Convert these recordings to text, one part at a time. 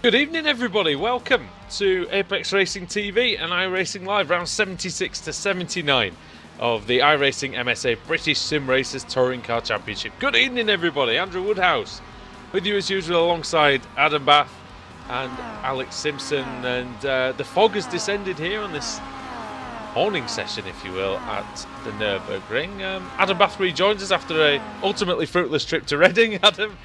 Good evening, everybody. Welcome to Apex Racing TV and iRacing Live, round 76 to 79 of the iRacing MSA British Sim Racers Touring Car Championship. Good evening, everybody. Andrew Woodhouse with you as usual, alongside Adam Bath and Alex Simpson. And the fog has descended here on this morning session, if you will, at the Nurburgring. Adam Bath rejoins us after a ultimately fruitless trip to Reading. Adam,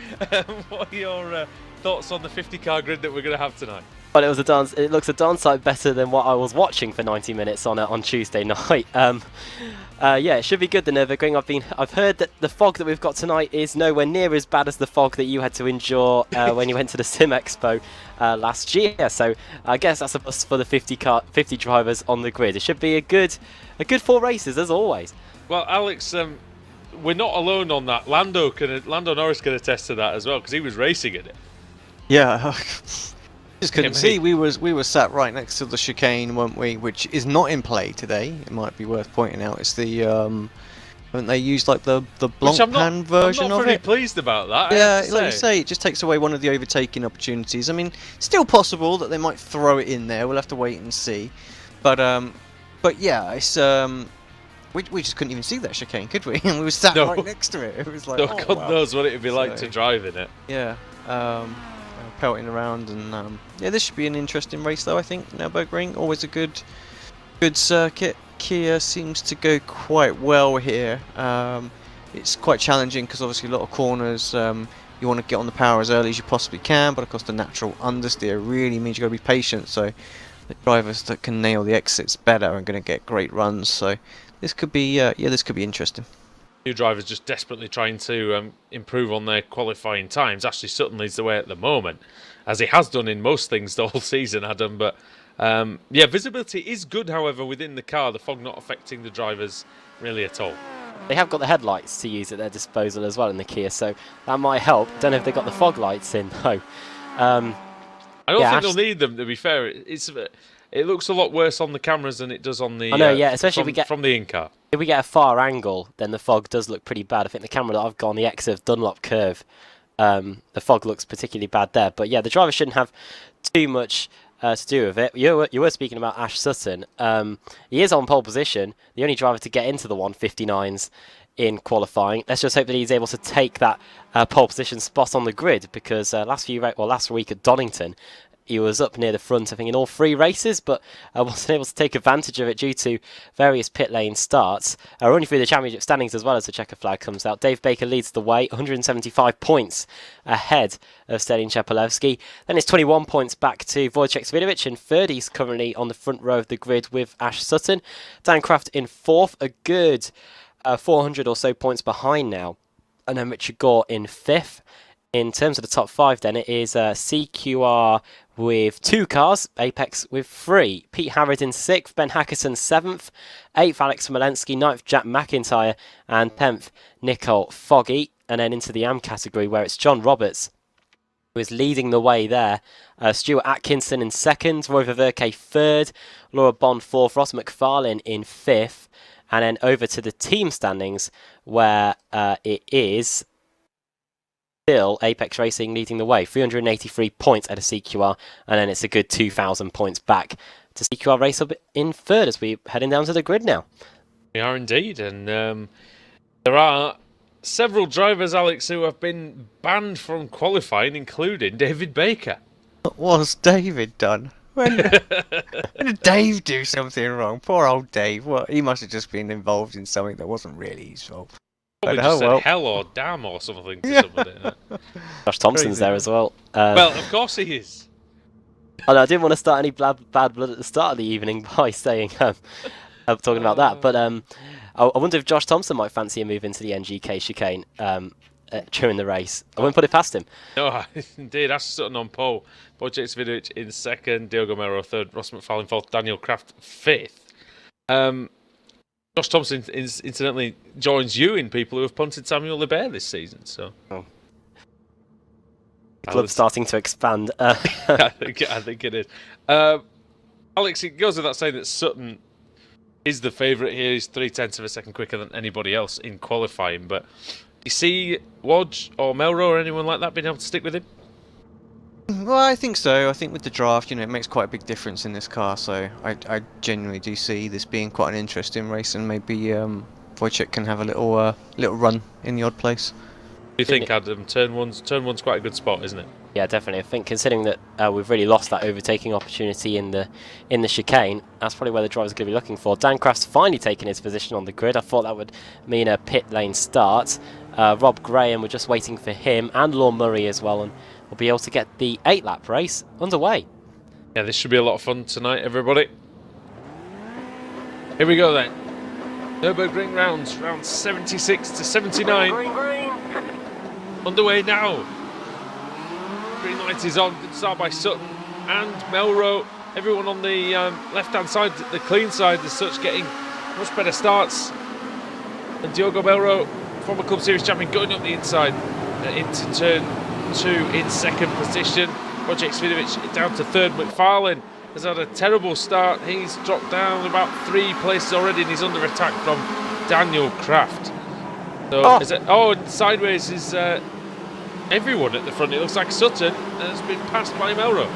what are your thoughts on the 50-car grid that we're going to have tonight? Well, it looks a darn sight better than what I was watching for 90 minutes on Tuesday night. Yeah, it should be good, the Nurburgring. I've heard that the fog that we've got tonight is nowhere near as bad as the fog that you had to endure when you went to the Sim Expo last year. So I guess that's a plus for the 50 drivers on the grid. It should be a good 4 races as always. Well, Alex, we're not alone on that. Lando Norris can attest to that as well, because he was racing in it. Yeah, just couldn't see. We were sat right next to the chicane, weren't we? Which is not in play today. It might be worth pointing out. It's the haven't they used like the Blancpain version of it? I'm not pretty pleased about that. Yeah, like you say, it just takes away one of the overtaking opportunities. I mean, still possible that they might throw it in there. We'll have to wait and see. But yeah, it's we just couldn't even see that chicane, could we? And we were sat right next to it. It was like, God knows what it would be like to drive in it. Yeah. Pelting around, and yeah, this should be an interesting race though. I think Nurburgring, always a good circuit. Kia seems to go quite well here. It's quite challenging because obviously a lot of corners. You want to get on the power as early as you possibly can, but of course the natural understeer really means you got to be patient. So the drivers that can nail the exits better are going to get great runs. So this could be this could be interesting. New drivers just desperately trying to improve on their qualifying times. Ashley Sutton leads the way at the moment, as he has done in most things the whole season, Adam. But yeah, visibility is good, however, within the car. The fog not affecting the drivers really at all. They have got the headlights to use at their disposal as well in the Kia, so that might help. Don't know if they've got the fog lights in though. I don't think they'll need them, to be fair. It looks a lot worse on the cameras than it does on the. I know, yeah, especially from the in-car. If we get a far angle, then the fog does look pretty bad. I think the camera that I've got on the exit of Dunlop curve, the fog looks particularly bad there. But yeah, the driver shouldn't have too much to do with it. You were speaking about Ash Sutton. He is on pole position, the only driver to get into the 159s in qualifying. Let's just hope that he's able to take that pole position spot on the grid, because last week at Donington, he was up near the front, I think, in all 3 races, but wasn't able to take advantage of it due to various pit lane starts. Only through the championship standings as well, as the checker flag comes out. Dave Baker leads the way, 175 points ahead of Stelin Chepolevsky. Then it's 21 points back to Wojciech Svidovic in third. He's currently on the front row of the grid with Ash Sutton. Dan Kraft in fourth, a good 400 or so points behind now. And then Richard Gore in fifth. In terms of the top 5, then, it is CQR with 2 cars, Apex with 3. Pete Harrod in 6th, Ben Hackerson 7th, 8th Alex Smolensky, 9th Jack McIntyre, and 10th Nicole Foggy. And then into the AM category, where it's John Roberts who is leading the way there. Stuart Atkinson in 2nd, Roy Ververke 3rd, Laura Bond 4th, Ross McFarlane in 5th. And then over to the team standings, where it is still Apex Racing leading the way, 383 points at a CQR, and then it's a good 2,000 points back to CQR Race up in third as we're heading down to the grid now. We are indeed, and there are several drivers, Alex, who have been banned from qualifying, including David Baker. What was David done? When did Dave do something wrong? Poor old Dave. What? He must have just been involved in something that wasn't really his fault. Probably just said hell or damn or something to somebody. Josh Thompson's there as well. Well, of course he is. I didn't want to start any bad blood at the start of the evening by saying talking about that, but I wonder if Josh Thompson might fancy a move into the NGK chicane during the race. I wouldn't put it past him. No, indeed. Ash Sutton on pole, Wojciech Svidovic in 2nd, Diogo Mero 3rd, Ross McFarlane 4th, Daniel Kraft 5th. Josh Thompson incidentally joins you in people who have punted Samuel Lebert this season. So, the club's starting to expand. I think it is. Alex, it goes without saying that Sutton is the favourite here. He's 0.3 of a second quicker than anybody else in qualifying. But you see Wodge or Melro or anyone like that being able to stick with him? Well, I think so. I think with the draft, it makes quite a big difference in this car. So I genuinely do see this being quite an interesting race, and maybe Wojciech can have a little run in the odd place. Do you think, Adam? Turn one's quite a good spot, isn't it? Yeah, definitely. I think considering that we've really lost that overtaking opportunity in the chicane, that's probably where the driver's going to be looking for. Dan Craft's finally taken his position on the grid. I thought that would mean a pit lane start. Rob Graham, we're just waiting for him, and Lorne Murray as well, and we'll be able to get the 8-lap race underway. Yeah, this should be a lot of fun tonight, everybody. Here we go then. Nurburgring round 76 to 79. Green. Underway now. Green light is on. Good start by Sutton and Melrose. Everyone on the left-hand side, the clean side, as such, getting much better starts. And Diogo Melrose, former Club Series champion, going up the inside into turn 2 in second position. Wojciech Svidovic down to third. McFarlane has had a terrible start. He's dropped down about 3 places already, and he's under attack from Daniel Kraft. So, and sideways is everyone at the front. It looks like Sutton has been passed by Melrose.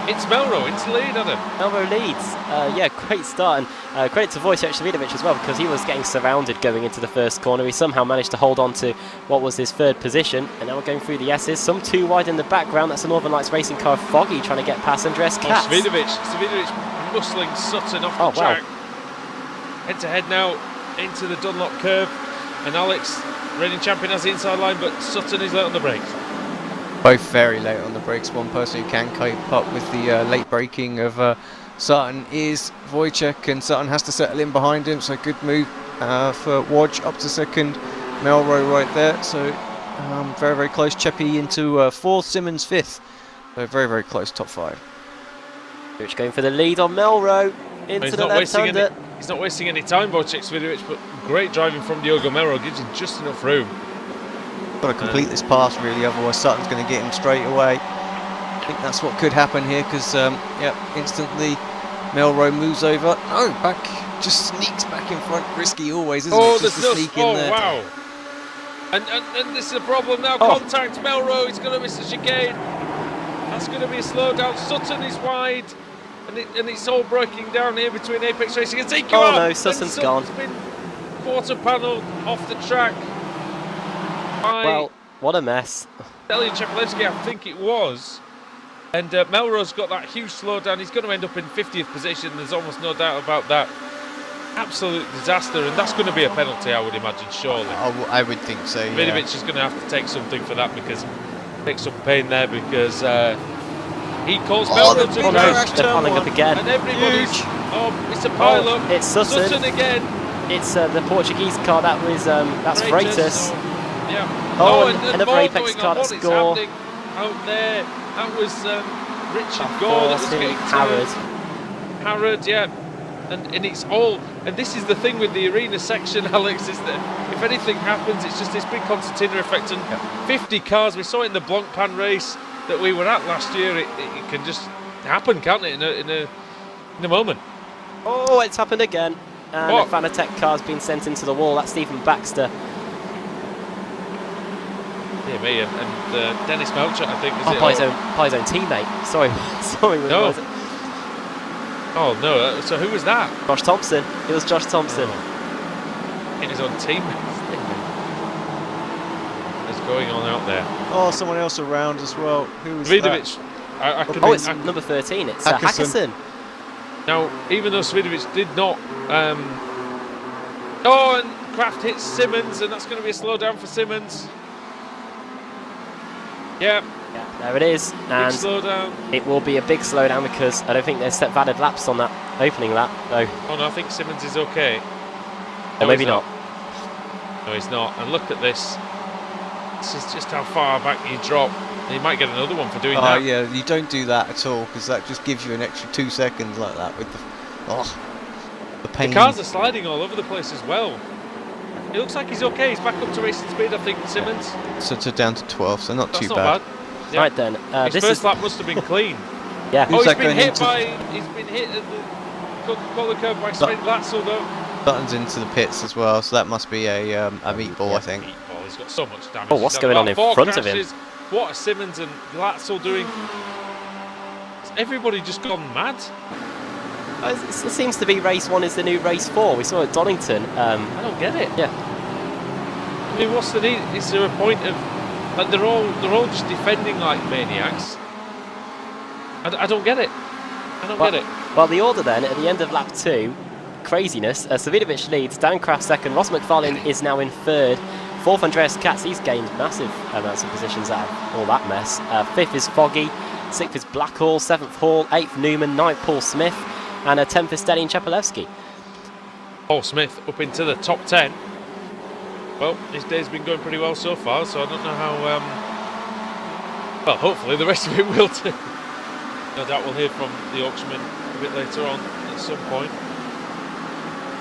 It's Melrose, it's the lead, Adam. Melrose leads. Yeah, great start, and credit to Wojciech Svidovic as well, because he was getting surrounded going into the first corner. He somehow managed to hold on to what was his third position, and now we're going through the S's. Some 2 wide in the background. That's a Northern Lights racing car, Foggy, trying to get past Andres Katz. Svidovic muscling Sutton off the track. Head to head now into the Dunlop curve, and Alex, reigning champion, has the inside line, but Sutton is late on the brakes. Both very late on the brakes. One person who can cope up with the late braking of Sutton is Wojciech, and Sutton has to settle in behind him, so good move for Woj up to second. Melrose right there, so very, very close. Cheppy into 4th, Simmons 5th. So very, very close, top 5. Which going for the lead on Melrose into the left-hander. He's not wasting any time, Wojciech Svidovic, but great driving from Diogo Melrose, gives him just enough room. Got to complete this pass really, otherwise Sutton's going to get him straight away. I think that's what could happen here, because instantly Melrose moves over. Oh, just sneaks back in front. Risky always, isn't it? Just to sneak in there. Wow. And this is a problem now. Contact Melrose, he's going to miss the chicane. That's going to be a slowdown. Sutton is wide, and it's all breaking down here between Apex Racing and TQR. Oh no, Sutton's gone. Been quarter panel off the track. Well, what a mess. Delian Chepelevsky, I think it was. And Melrose got that huge slowdown. He's going to end up in 50th position. There's almost no doubt about that. Absolute disaster, and that's going to be a penalty, I would imagine, surely. I would think so, yeah. Vidovic is going to have to take something for that, because take some pain there, because he calls Melrose to they're piling up again. And everybody's... it's a pile-up. It's Sutton again. It's the Portuguese car. That's Freitas. Yeah. And another Apex car to score. Out there, that was Richard Gore. That was getting Harrod, yeah. And it's all. And this is the thing with the arena section, Alex, is that if anything happens, it's just this big concertina effect. And 50 cars. We saw it in the Blancpain race that we were at last year. It can just happen, can't it? In a moment. Oh, it's happened again. And a Fanatec car's been sent into the wall. That's Stephen Baxter. Yeah, me and Dennis Melcher, I think. By his own teammate. Sorry. No. Oh no! So who was that? Josh Thompson. It was Josh Thompson. In his own teammate. What's going on out there? Oh, someone else around as well. Who was Svidovic. that? It's number 13. It's Hackerson. Now, even though Svidovic did not... and Kraft hits Simmons, and that's going to be a slowdown for Simmons. Yeah, there it is. And big slowdown. It will be a big slowdown, because I don't think there's set valid laps on that opening lap, though. Oh no, I think Simmons is okay. Or maybe not. No, he's not. And look at this. This is just how far back you drop. And you might get another one for doing that. Oh yeah, you don't do that at all, because that just gives you an extra 2 seconds like that with the pain. The cars are sliding all over the place as well. It looks like he's okay. He's back up to racing speed, I think, Simmons. So down to 12, so not That's too not bad. Yeah. Right then. His first lap must have been clean. Yeah. He's been hit at the Coca-Cola curve by Sven Glatzel, though. Sutton's into the pits as well, so that must be a meatball, I think. Meatball. He's got so much damage. Oh, what's going on in front of him? what are Simmons and Glatzel doing? Has everybody just gone mad? It seems to be race 1 is the new race 4. We saw at Donington. I don't get it. Yeah. I mean, what's the need? Is there a point of like they're all just defending like maniacs? I don't get it. I don't get it. Well, the order then at the end of lap 2, craziness. Savinovic leads, Dan Kraft second, Ross McFarlane is now in third. Fourth, Andreas Katz, he's gained massive amounts of positions out of all that mess. Fifth is Foggy, sixth is Blackhall, seventh Hall, eighth Newman, ninth Paul Smith, and 10th is Stelian Chapelewski. Paul Smith up into the top 10. Well, his day's been going pretty well so far, so I don't know how. Well, hopefully the rest of it will too. No doubt we'll hear from the auctionman a bit later on at some point.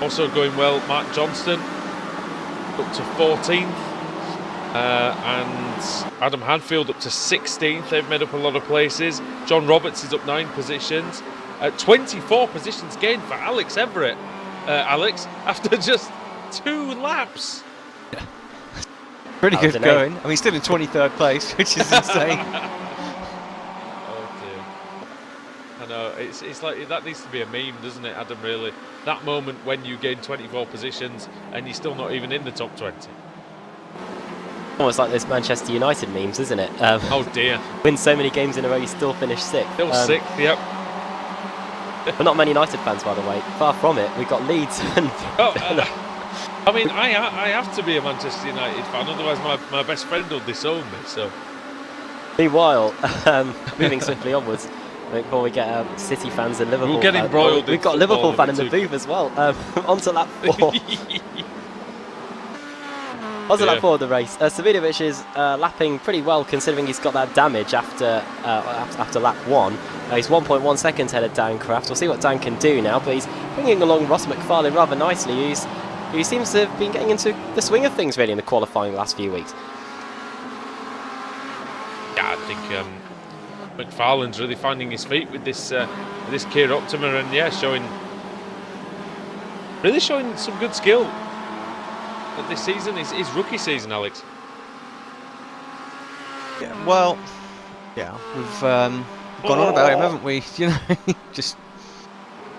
Also going well, Mark Johnston up to 14th, and Adam Hadfield up to 16th. They've made up a lot of places. John Roberts is up 9 positions. 24 positions gained for Alex Everett. Alex, after just 2 laps. Yeah. Pretty good going. I mean, still in 23rd place, which is insane. I know, it's like that needs to be a meme, doesn't it, Adam, really? That moment when you gain 24 positions and you're still not even in the top 20. Almost like those Manchester United memes, isn't it? Oh dear. Win so many games in a row, you still finish 6th. Still 6th, yep. We're not Man United fans, by the way. Far from it. We've got Leeds and... I mean, I have to be a Manchester United fan, otherwise my best friend will disown me, so... Meanwhile, moving swiftly onwards, before we get City fans and Liverpool. We'll get embroiled. We've got a Liverpool fan in the booth as well. On to lap 4. On to lap 4 of the race. Savinovic is lapping pretty well, considering he's got that damage after lap 1. He's 1.1 seconds ahead of Dan Kraft. We'll see what Dan can do now, but he's bringing along Ross McFarlane rather nicely, who seems to have been getting into the swing of things really in the qualifying the last few weeks. Yeah, I think McFarlane's really finding his feet with this Kia Optima, and yeah, showing some good skill. But this season is rookie season, Alex. Yeah, well, yeah, we've gone on about him, haven't we? You know, just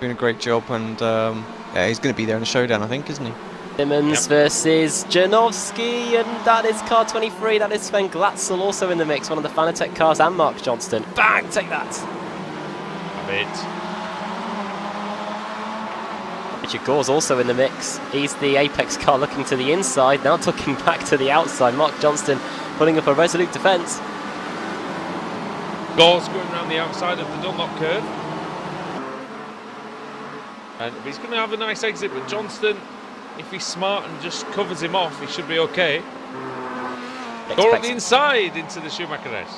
doing a great job, and yeah, he's going to be there in the showdown, I think, isn't he? Simmons versus Janowski, and that is car 23. That is Sven Glatzel also in the mix, one of the Fanatec cars, and Mark Johnston. Bang! Take that. Have it. Richard Gore's also in the mix. He's the Apex car looking to the inside, now tucking back to the outside. Mark Johnston putting up a resolute defence. Gore's going around the outside of the Dunlop curve. And he's going to have a nice exit, but Johnston, if he's smart and just covers him off, he should be okay. Gore on the inside into the Schumacher S.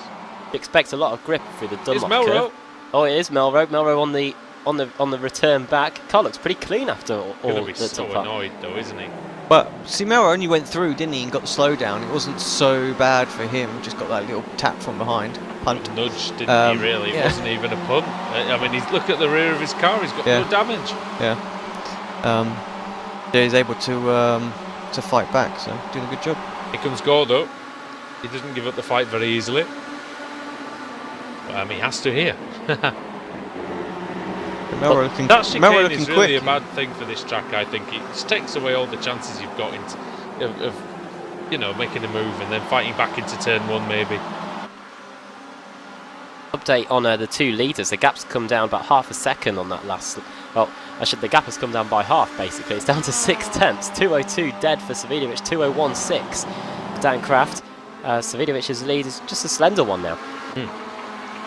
Expect a lot of grip through the Dunlop Melrose. curve. Oh, it is Melrose. Melrose on the return back. Car looks pretty clean after all. He's going to be so annoyed though, isn't he? But see, Melrose only went through, didn't he, and got the slowdown. It wasn't so bad for him. Just got that little tap from behind, punt. Nudge, didn't he? Really, it wasn't even a punt. I mean, look at the rear of his car. He's got no damage. Yeah. Yeah, he's able to fight back. So doing a good job. Here comes Gordo. He doesn't give up the fight very easily. He has to here. That chicane is really a bad thing for this track, I think. It just takes away all the chances you've got of making a move and then fighting back into turn 1 maybe. Update on the 2 leaders. The gap's come down about half a second on that last... Well, the gap has come down by half, basically. It's down to 6 tenths. 2:02 dead for Savinovic, 2:01.6 Dan Kraft. Savinovic's lead is just a slender one now.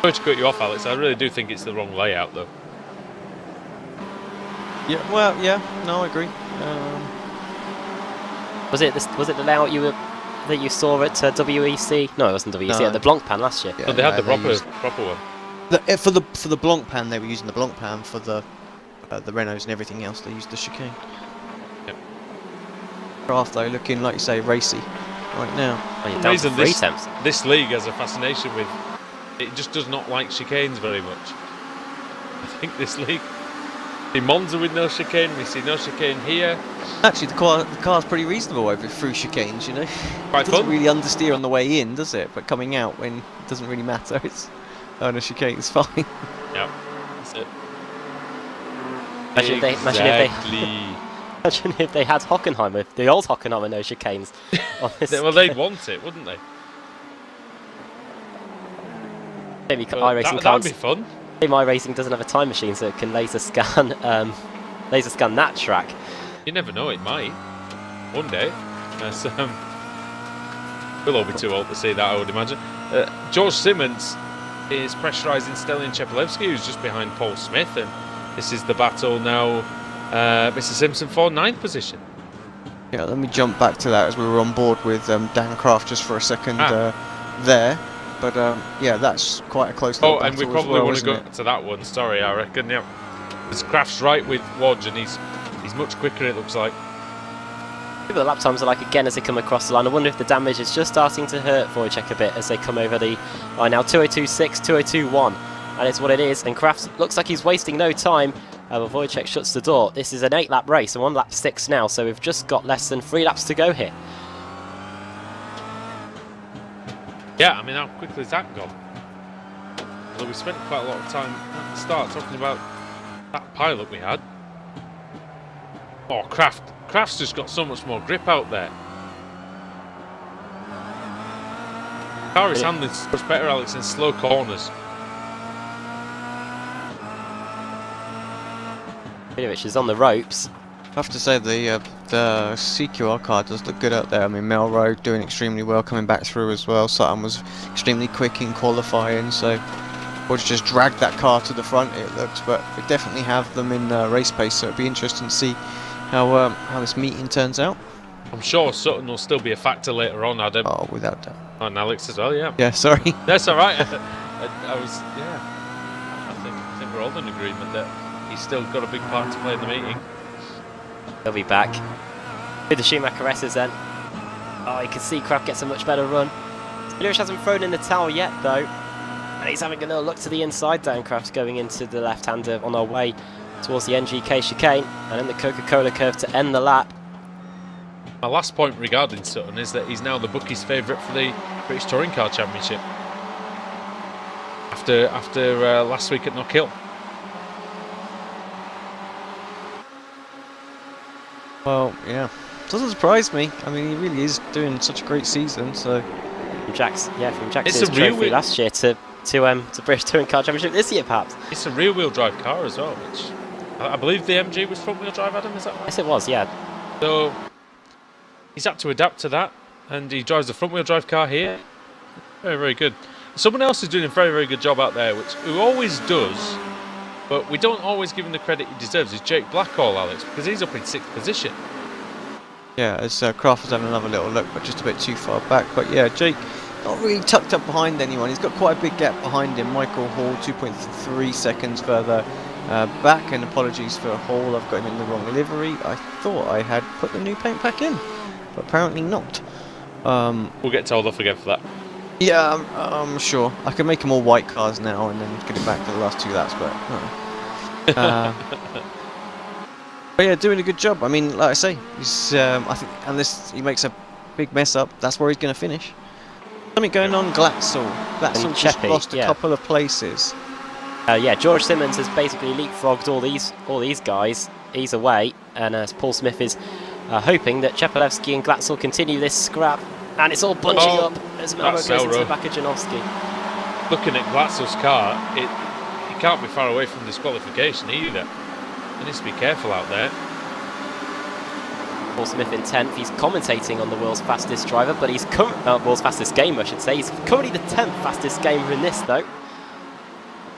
Sorry to cut you off, Alex. I really do think it's the wrong layout, though. Yeah, well, yeah, no, I agree. Was it the layout that you saw at WEC? No, it wasn't WEC. No. At the Blancpain last year. Yeah, but they had the proper one. For the Blancpain, they were using the Blancpain. For the Renaults and everything else, they used the chicane. Yep. Craft though, looking like you say racy right now. Oh, you're down to 3 tenths. This league has a fascination with. It just does not like chicanes very much. I think this league see Monza with no chicane, we see no chicane here. Actually, the car's pretty reasonable over through chicanes, you know. Quite It doesn't fun. really understeer on the way in, does it? But coming out, when it doesn't really matter, it's on a chicane, it's fine. Yeah, that's it. Imagine if they had Hockenheimer, the old Hockenheimer no chicanes. On this Well, they'd want it, wouldn't they? maybe Well, iRacing that'd can't. be fun. Maybe iRacing doesn't have a time machine, so it can laser scan that track. You never know, it might. One day. We'll all be too old to see that, I would imagine. George Simmons is pressurising Stelin Chepelevsky, who's just behind Paul Smith, and this is the battle now. Mr. Simpson for 9th position. Yeah, let me jump back to that as we were on board with Dan Craft just for a second there. But yeah, that's quite a close little battle. And we probably well, want to go isn't it? to that one. Sorry, I reckon. Yeah, because Kraft's right with Wodge, and he's much quicker. It looks like. The lap times are like again as they come across the line. I wonder if the damage is just starting to hurt Wojciech a bit as they come over the line now. 202.6, 202.1, and it's what it is. And Kraft looks like he's wasting no time. But Wojciech shuts the door. This is an 8-lap race and 1 lap 6 now, so we've just got less than 3 laps to go here. Yeah, I mean, how quickly has that gone? Although we spent quite a lot of time at the start talking about that pilot we had. Oh, Kraft's just got so much more grip out there. Car is handling much better, Alex, in slow corners. Which is on the ropes. I have to say the CQR car does look good out there. I mean, Melrose doing extremely well coming back through as well. Sutton was extremely quick in qualifying, so we'll just drag that car to the front, it looks. But we definitely have them in race pace, so it'll be interesting to see how this meeting turns out. I'm sure Sutton will still be a factor later on, Adam. Oh, without doubt. And Alex as well, yeah. Yeah, sorry. That's all right. I was, yeah. I think we're all in agreement that he's still got a big part to play in the meeting. They'll be back with the Schumacher S's then. Oh, you can see Kraft gets a much better run. Lewis hasn't thrown in the towel yet though, and he's having a little look to the inside. Dan Kraft's going into the left-hander on our way towards the NGK chicane, and in the Coca-Cola curve to end the lap. My last point regarding Sutton is that he's now the bookies' favourite for the British Touring Car Championship after last week at Knockhill. Well, yeah, doesn't surprise me. I mean, he really is doing such a great season. So From Jack's trophy last year to British Touring Car Championship this year, perhaps. It's a rear-wheel drive car as well, which I believe the MG was front-wheel drive, Adam, is that right? Yes, it was, yeah. So he's had to adapt to that, and he drives the front-wheel drive car here. Very, very good. Someone else is doing a very, very good job out there, who always does, but we don't always give him the credit he deserves, is Jake Blackhall, Alex, because he's up in 6th position. yeah, as Craft was having another little look, but just a bit too far back. But yeah, Jake not really tucked up behind anyone. He's got quite a big gap behind him. Michael Hall 2.3 seconds further back, and apologies for Hall, I've got him in the wrong livery. I thought I had put the new paint pack in, but apparently not. We'll get told off again for that. Yeah, I'm sure. I can make them all white cars now and then get it back to the last 2 laps, but yeah, doing a good job. I mean, like I say, he's I think unless he makes a big mess up, that's where he's going to finish. Something going on Glatzel. Glatzel just lost a couple of places. Yeah, George Simmons has basically leapfrogged all these guys. He's away, and Paul Smith is hoping that Chepelevsky and Glatzel continue this scrap. And it's all bunching up as Melrose goes into the back of Janowski. Looking at Glatzel's car, he can't be far away from disqualification either. He needs to be careful out there. Paul Smith in 10th. He's commentating on the world's fastest driver, but he's world's fastest gamer, I should say. He's currently the 10th fastest gamer in this, though.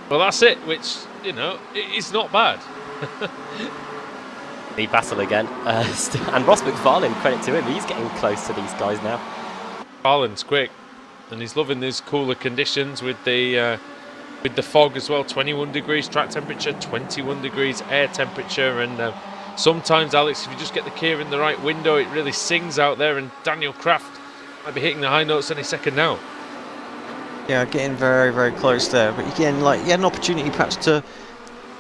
Well, that's it, which, you know, it's not bad. The battle again. And Ross McFarlane, credit to him, he's getting close to these guys now. Farland's quick, and he's loving these cooler conditions with the fog as well. 21 degrees track temperature, 21 degrees air temperature, and sometimes, Alex, if you just get the gear in the right window, it really sings out there, and Daniel Kraft might be hitting the high notes any second now. Yeah, getting very, very close there. But again, like, he had an opportunity perhaps to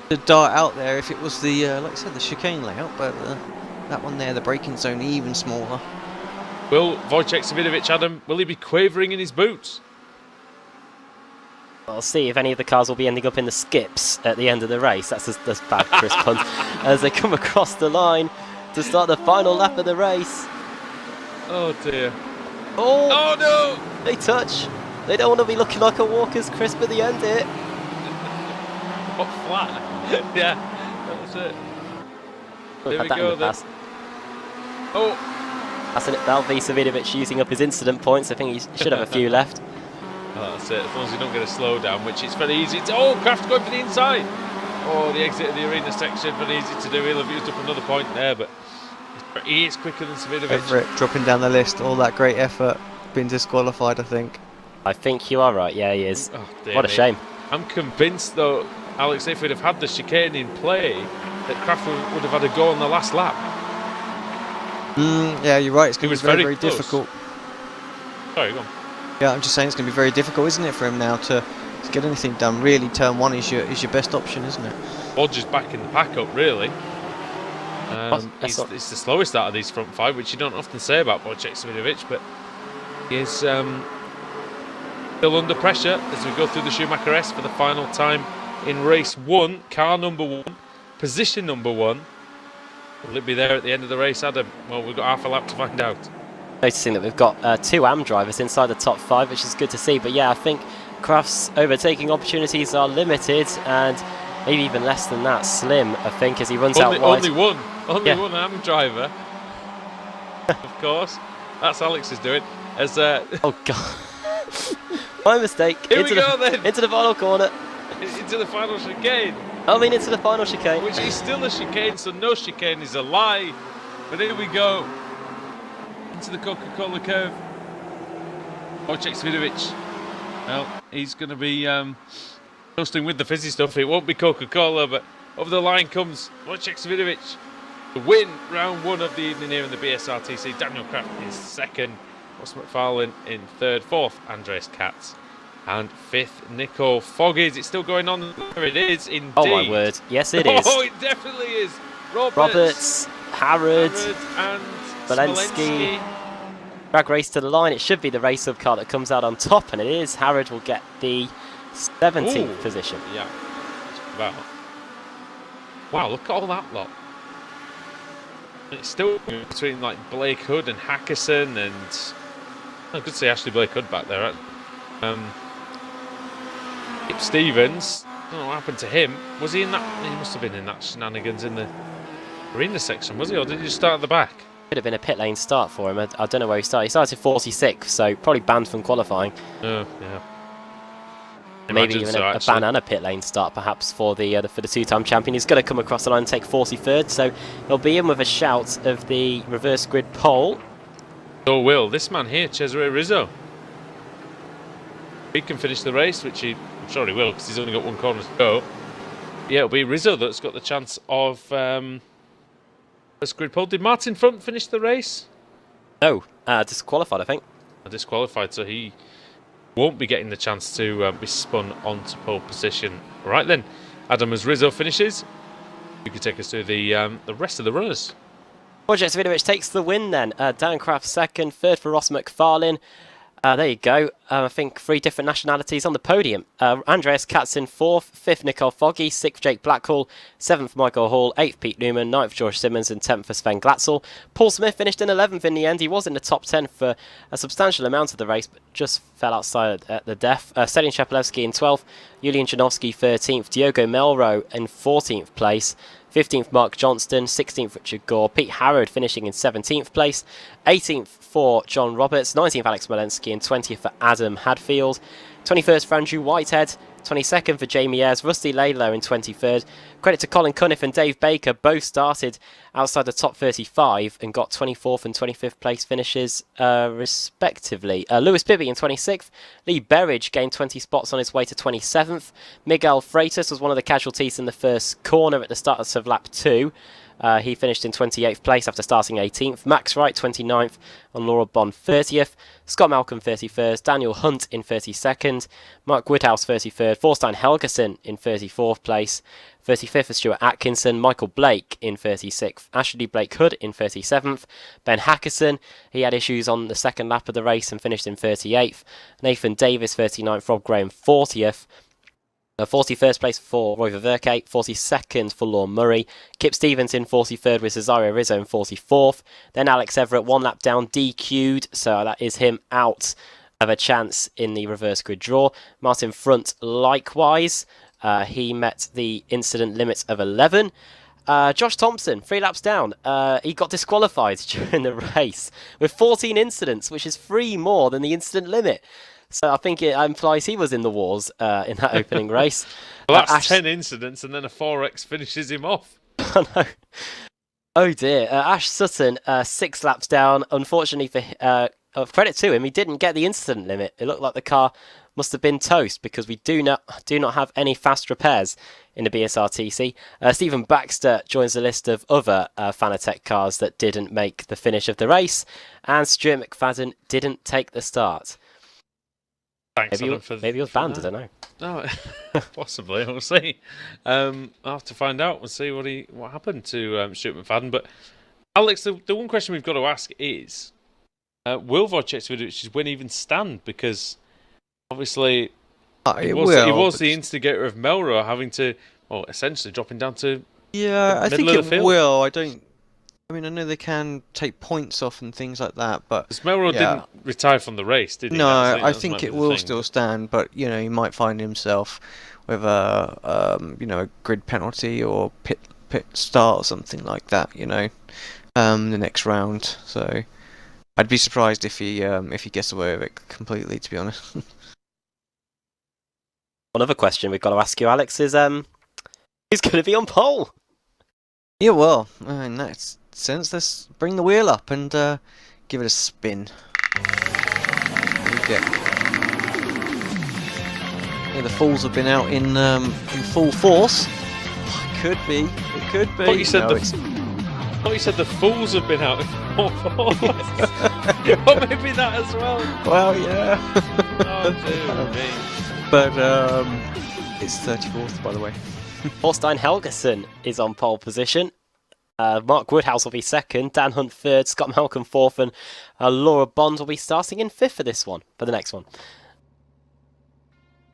to dart out there if it was the, like I said, the chicane layout, but that one there, the braking zone, even smaller. Will Wojciech Savidovic, Adam, will he be quavering in his boots? I'll see if any of the cars will be ending up in the skips at the end of the race. That's bad, Chris Punt. As they come across the line to start the final lap of the race. Oh dear. Oh no! They touch. They don't want to be looking like a Walker's crisp at the end here. What, flat? Yeah, that's it. There we go then. Oh! Passing it, Balvi Savidovic using up his incident points. I think he should have a few left. Oh, that's it. As long as you don't get a slowdown, which is very easy to... Oh, Kraft going for the inside. Oh, the exit of the arena section, very easy to do. He'll have used up another point there, but he is quicker than Savidovic. Everett dropping down the list, all that great effort, been disqualified, I think. I think you are right, yeah, he is. Oh, dear what a me. shame. I'm convinced, though, Alex, if we'd have had the chicane in play, that Kraft would have had a go on the last lap. Yeah, you're right, it's going to be very, very close. difficult. Sorry, go on. Yeah, I'm just saying it's going to be very difficult, isn't it, for him now to get anything done. Really, turn one is your best option, isn't it? Or just back in the pack up, really. He's the slowest out of these front five, which you don't often say about Wojciech Savidovic, but he is still under pressure as we go through the Schumacher S for the final time in race 1. Car number 1, position number 1. Will it be there at the end of the race, Adam? Well, we've got half a lap to find out. Noticing that we've got 2 AM drivers inside the top 5, which is good to see. But yeah, I think Kraft's overtaking opportunities are limited, and maybe even less than that, slim, I think, as he runs out wide. Only one AM driver. Of course. That's Alex's doing. As Oh, God. My mistake. Here we go then. Into the final corner. Into the final chicane. I mean, into the final chicane. Which is still a chicane, so no chicane is a lie. But here we go. Into the Coca-Cola curve. Wojciech Savidovic. Well, he's going to be toasting with the fizzy stuff. It won't be Coca-Cola, but over the line comes Wojciech Savidovic to win round 1 of the evening here in the BSRTC. Daniel Kraft is second. Ross McFarlane in third. Fourth, Andreas Katz. And fifth, Nico Foggies. It's still going on. There it is, indeed. Oh, my word. Yes, it is. Oh, it definitely is. Roberts, Harrod, and Walensky. Drag race to the line. It should be the race hub car that comes out on top, and it is. Harrod will get the 17th position. Yeah. Wow. Wow, look at all that lot. It's still between like Blake Hood and Hackerson, and I could say Ashley Blake Hood back there. Kip Stevens, I don't know what happened to him. Was he in that? He must have been in that shenanigans in the arena section, was he? Or did he just start at the back? Could have been a pit lane start for him. I don't know where he started. He started 46th, so probably banned from qualifying. Oh, yeah. Maybe even a ban and a pit lane start, perhaps, for the two-time champion. He's going to come across the line and take 43rd, so he'll be in with a shout of the reverse grid pole. So will this man here, Cesare Rizzo. He can finish the race, which I'm sure he will, because he's only got 1 corner to go. Yeah, it'll be Rizzo that's got the chance of reverse grid pole. Did Martin Front finish the race? No, disqualified, I think. Disqualified, so he won't be getting the chance to be spun onto pole position. Right then, Adam, as Rizzo finishes, you can take us through the rest of the runners. Wojciech Savidovic takes the win then. Dan Kraft second, third for Ross McFarlane. There you go. I think 3 different nationalities on the podium. Andreas Katz in 4th, 5th Nicole Foggy, 6th Jake Blackhall, 7th Michael Hall, 8th Pete Newman, 9th George Simmons and 10th for Sven Glatzel. Paul Smith finished in 11th in the end. He was in the top 10 for a substantial amount of the race, but just fell outside at the death. Selin Shepelevsky in 12th, Julian Janowski 13th, Diogo Melro in 14th place. 15th Mark Johnston, 16th Richard Gore, Pete Harrod finishing in 17th place, 18th for John Roberts, 19th Alex Walensky and 20th for Adam Hadfield, 21st for Andrew Whitehead, 22nd for Jamie Ayres, Rusty Laidlow in 23rd. Credit to Colin Cunniff and Dave Baker, both started outside the top 35 and got 24th and 25th place finishes respectively. Lewis Bibby in 26th, Lee Berridge gained 20 spots on his way to 27th. Miguel Freitas was one of the casualties in the first corner at the start of lap 2. He finished in 28th place after starting 18th. Max Wright 29th, and Laura Bond 30th. Scott Malcolm 31st, Daniel Hunt in 32nd, Mark Woodhouse 33rd, Thorstein Helgeson in 34th place, 35th was Stuart Atkinson, Michael Blake in 36th, Ashley Blake Hood in 37th, Ben Hackerson, he had issues on the second lap of the race and finished in 38th, Nathan Davis 39th, Rob Graham 40th, 41st place for Roy Verkerk, 42nd for Lorne Murray, Kip Stevens in 43rd with Cesario Rizzo in 44th, then Alex Everett 1 lap down, DQ'd, so that is him out of a chance in the reverse grid draw. Martin Front likewise, he met the incident limit of 11. Josh Thompson, 3 laps down, he got disqualified during the race with 14 incidents, which is 3 more than the incident limit. So I think it implies he was in the wars in that opening race. Well, that's 10 incidents, and then a 4X finishes him off. Oh, no. Oh dear. Ash Sutton, 6 laps down. Unfortunately for credit to him, he didn't get the incident limit. It looked like the car must have been toast because we do not have any fast repairs in the BSRTC. Stephen Baxter joins the list of other Fanatec cars that didn't make the finish of the race, and Stuart McFadden didn't take the start. Thanks, maybe he was banned, I don't know. No, possibly. We'll see. I'll have to find out and see what happened to Stuart McFadden. But Alex, the one question we've got to ask is, will Wojciechowicz win even stand? Because obviously he was the instigator of Melrose having to, essentially dropping down to I think it will. I know they can take points off and things like that, but Melrose didn't retire from the race, did he? No, I think it will still stand, but he might find himself with a grid penalty or pit start or something like that. The next round. So I'd be surprised if he gets away with it completely, to be honest. One other question we've got to ask you, Alex, is who's going to be on pole? Yeah, well, in that sense, let's bring the wheel up and give it a spin. The Fools have been out in full force. It could be. I thought you said the Fools have been out in full force. Well, maybe that as well. Well, yeah. Oh, dear me. But it's 34th, by the way. Thorstein Helgeson is on pole position. Mark Woodhouse will be second, Dan Hunt third, Scott Malcolm fourth, and Laura Bond will be starting in fifth for the next one.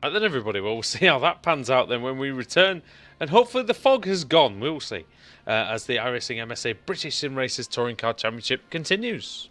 Right then, everybody, we'll see how that pans out then when we return, and hopefully the fog has gone. We'll see as the iRacing MSA British Sim Racers Touring Car Championship continues.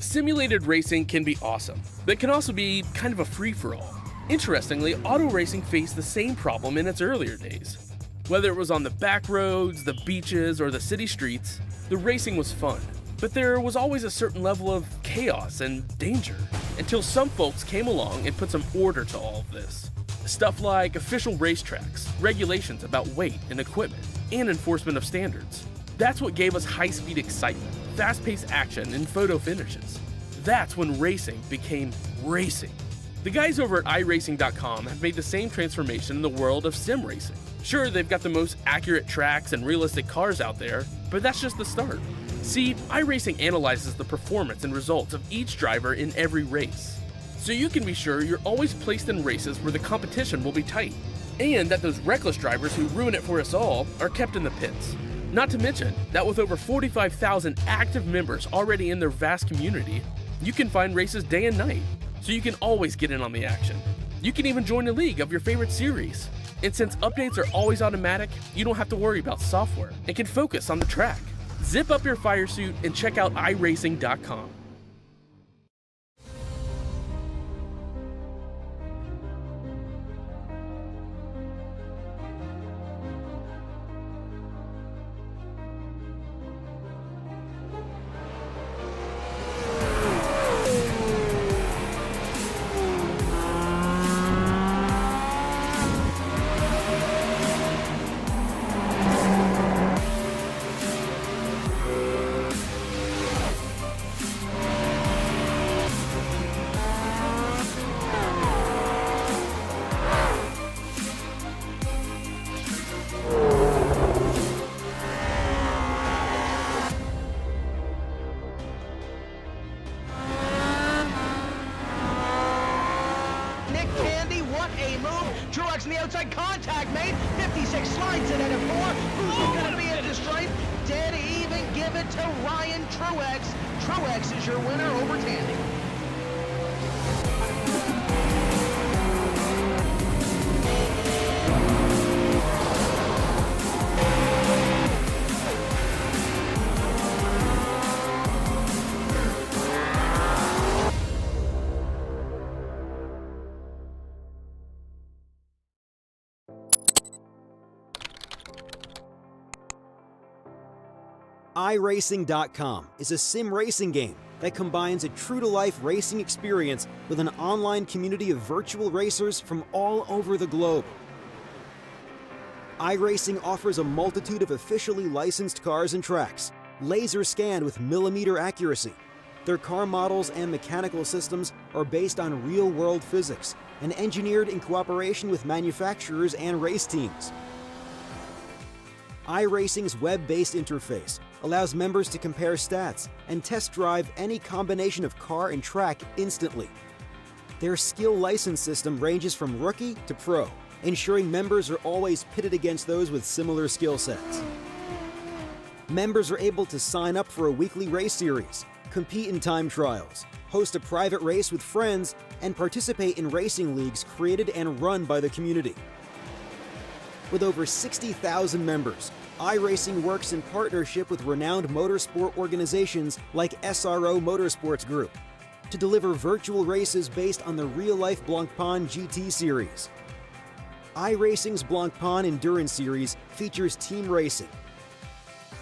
Simulated racing can be awesome, but it can also be kind of a free-for-all. Interestingly, auto racing faced the same problem in its earlier days. Whether it was on the back roads, the beaches, or the city streets, the racing was fun. But there was always a certain level of chaos and danger, until some folks came along and put some order to all of this. Stuff like official racetracks, regulations about weight and equipment, and enforcement of standards. That's what gave us high-speed excitement, fast-paced action, and photo finishes. That's when racing became racing. The guys over at iRacing.com have made the same transformation in the world of sim racing. Sure, they've got the most accurate tracks and realistic cars out there, but that's just the start. See, iRacing analyzes the performance and results of each driver in every race, so you can be sure you're always placed in races where the competition will be tight, and that those reckless drivers who ruin it for us all are kept in the pits. Not to mention that with over 45,000 active members already in their vast community, you can find races day and night, so you can always get in on the action. You can even join a league of your favorite series. And since updates are always automatic, you don't have to worry about software and can focus on the track. Zip up your fire suit and check out iRacing.com. Truex in the outside contact, mate. 56 slides it at a 4. Who's going to be at the stripe? Dead even. Give it to Ryan Truex. Truex is your winner over Tandy. iRacing.com is a sim racing game that combines a true-to-life racing experience with an online community of virtual racers from all over the globe. iRacing offers a multitude of officially licensed cars and tracks, laser scanned with millimeter accuracy. Their car models and mechanical systems are based on real-world physics and engineered in cooperation with manufacturers and race teams. iRacing's web-based interface allows members to compare stats and test drive any combination of car and track instantly. Their skill license system ranges from rookie to pro, ensuring members are always pitted against those with similar skill sets. Members are able to sign up for a weekly race series, compete in time trials, host a private race with friends, and participate in racing leagues created and run by the community. With over 60,000 members, iRacing works in partnership with renowned motorsport organizations like SRO Motorsports Group to deliver virtual races based on the real-life Blancpain GT series. iRacing's Blancpain Endurance Series features team racing,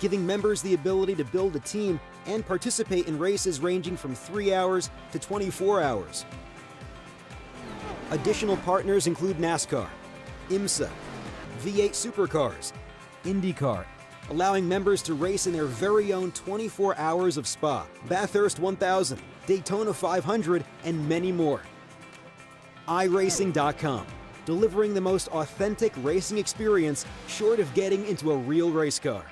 giving members the ability to build a team and participate in races ranging from 3 hours to 24 hours. Additional partners include NASCAR, IMSA, V8 Supercars, IndyCar, allowing members to race in their very own 24 hours of Spa, Bathurst 1000, Daytona 500, and many more. iRacing.com, delivering the most authentic racing experience short of getting into a real race car.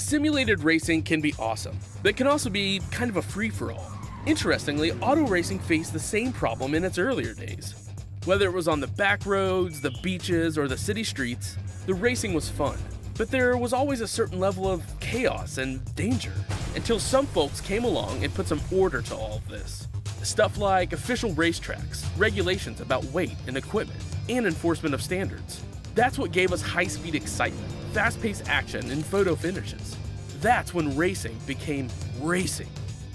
Simulated racing can be awesome, but it can also be kind of a free-for-all. Interestingly, auto racing faced the same problem in its earlier days. Whether it was on the back roads, the beaches, or the city streets, the racing was fun. But there was always a certain level of chaos and danger, until some folks came along and put some order to all of this. Stuff like official racetracks, regulations about weight and equipment, and enforcement of standards. That's what gave us high-speed excitement, fast-paced action, and photo finishes. That's when racing became racing.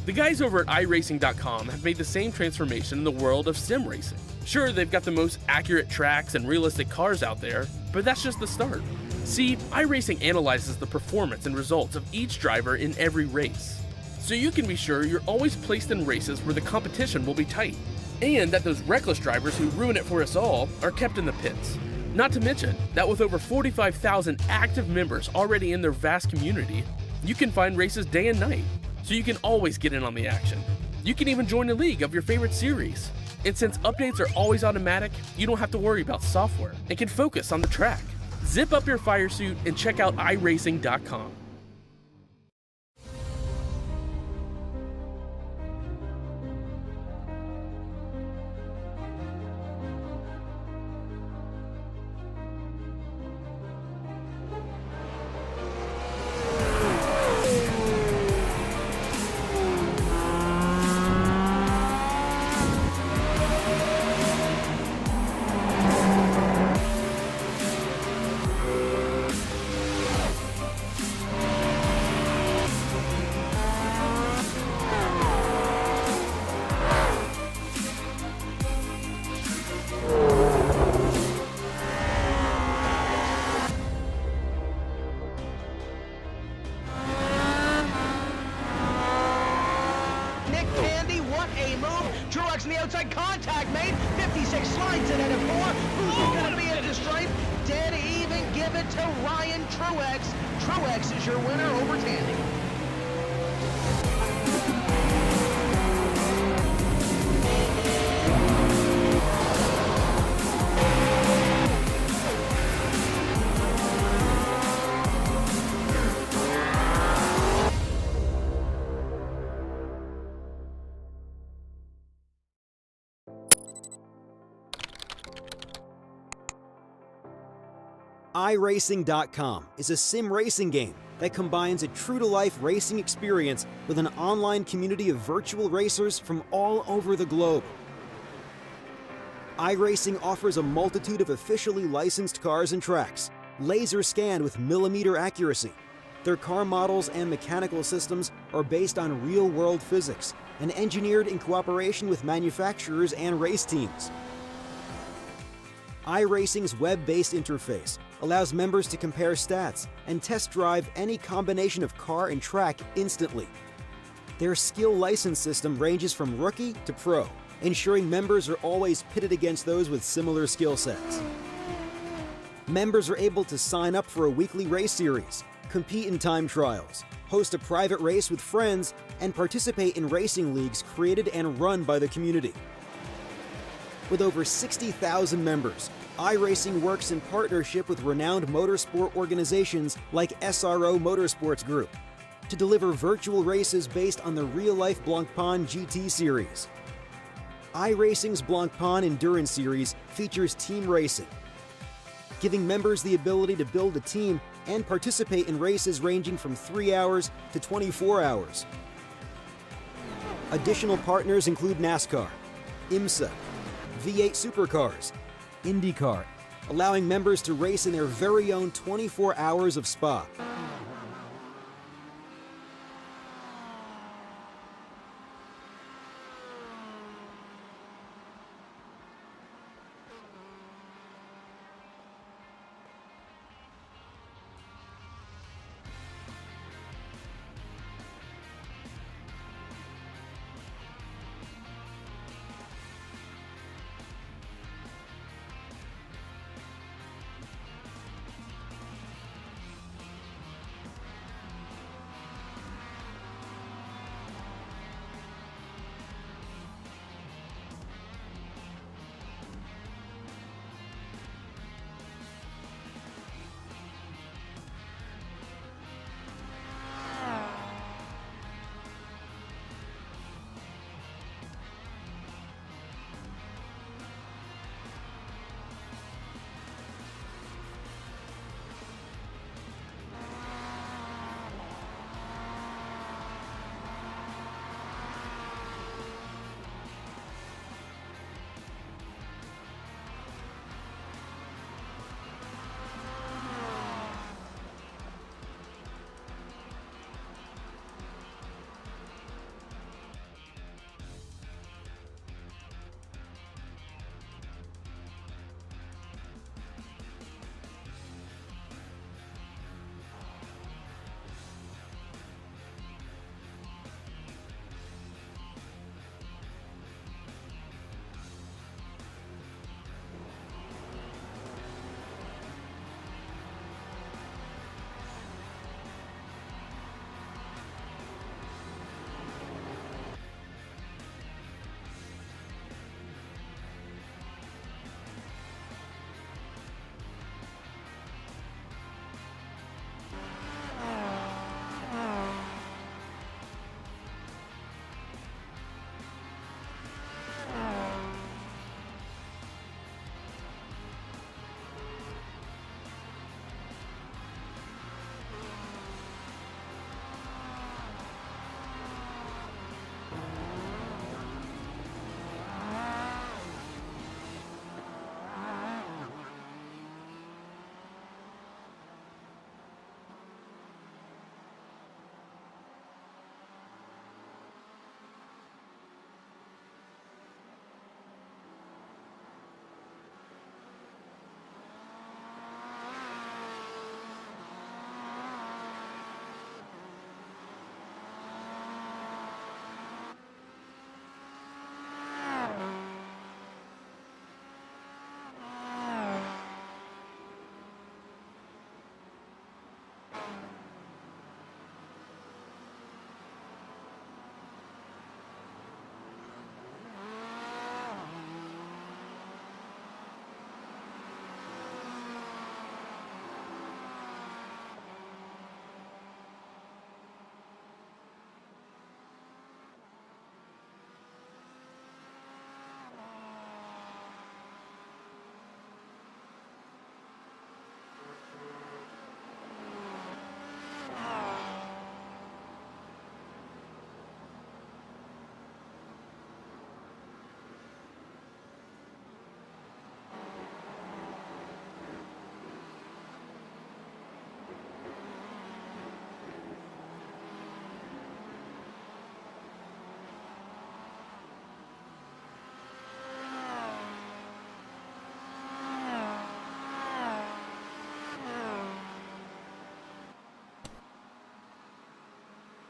The guys over at iRacing.com have made the same transformation in the world of sim racing. Sure, they've got the most accurate tracks and realistic cars out there, but that's just the start. See, iRacing analyzes the performance and results of each driver in every race, so you can be sure you're always placed in races where the competition will be tight, and that those reckless drivers who ruin it for us all are kept in the pits. Not to mention that with over 45,000 active members already in their vast community, you can find races day and night, so you can always get in on the action. You can even join a league of your favorite series. And since updates are always automatic, you don't have to worry about software and can focus on the track. Zip up your fire suit and check out iRacing.com. Truex in the outside, contact made. 56 slides it into 4. Who's going to be at the stripe? Dead even, give it to Ryan Truex. Truex is your winner over Tandy. iRacing.com is a sim racing game that combines a true-to-life racing experience with an online community of virtual racers from all over the globe. iRacing offers a multitude of officially licensed cars and tracks, laser scanned with millimeter accuracy. Their car models and mechanical systems are based on real-world physics and engineered in cooperation with manufacturers and race teams. iRacing's web-based interface allows members to compare stats and test drive any combination of car and track instantly. Their skill license system ranges from rookie to pro, ensuring members are always pitted against those with similar skill sets. Members are able to sign up for a weekly race series, compete in time trials, host a private race with friends, and participate in racing leagues created and run by the community. With over 60,000 members, iRacing works in partnership with renowned motorsport organizations like SRO Motorsports Group to deliver virtual races based on the real-life Blancpain GT series. iRacing's Blancpain Endurance Series features team racing, giving members the ability to build a team and participate in races ranging from 3 hours to 24 hours. Additional partners include NASCAR, IMSA, V8 Supercars, IndyCar, allowing members to race in their very own 24 hours of Spa.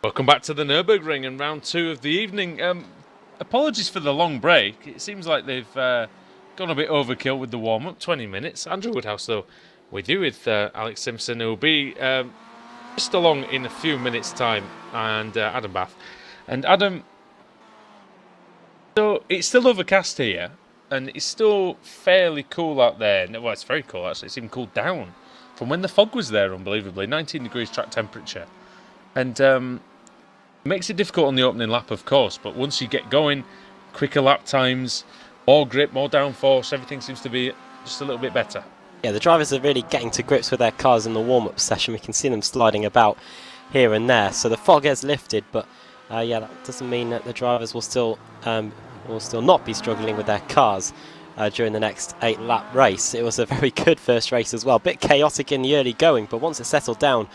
Welcome back to the Nurburgring and round 2 of the evening. Apologies for the long break. It seems like they've gone a bit overkill with the warm-up. 20 minutes. Andrew Woodhouse, though, with you, with Alex Simpson, who will be just along in a few minutes' time, and Adam Bath. And Adam, so it's still overcast here, and it's still fairly cool out there. Well, it's very cool, actually. It's even cooled down from when the fog was there, unbelievably. 19 degrees track temperature. And it makes it difficult on the opening lap, of course, but once you get going, quicker lap times, more grip, more downforce, everything seems to be just a little bit better. Yeah, the drivers are really getting to grips with their cars in the warm-up session. We can see them sliding about here and there. So the fog has lifted, but yeah, that doesn't mean that the drivers will still not be struggling with their cars during the next 8-lap race. It was a very good first race as well. A bit chaotic in the early going, but once it settled down,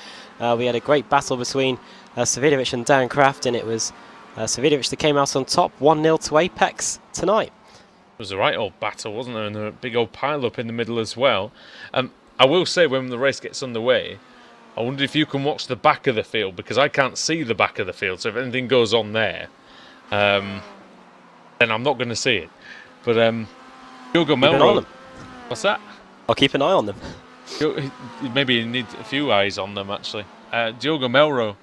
we had a great battle between Savidovic and Dan Kraft, and it was Savidovic that came out on top, 1-0 to Apex tonight. It was a right old battle, wasn't there? And a big old pile-up in the middle as well. I will say, when the race gets underway, I wonder if you can watch the back of the field, because I can't see the back of the field. So if anything goes on there, then I'm not going to see it. But Diogo Melro, what's that? I'll keep an eye on them. Maybe you need a few eyes on them, actually. Diogo Melro,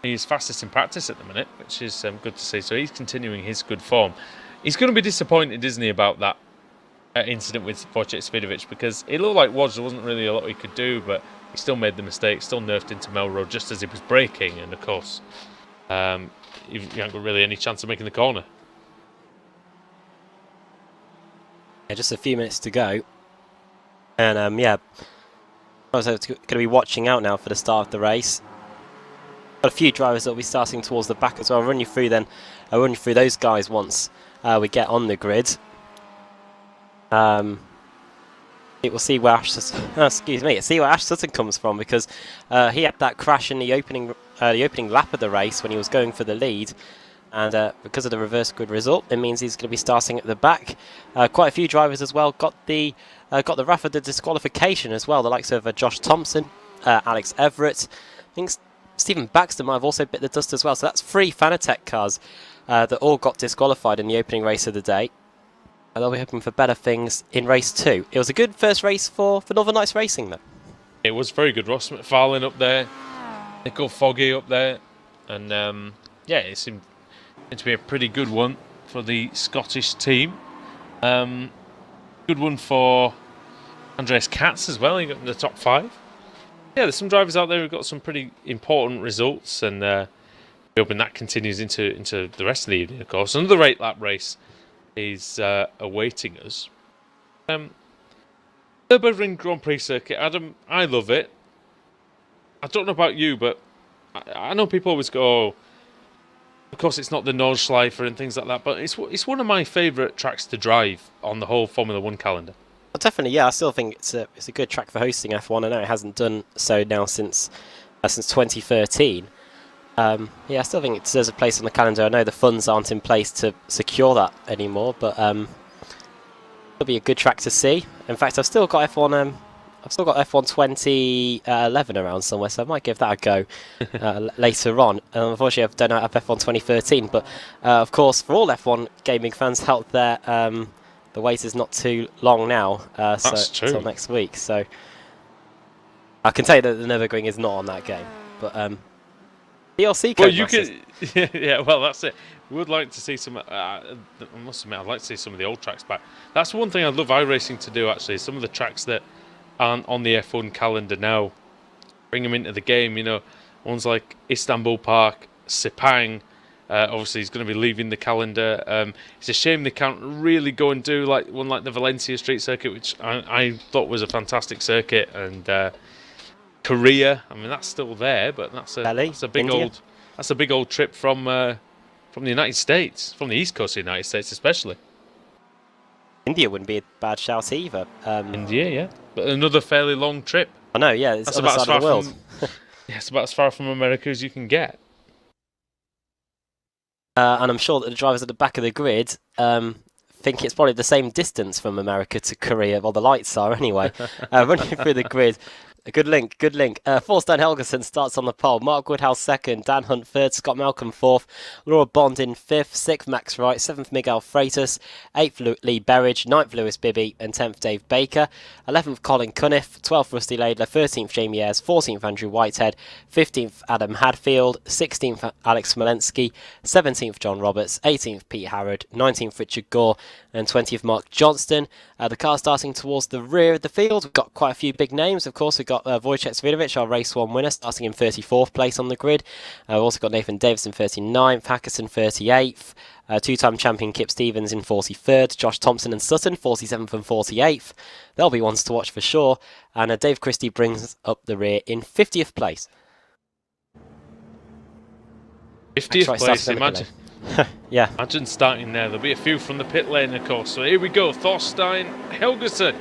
he's fastest in practice at the minute, which is good to see. So he's continuing his good form. He's going to be disappointed, isn't he, about that incident with Wojciech Savidovic, because it looked like Woj, there wasn't really a lot he could do, but he still made the mistake, still nerfed into Melro just as he was braking, and of course, you haven't got really any chance of making the corner. Yeah, just a few minutes to go. And yeah, I was going to be watching out now for the start of the race. Got a few drivers that will be starting towards the back as well. I'll run you through those guys once we get on the grid. We'll see where Ash Sutton comes from, because he had that crash in the opening lap of the race when he was going for the lead. And because of the reverse grid result, it means he's going to be starting at the back. Quite a few drivers as well got the wrath of the disqualification as well. The likes of Josh Thompson, Alex Everett. I think Stephen Baxter might have also bit the dust as well. So that's 3 Fanatec cars that all got disqualified in the opening race of the day. And they'll be hoping for better things in race 2. It was a good first race for Northern Lights Racing, though. It was very good. Ross McFarlane up there, Nico Foggy up there, and yeah, it seemed to be a pretty good one for the Scottish team. Good one for Andreas Katz as well. He got in the top 5. Yeah, there's some drivers out there who've got some pretty important results, and we're hoping that continues into the rest of the evening, of course. Another 8-lap race is awaiting us. Nurburgring Grand Prix circuit, Adam, I love it. I don't know about you, but I know people always go, oh, of course it's not the Nordschleife and things like that, but it's one of my favourite tracks to drive on the whole Formula 1 calendar. Well, definitely, yeah. I still think it's a good track for hosting F1. I know it hasn't done so now since 2013. Yeah, I still think it deserves a place on the calendar. I know the funds aren't in place to secure that anymore, but it'll be a good track to see. In fact, I've still got F1 2011 around somewhere, so I might give that a go later on. Unfortunately, I don't have F1 2013, but of course, for all F1 gaming fans out there, the wait is not too long now. That's true. Until next week. So I can tell you that the Nurburgring is not on that game, but DLC code. Well, you can. Yeah, well, that's it. We would like to see some. I must admit, I'd like to see some of the old tracks back. That's one thing I'd love iRacing to do. Actually, some of the tracks that aren't on the F1 calendar now, bring them into the game. You know, ones like Istanbul Park, Sepang. Obviously, he's going to be leaving the calendar. It's a shame they can't really go and do like one like the Valencia Street Circuit, which I thought was a fantastic circuit, and Korea. I mean, that's still there, but that's a big India. old trip from the United States, from the East Coast of the United States, especially. India wouldn't be a bad shout either. India, yeah, but another fairly long trip. I know, yeah, it's That's on the side of the world. Yeah, it's about as far from America as you can get. And I'm sure that the drivers at the back of the grid think it's probably the same distance from America to Korea. Well, the lights are anyway. Running through the grid, A good link, good link. Forstein Helgeson starts on the pole. Mark Woodhouse second. Dan Hunt third. Scott Malcolm fourth. Laura Bond in fifth. Sixth, Max Wright. Seventh, Miguel Freitas. Eighth, Lee Berridge. Ninth, Lewis Bibby. And 10th, Dave Baker. 11th, Colin Cunniff. 12th, Rusty Laidler. 13th, Jamie Ayres. 14th, Andrew Whitehead. 15th, Adam Hadfield. 16th, Alex Smolensky. 17th, John Roberts. 18th, Pete Harrod. 19th, Richard Gore. And 20th, Mark Johnston. The car starting towards the rear of the field. We've got quite a few big names. Of course, we've got Wojciech Svidovic, our race 1 winner, starting in 34th place on the grid. We've also got Nathan Davison 39th, Hackerson 38th, two-time champion Kip Stevens in 43rd, Josh Thompson and Sutton 47th and 48th. They'll be ones to watch for sure. And Dave Christie brings up the rear in 50th place. 50th place, imagine. Yeah. Imagine starting there. There'll be a few from the pit lane, of course. So here we go. Thorstein Helgeson.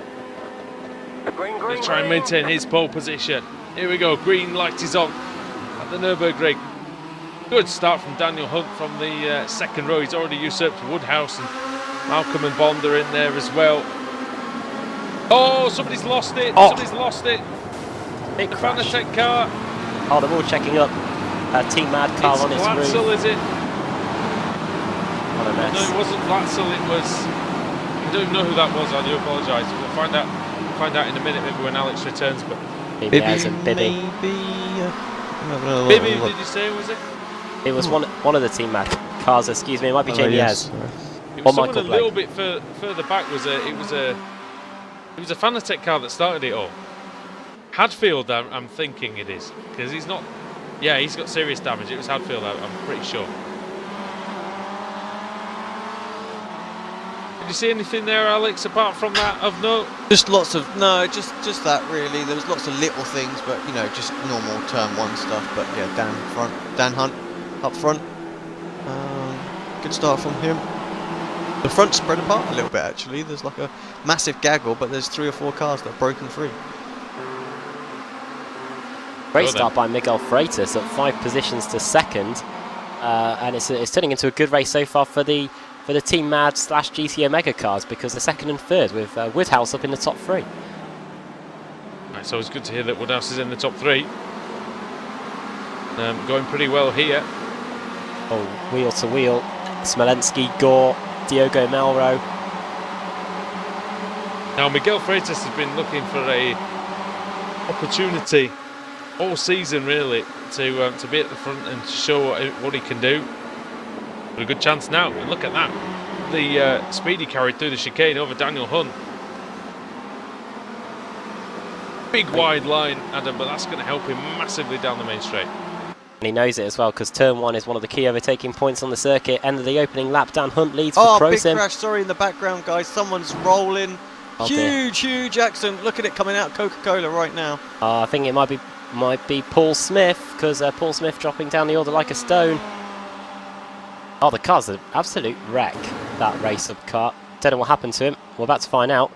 Let's try and maintain his pole position. Here we go. Green light is on at the Nurburgring. Good start from Daniel Hunt from the second row. He's already usurped Woodhouse, and Malcolm and Bond are in there as well. Oh, somebody's lost it. Oh. Somebody's lost it. Big crash. Fanatec car. Oh, they're all checking up. Team Mad car It's on its roof. Glatzel, is it? What a mess. No, it wasn't Glatzel. It was. I don't even know who that was. I do apologise. We'll find out in a minute, maybe when Alex returns. But Maybe and Bibby. Bibby, did you say, was it? It was one of the Team Mad cars. Excuse me, it might be Jamie Ayres. It Or was someone Michael a little bit further back. It was a Fanatec car that started it all. Hadfield, I'm thinking it is, because he's not. Yeah, he's got serious damage. It was Hadfield, I'm pretty sure. Did you see anything there, Alex, apart from that of note? Just lots of just that really. There was lots of little things, but you know, just normal turn 1 stuff. But yeah, Dan Hunt up front. Good start from him. The front spread apart a little bit actually. There's like a massive gaggle, but there's 3 or 4 cars that are broken free. Great start by Miguel Freitas at 5 positions to second, and it's turning into a good race so far for the Team Mad / GT Omega cars, because they're second and third with Woodhouse up in the top 3. Right, so it's good to hear that Woodhouse is in the top 3. Going pretty well here. Oh, wheel to wheel, Smolensky, Gore, Diogo Melro. Now Miguel Freitas has been looking for a opportunity all season really to be at the front and to show what he can do. But a good chance now. Look at that. The speed he carried through the chicane over Daniel Hunt. Big wide line, Adam, but that's going to help him massively down the main straight. And he knows it as well, because turn 1 is one of the key overtaking points on the circuit. End of the opening lap, Dan Hunt leads for Pro big Sim. crash, sorry, in the background, guys. Someone's rolling. Oh, huge accident. Look at it coming out Coca-Cola right now. I think it might be Paul Smith, because Paul Smith dropping down the order like a stone. Oh, the car's an absolute wreck, that race-up car. Don't know what happened to him. We're about to find out.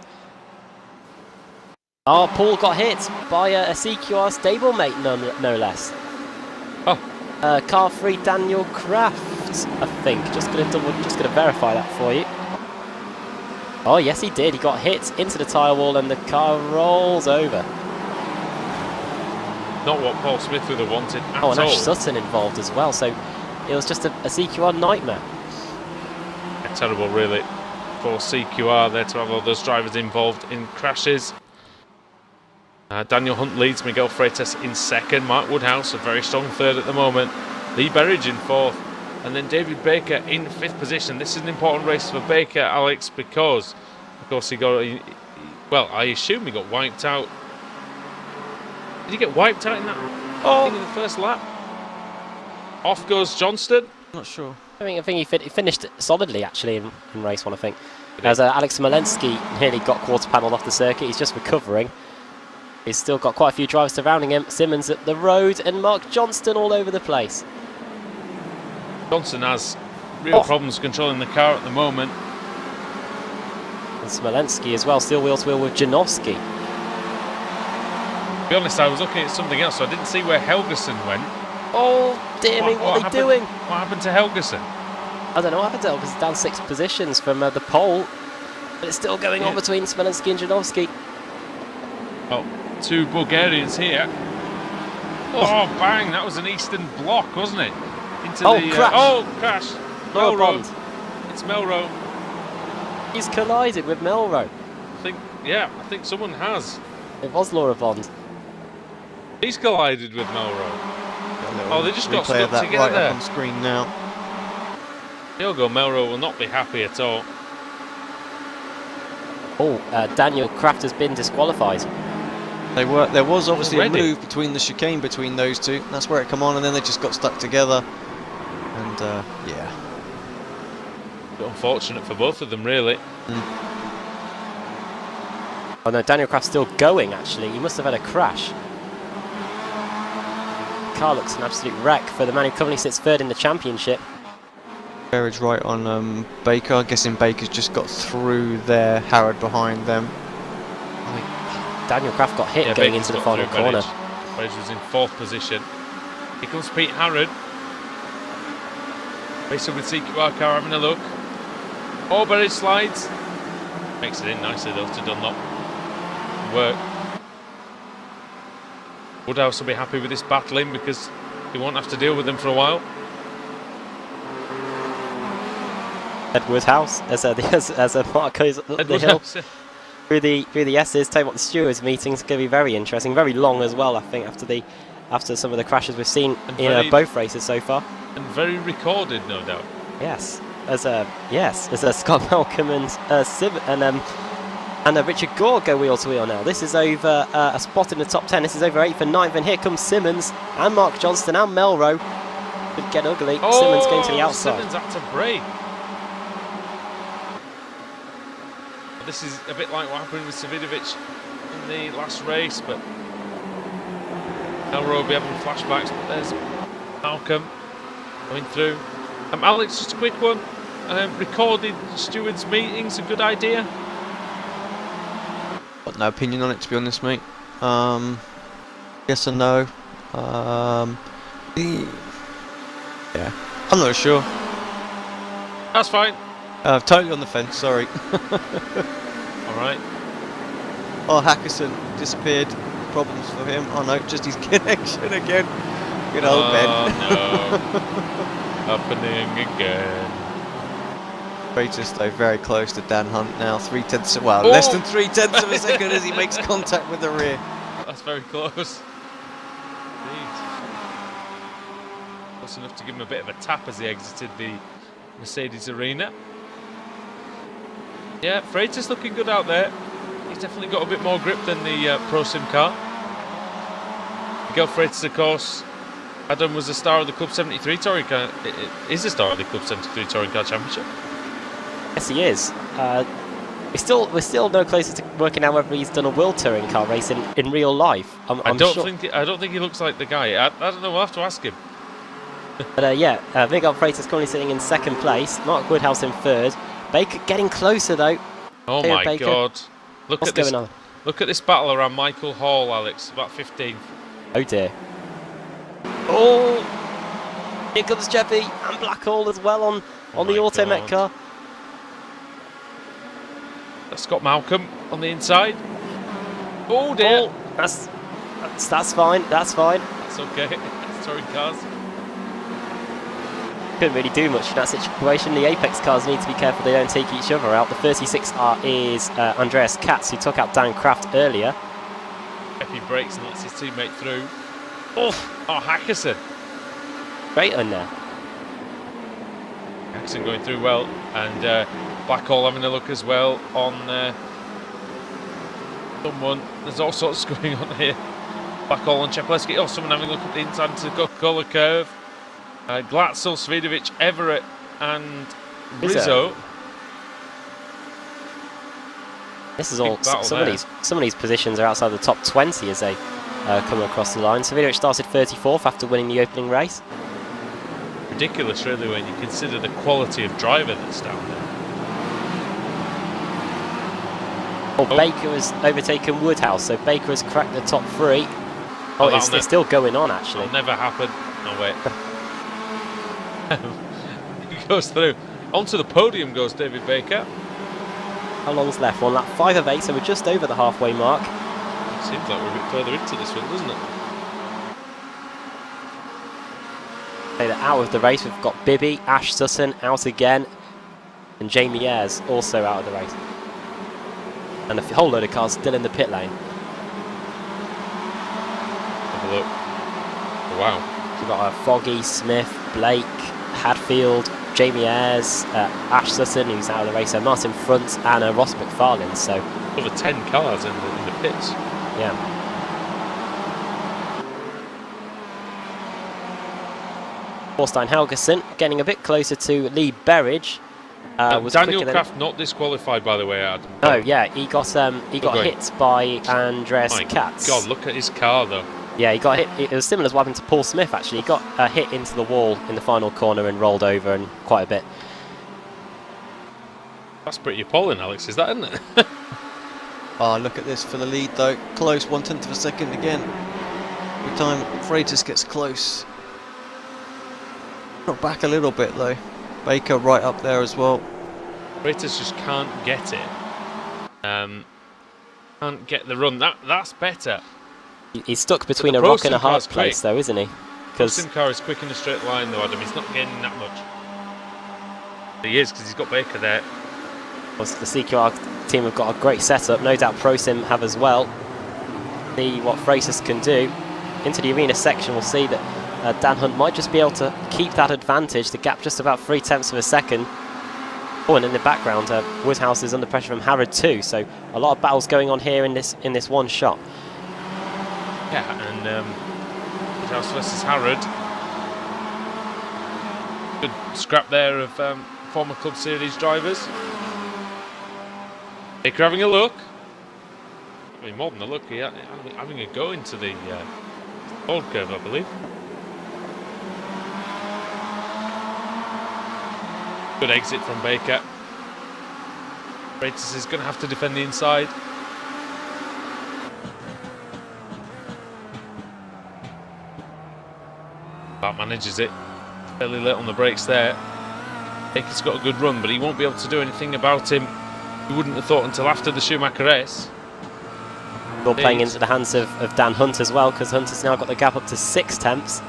Oh, Paul got hit by a CQR stablemate, no less. Oh. Car 3 Daniel Kraft, I think. Just gonna verify that for you. Oh, yes, he did. He got hit into the tyre wall and the car rolls over. Not what Paul Smith would have wanted at Oh, and all. Ash Sutton involved as well, so it was just a CQR nightmare. Yeah, terrible, really, for CQR there to have all those drivers involved in crashes. Daniel Hunt leads, Miguel Freitas in second, Mark Woodhouse a very strong third at the moment, Lee Berridge in fourth, and then David Baker in 5th position. This is an important race for Baker, Alex, because of course he got, well, I assume he got wiped out. Did he get wiped out in that thing in the first lap? Off goes Johnston. Not sure. I think he finished solidly actually in race 1, I think. As Alex Smolensky nearly got quarter panelled off the circuit, he's just recovering. He's still got quite a few drivers surrounding him. Simmons at the road and Mark Johnston all over the place. Johnson has real problems controlling the car at the moment. And Smolensky as well, still wheel to wheel with Janowski. To be honest, I was looking at something else, so I didn't see where Helgeson went. Oh dear me, what are they doing? What happened to Helgeson? I don't know what happened to him, because it's down 6 positions from the pole. But it's still going on between Smolensky and Janowski. Well, 2 Bulgarians here. Oh, bang! That was an Eastern block, wasn't it? Into crash! Crash! Laura Melrose. Bond. It's Melrose. He's collided with Melrose. I think someone has. It was Laura Bond. He's collided with Melrose. Oh, they just got Replay of stuck that together right there. up on screen now. Diogo Melrose will not be happy at all. Oh, Daniel Kraft has been disqualified. There was obviously Already? a move between the chicane between those two. That's where it come on, and then they just got stuck together. And yeah. But unfortunate for both of them, really. Oh no, Daniel Kraft's still going actually. He must have had a crash. The car looks an absolute wreck for the man who currently sits 3rd in the championship. Carriage right on Baker. I'm guessing Baker's just got through there. Harrod behind them. Daniel Kraft got hit going Baker's into the got final through corner. Berridge was in 4th position. Here comes Pete Harrod. Racing with CQR car, having a look. Oh, Berridge slides. Makes it in nicely though to Dunlop. Work. Woodhouse will be happy with this battling because he won't have to deal with them for a while. Ed Woodhouse as Mark goes up the hill through the S's. Tell you what, the stewards meeting's going to be very interesting, very long as well. I think after some of the crashes we've seen in both races so far, and very recorded, no doubt. Yes, as Scott Malcolm and Richard Gore go wheel to wheel now. This is over a spot in the top 10. This is over 8th and 9th, and here comes Simmons and Mark Johnston and Melrose. Could get ugly. Simmons going to the outside. Simmons had to brake. This is a bit like what happened with Savidovic in the last race, but Melrose will be having flashbacks. But there's Malcolm going through. Alex, just a quick one. Recorded stewards' meetings, a good idea? Got no opinion on it, to be honest, mate. Yes or no? Yeah, I'm not sure. That's fine. Totally on the fence. Sorry. All right. Oh, Hackerson disappeared. Problems for him. Oh no, just his connection again. Good old Ben. No. Happening again. Freitas though very close to Dan Hunt now. 0.3, well, less than 0.3 of a second as he makes contact with the rear. That's very close. Indeed. Close enough to give him a bit of a tap as he exited the Mercedes arena. Yeah, Freitas looking good out there. He's definitely got a bit more grip than the Pro Sim car. Miguel Freitas, of course. Adam was a star of the Club 73 Touring Car. Is a star of the Club 73 Touring Car Championship. Yes, he is. We're still no closer to working out whether he's done a World Touring Car race in real life. I don't think he looks like the guy. I don't know. We'll have to ask him. But Miguel Freitas currently sitting in 2nd place. Mark Woodhouse in 3rd. Baker getting closer though. Oh my Baker. God! Look What's at this. going on? Look at this battle around Michael Hall, Alex. About 15th. Oh dear. Oh! Here comes Jeffy and Blackhall as well on the Automet car. That's Scott Malcolm on the inside. Oh dear! Oh, that's fine. That's fine. That's okay. It's touring cars. Couldn't really do much in that situation. The Apex cars need to be careful they don't take each other out. The 36R is Andreas Katz, who took out Dan Kraft earlier. He brakes and lets his teammate through. Oh, Hackerson. Great on there. Hackerson going through well, and Blackhall having a look as well on someone. There's all sorts going on here. Blackhall and Czapleski. Oh, someone having a look at the inside into the Coca-Cola curve. Glatzel, Svidovic, Everett and Rizzo. This is all some of these positions are outside the top 20 as they come across the line. Svidovic started 34th after winning the opening race. Ridiculous, really, when you consider the quality of driver that's down there. Baker has overtaken Woodhouse, so Baker has cracked the top 3. It's still going on actually. That'll never happen. No, wait. He goes through. Onto the podium goes David Baker. How long's left? Well, lap 5 of 8, so we're just over the halfway mark. Seems like we're a bit further into this one, doesn't it? So that out of the race, we've got Bibby, Ash Sutton out again, and Jamie Ayres also out of the race. And a whole load of cars still in the pit lane. Have a look. Oh, wow. We've got Foggy, Smith, Blake, Hadfield, Jamie Ayres, Ash Sutton, who's out of the race, Martin Front, and Ross McFarlane. So over 10 cars in the pits. yeah. Thorstein Helgeson getting a bit closer to Lee Berridge. Was Daniel quicker Kraft not disqualified, by the way, Adam. Oh yeah, he got hit by Andreas Katz. God, look at his car though. Yeah, he got hit. It was similar to what happened to Paul Smith actually. He got hit into the wall in the final corner and rolled over and quite a bit. That's pretty appalling, Alex, is that, isn't it? Oh, look at this for the lead though. Close, 1/10 of a second again. Every time Freitas gets close. Not back a little bit though. Baker right up there as well. Freitas just can't get it. Can't get the run. That's better. He's stuck between a rock and a hard place though, isn't he? Because Sim car is quick in a straight line though, Adam. He's not gaining that much. He is, because he's got Baker there. the CQR team have got a great setup. No doubt ProSim have as well. See what Freitas can do. Into the arena section, we'll see that Dan Hunt might just be able to keep that advantage. The gap just about 0.3 of a second. Oh, and in the background, Woodhouse is under pressure from Harrod too. So a lot of battles going on here in this one shot. Yeah, and Woodhouse versus Harrod. Good scrap there of former Club Series drivers. Baker having a look. I mean, more than a look, having a go into the old curve, I believe. Good exit from Baker. Freitas is going to have to defend the inside. That manages it. Fairly late on the brakes there. Baker's got a good run, but he won't be able to do anything about him. You wouldn't have thought until after the Schumacher race. All playing into the hands of Dan Hunt as well, because Hunt has now got the gap up to 0.6.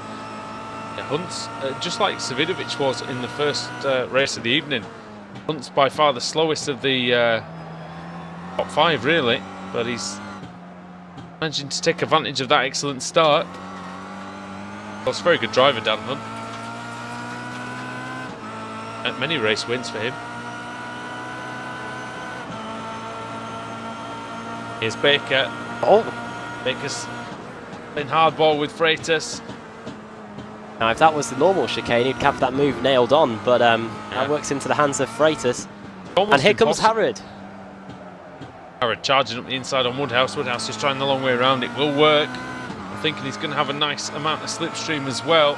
Yeah, Hunt's just like Savidovic was in the first race of the evening. Hunt's by far the slowest of the top 5, really, but he's managing to take advantage of that excellent start. Well, it's a very good driver, Dan Hunt. Many race wins for him. Here's Baker. Oh, Baker's playing hardball with Freitas. now if that was the normal chicane, he'd have that move nailed on, but that works into the hands of Freitas. And here comes Harrod. Harrod charging up the inside on Woodhouse. Woodhouse just trying the long way around. It will work. I'm thinking he's going to have a nice amount of slipstream as well.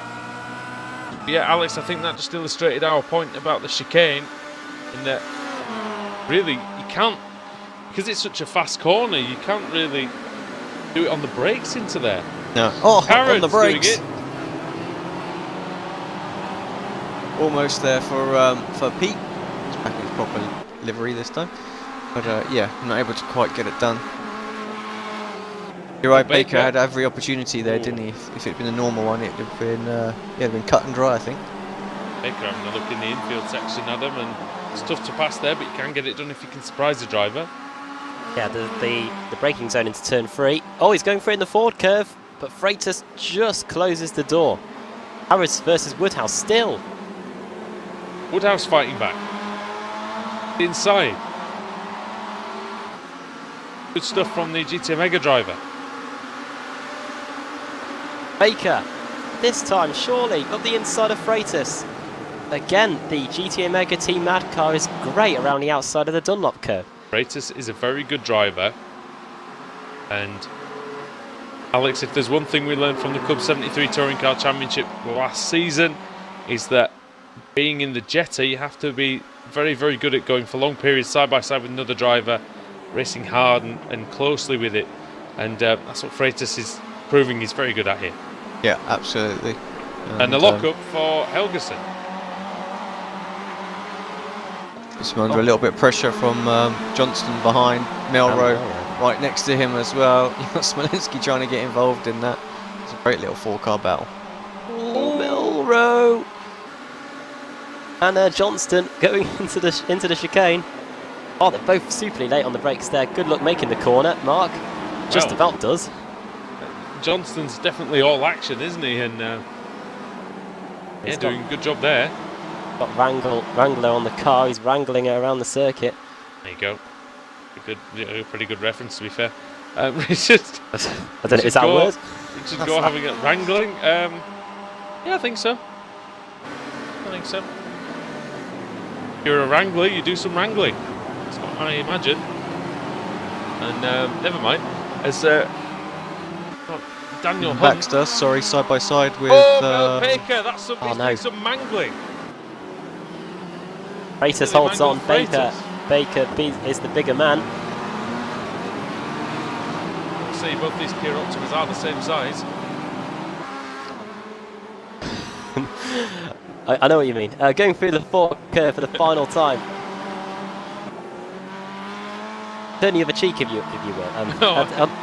But yeah, Alex, I think that just illustrated our point about the chicane, in that really you can't, because it's such a fast corner, you can't really do it on the brakes into there. No. Oh, Harrod's on the brakes. doing it. Almost there for Pete. He's back in his proper livery this time. But yeah, not able to quite get it done. You're right, Baker had every opportunity there, didn't he? If it had been a normal one, it would have been, it'd been cut and dry, I think. Baker having a look in the infield section, Adam, and it's tough to pass there, but you can get it done if you can surprise the driver. Yeah, the braking zone into turn 3. Oh, he's going for it in the forward curve, but Freitas just closes the door. Harris versus Woodhouse still. Woodhouse fighting back. Inside. Good stuff from the GT Mega driver. Baker, this time surely up the inside of Freitas. Again, the GTA Mega Team Mad car is great around the outside of the Dunlop curve. Freitas is a very good driver, and Alex, if there's one thing we learned from the Cub 73 Touring Car Championship last season, is that being in the Jetta, you have to be very, very good at going for long periods side by side with another driver, racing hard and closely with it, and that's what Freitas is proving he's very good at here. Yeah, absolutely. And the lock-up for Helgeson. He's under a little bit of pressure from Johnston behind, Melrose. right next to him as well. You've got Smolinski trying to get involved in that. It's a great little 4-car battle. Oh, Milrow! And Johnston going into the chicane. Oh, they're both superly late on the brakes there. Good luck making the corner, Mark. Just about does. Johnston's definitely all action, isn't he? And doing a good job there. Got Wrangler on the car. He's wrangling it around the circuit. There you go. Pretty good reference, to be fair. Richard, I don't know, is that a word? Richard Gore having it wrangling. Yeah, I think so. If you're a wrangler, you do some wrangling. That's what I imagine. And never mind. As Daniel Hunt. Baxter, sorry, side by side with. Mel Baker, that's some, some mangling. Freitas holds on. Baker is the bigger man. See, both these Kia Optimas are the same size. I know what you mean. Going through the fork curve for the final time. Turn the other cheek if you will.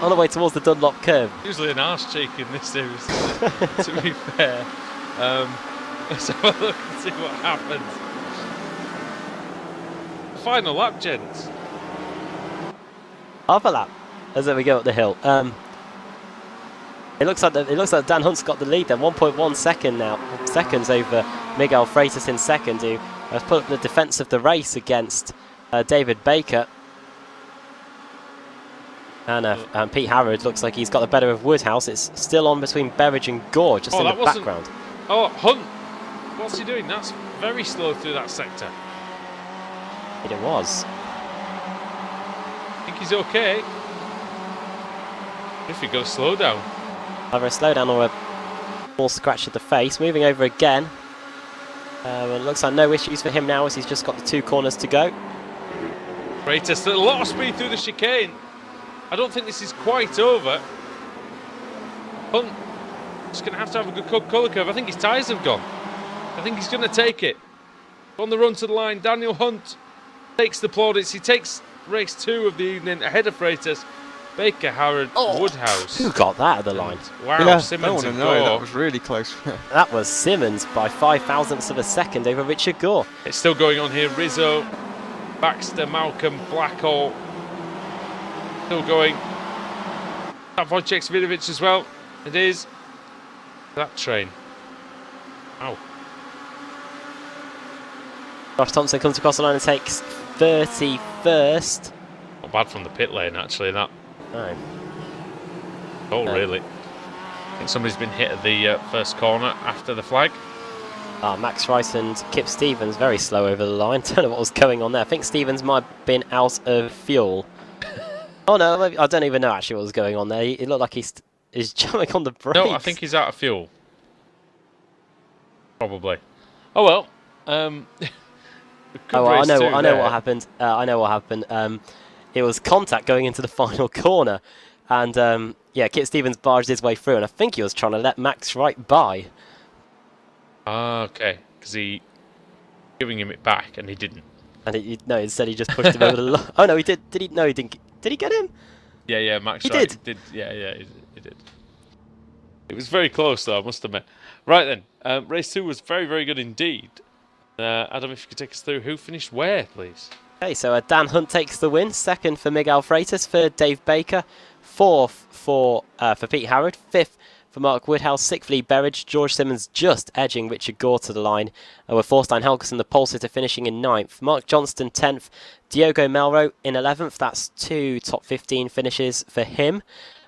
On the way towards the Dunlop curve. Usually an arse cheek in this series, to be fair. Let's have a look and see what happens. Final lap, gents. Half a lap as we go up the hill. It looks like Dan Hunt's got the lead then. 1.1 seconds over Miguel Freitas in second, who has put up the defence of the race against David Baker. And Pete Harrod looks like he's got the better of Woodhouse. It's still on between Berridge and Gore, just in the background. Oh, Hunt! What's he doing? That's very slow through that sector. It was. I think he's okay. If you've got to slow down. Either a slowdown or a small scratch at the face. Moving over again. It looks like no issues for him now as he's just got the 2 corners to go. Freitas, a lot of speed through the chicane. I don't think this is quite over. Hunt just going to have a good colour curve. I think his tyres have gone. I think he's going to take it. On the run to the line, Daniel Hunt takes the plaudits. He takes race 2 of the evening ahead of Freitas. Baker, Harrod, Woodhouse. Who got that at the line? Wow, yeah, Simmons and Gore. Gore. That was really close. That was Simmons by 5,000ths of a second over Richard Gore. It's still going on here. Rizzo, Baxter, Malcolm, Blackhall. Still going. That Wojciech Svidovic as well. It is. That train. Wow. Josh Thompson comes across the line and takes 31st. Not bad from the pit lane, actually, that. No. Oh, really? I think somebody's been hit at the first corner after the flag. Max Rice and Kip Stevens very slow over the line. Don't know what was going on there. I think Stevens might have been out of fuel. Oh no, I don't even know actually what was going on there. It looked like he's jumping on the brakes. No, I think he's out of fuel. Probably. Oh well. I know what happened. It was contact going into the final corner, and Kit Stevens barged his way through, and I think he was trying to let Max Wright by. Ah, okay. Because he giving him it back, and he didn't. And instead he just pushed him over the line. Oh no, he did. Did he? No, he didn't. Did he get him? Yeah, Max he Wright did. Yeah, he did. It was very close, though, I must admit. Right then, race 2 was very, very good indeed. Adam, if you could take us through who finished where, please. Okay, so Dan Hunt takes the win. Second for Miguel Freitas, third Dave Baker, fourth for Pete Harrod, fifth for Mark Woodhouse, sixth Lee Berridge, George Simmons just edging Richard Gore to the line, with Thorstein Helgeson, the pole sitter, finishing in 9th. Mark Johnston 10th, Diogo Melro in 11th. That's 2 top 15 finishes for him.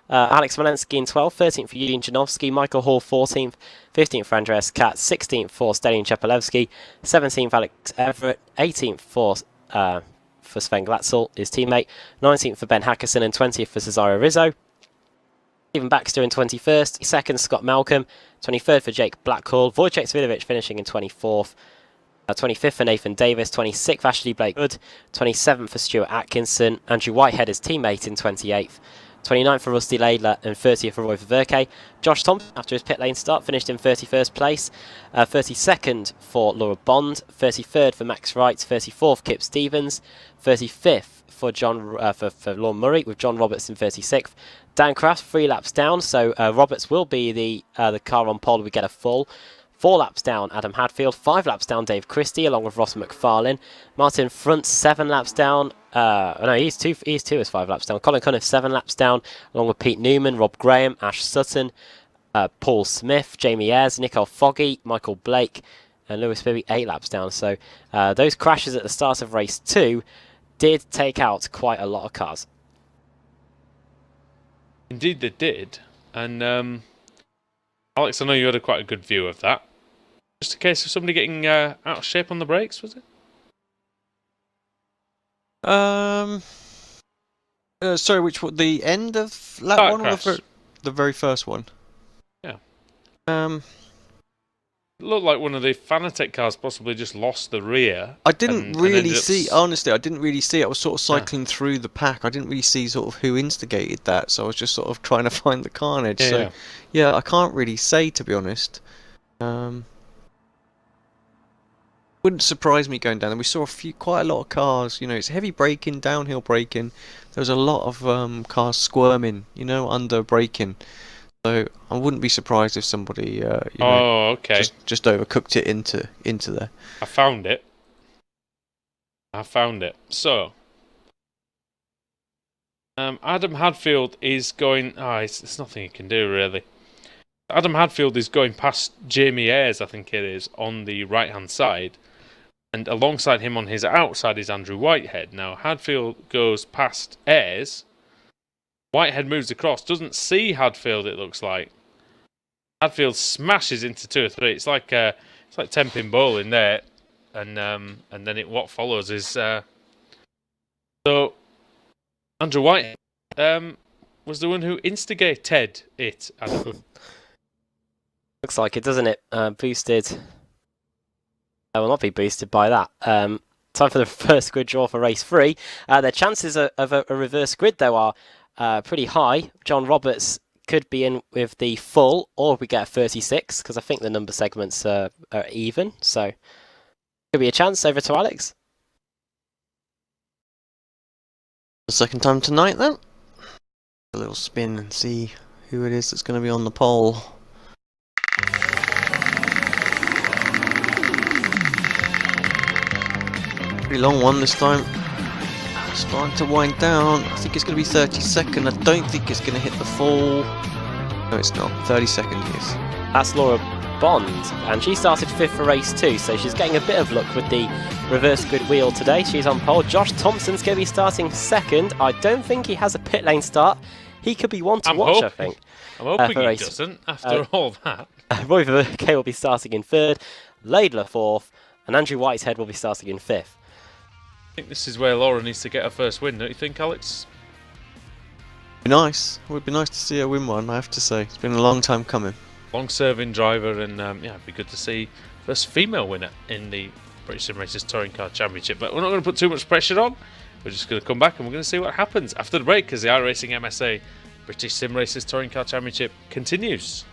Alex Walensky in 12th, 13th for Yulian Janowski, Michael Hall 14th, 15th for Andreas Katz, 16th for Stelian Chepelevsky, 17th Alex Everett, 18th for Sven Glatzel, his teammate, 19th for Ben Hackerson, and 20th for Cesaro Rizzo. Stephen Baxter in 21st, 2nd Scott Malcolm, 23rd for Jake Blackhall, Wojciech Svidovic finishing in 24th, 25th for Nathan Davis, 26th Ashley Blake Hood, 27th for Stuart Atkinson, Andrew Whitehead his teammate in 28th, 29th for Rusty Laidler and 30th for Roy Verke. Josh Thompson, after his pit lane start, finished in 31st place. 32nd for Laura Bond, 33rd for Max Wright, 34th Kip Stevens, 35th for for Lorne Murray, with John Roberts in 36th. Dan Craft 3 laps down, so Roberts will be the car on pole. We get a full. 4 laps down, Adam Hadfield. 5 laps down, Dave Christie, along with Ross McFarlane. Martin Front 7 laps down. No, he's two as 5 laps down. Colin Cunniff 7 laps down, along with Pete Newman, Rob Graham, Ash Sutton, Paul Smith, Jamie Ayres, Nicole Foggy, Michael Blake, and Lewis Bibby 8 laps down. So those crashes at the start of race 2 did take out quite a lot of cars. Indeed, they did. And Alex, I know you had quite a good view of that. Just a case of somebody getting out of shape on the brakes, was it? Sorry, which one? The end of lap Start 1 crash. or the very first one? Yeah. It looked like one of the Fanatec cars possibly just lost the rear. I didn't really ended up see, honestly, I didn't really see it. I was sort of cycling through the pack. I didn't really see sort of who instigated that, so I was just sort of trying to find the carnage. Yeah. So, yeah, I can't really say, to be honest. Wouldn't surprise me going down there. We saw quite a lot of cars, you know, it's heavy braking, downhill braking. There was a lot of cars squirming, you know, under braking. So I wouldn't be surprised if somebody, okay. just overcooked it into there. I found it. So, Adam Hadfield is going. It's nothing you can do really. Adam Hadfield is going past Jamie Ayres, I think it is, on the right-hand side, and alongside him on his outside is Andrew Whitehead. Now Hadfield goes past Ayres. Whitehead moves across, doesn't see Hadfield, it looks like. Hadfield smashes into 2 or 3. It's like 10-pin bowling there. And then what follows is... So, Andrew Whitehead was the one who instigated it, Adam. Looks like it, doesn't it? Boosted... I will not be boosted by that. Time for the first grid draw for race 3. Their chances of a reverse grid, though, are... pretty high. John Roberts could be in with the full, or we get a 36, because I think the number segments are even, so could be a chance. Over to Alex. The second time tonight, then. A little spin and see who it is that's going to be on the pole. Pretty long one this time. Starting to wind down. I think it's going to be 32nd. I don't think it's going to hit the full. No, it's not. 32nd is. That's Laura Bond, and she started 5th for race 2, so she's getting a bit of luck with the reverse grid wheel today. She's on pole. Josh Thompson's going to be starting 2nd. I don't think he has a pit lane start. He could be one to watch, I think. I'm hoping he race. doesn't, after all that. Roy Verke will be starting in 3rd, Laidler 4th, and Andrew Whitehead will be starting in 5th. I think this is where Laura needs to get her first win, don't you think, Alex? Be nice. It would be nice to see her win one, I have to say. It's been a long time coming. Long-serving driver, and it'd be good to see first female winner in the British Sim Racers Touring Car Championship. But we're not going to put too much pressure on. We're just going to come back and we're going to see what happens after the break as the iRacing MSA British Sim Racers Touring Car Championship continues.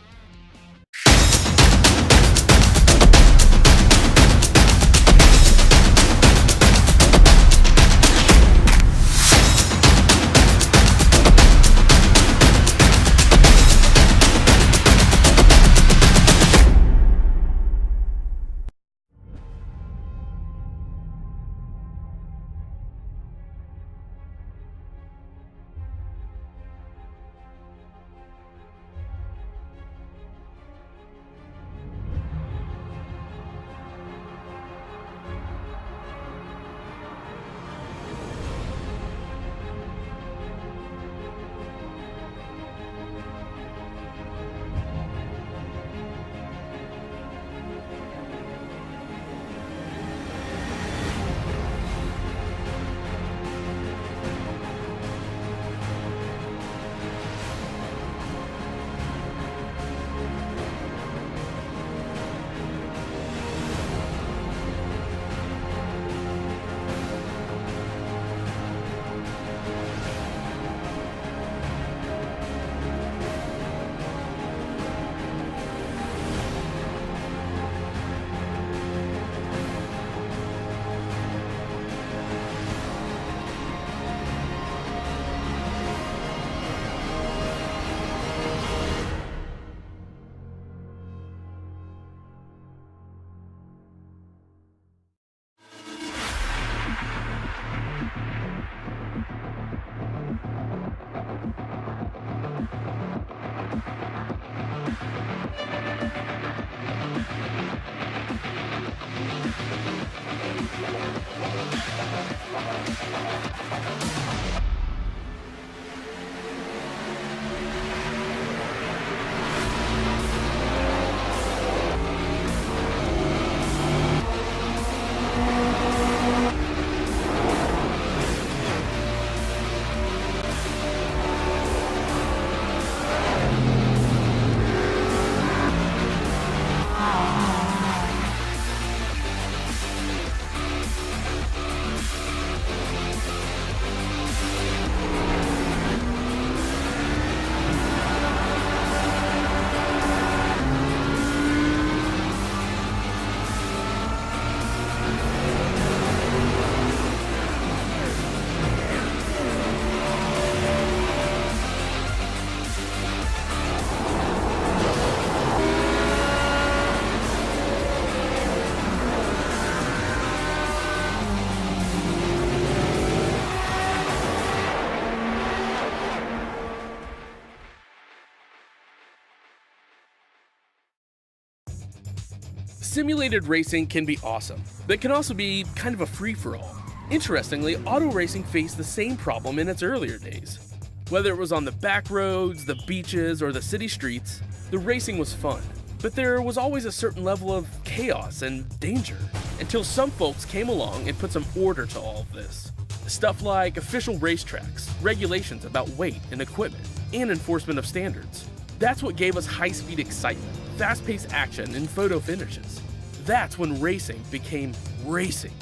Simulated racing can be awesome, but it can also be kind of a free-for-all. Interestingly, auto racing faced the same problem in its earlier days. Whether it was on the back roads, the beaches, or the city streets, the racing was fun. But there was always a certain level of chaos and danger, until some folks came along and put some order to all of this. Stuff like official racetracks, regulations about weight and equipment, and enforcement of standards. That's what gave us high-speed excitement, fast-paced action, and photo finishes. That's when racing became racing.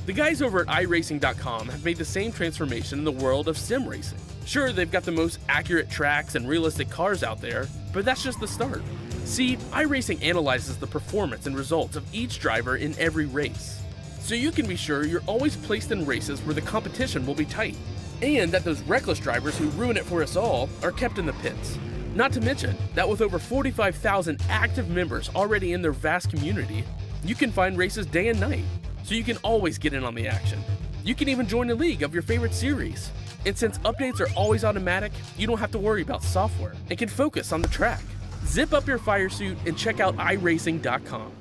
The guys over at iRacing.com have made the same transformation in the world of sim racing. Sure, they've got the most accurate tracks and realistic cars out there, but that's just the start. See, iRacing analyzes the performance and results of each driver in every race, so you can be sure you're always placed in races where the competition will be tight, and that those reckless drivers who ruin it for us all are kept in the pits. Not to mention that with over 45,000 active members already in their vast community, you can find races day and night, so you can always get in on the action. You can even join a league of your favorite series. And since updates are always automatic, you don't have to worry about software and can focus on the track. Zip up your fire suit and check out iRacing.com.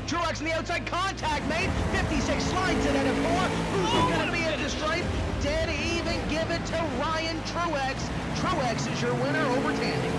Truex in the outside, contact made. 56 slides it at a 4. Who's going to be at the stripe? Dead even, give it to Ryan Truex. Truex is your winner over Tandy.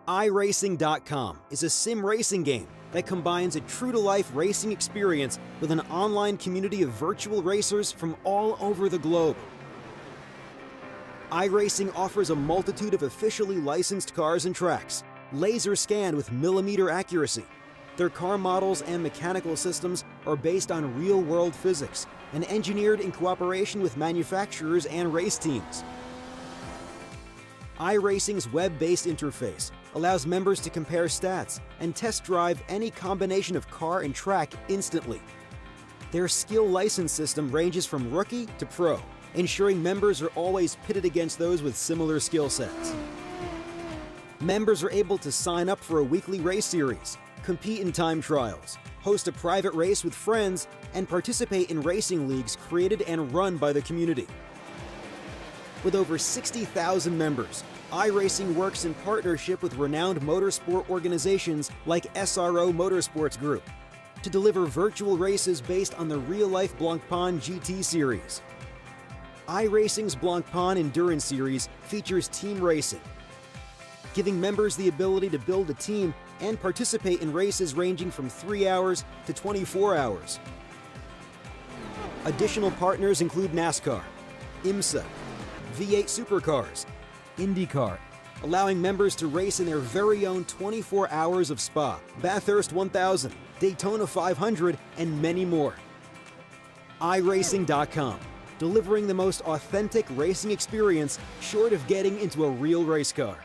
iRacing.com is a sim racing game that combines a true-to-life racing experience with an online community of virtual racers from all over the globe. iRacing offers a multitude of officially licensed cars and tracks, laser scanned with millimeter accuracy. Their car models and mechanical systems are based on real-world physics and engineered in cooperation with manufacturers and race teams. iRacing's web-based interface allows members to compare stats and test drive any combination of car and track instantly. Their skill license system ranges from rookie to pro, ensuring members are always pitted against those with similar skill sets. Members are able to sign up for a weekly race series, compete in time trials, host a private race with friends, and participate in racing leagues created and run by the community. With over 60,000 members, iRacing works in partnership with renowned motorsport organizations like SRO Motorsports Group to deliver virtual races based on the real-life Blancpain GT series. iRacing's Blancpain Endurance Series features team racing, giving members the ability to build a team and participate in races ranging from 3 hours to 24 hours. Additional partners include NASCAR, IMSA, V8 Supercars, IndyCar, allowing members to race in their very own 24 hours of Spa, Bathurst 1000, Daytona 500, and many more. iRacing.com, delivering the most authentic racing experience short of getting into a real race car.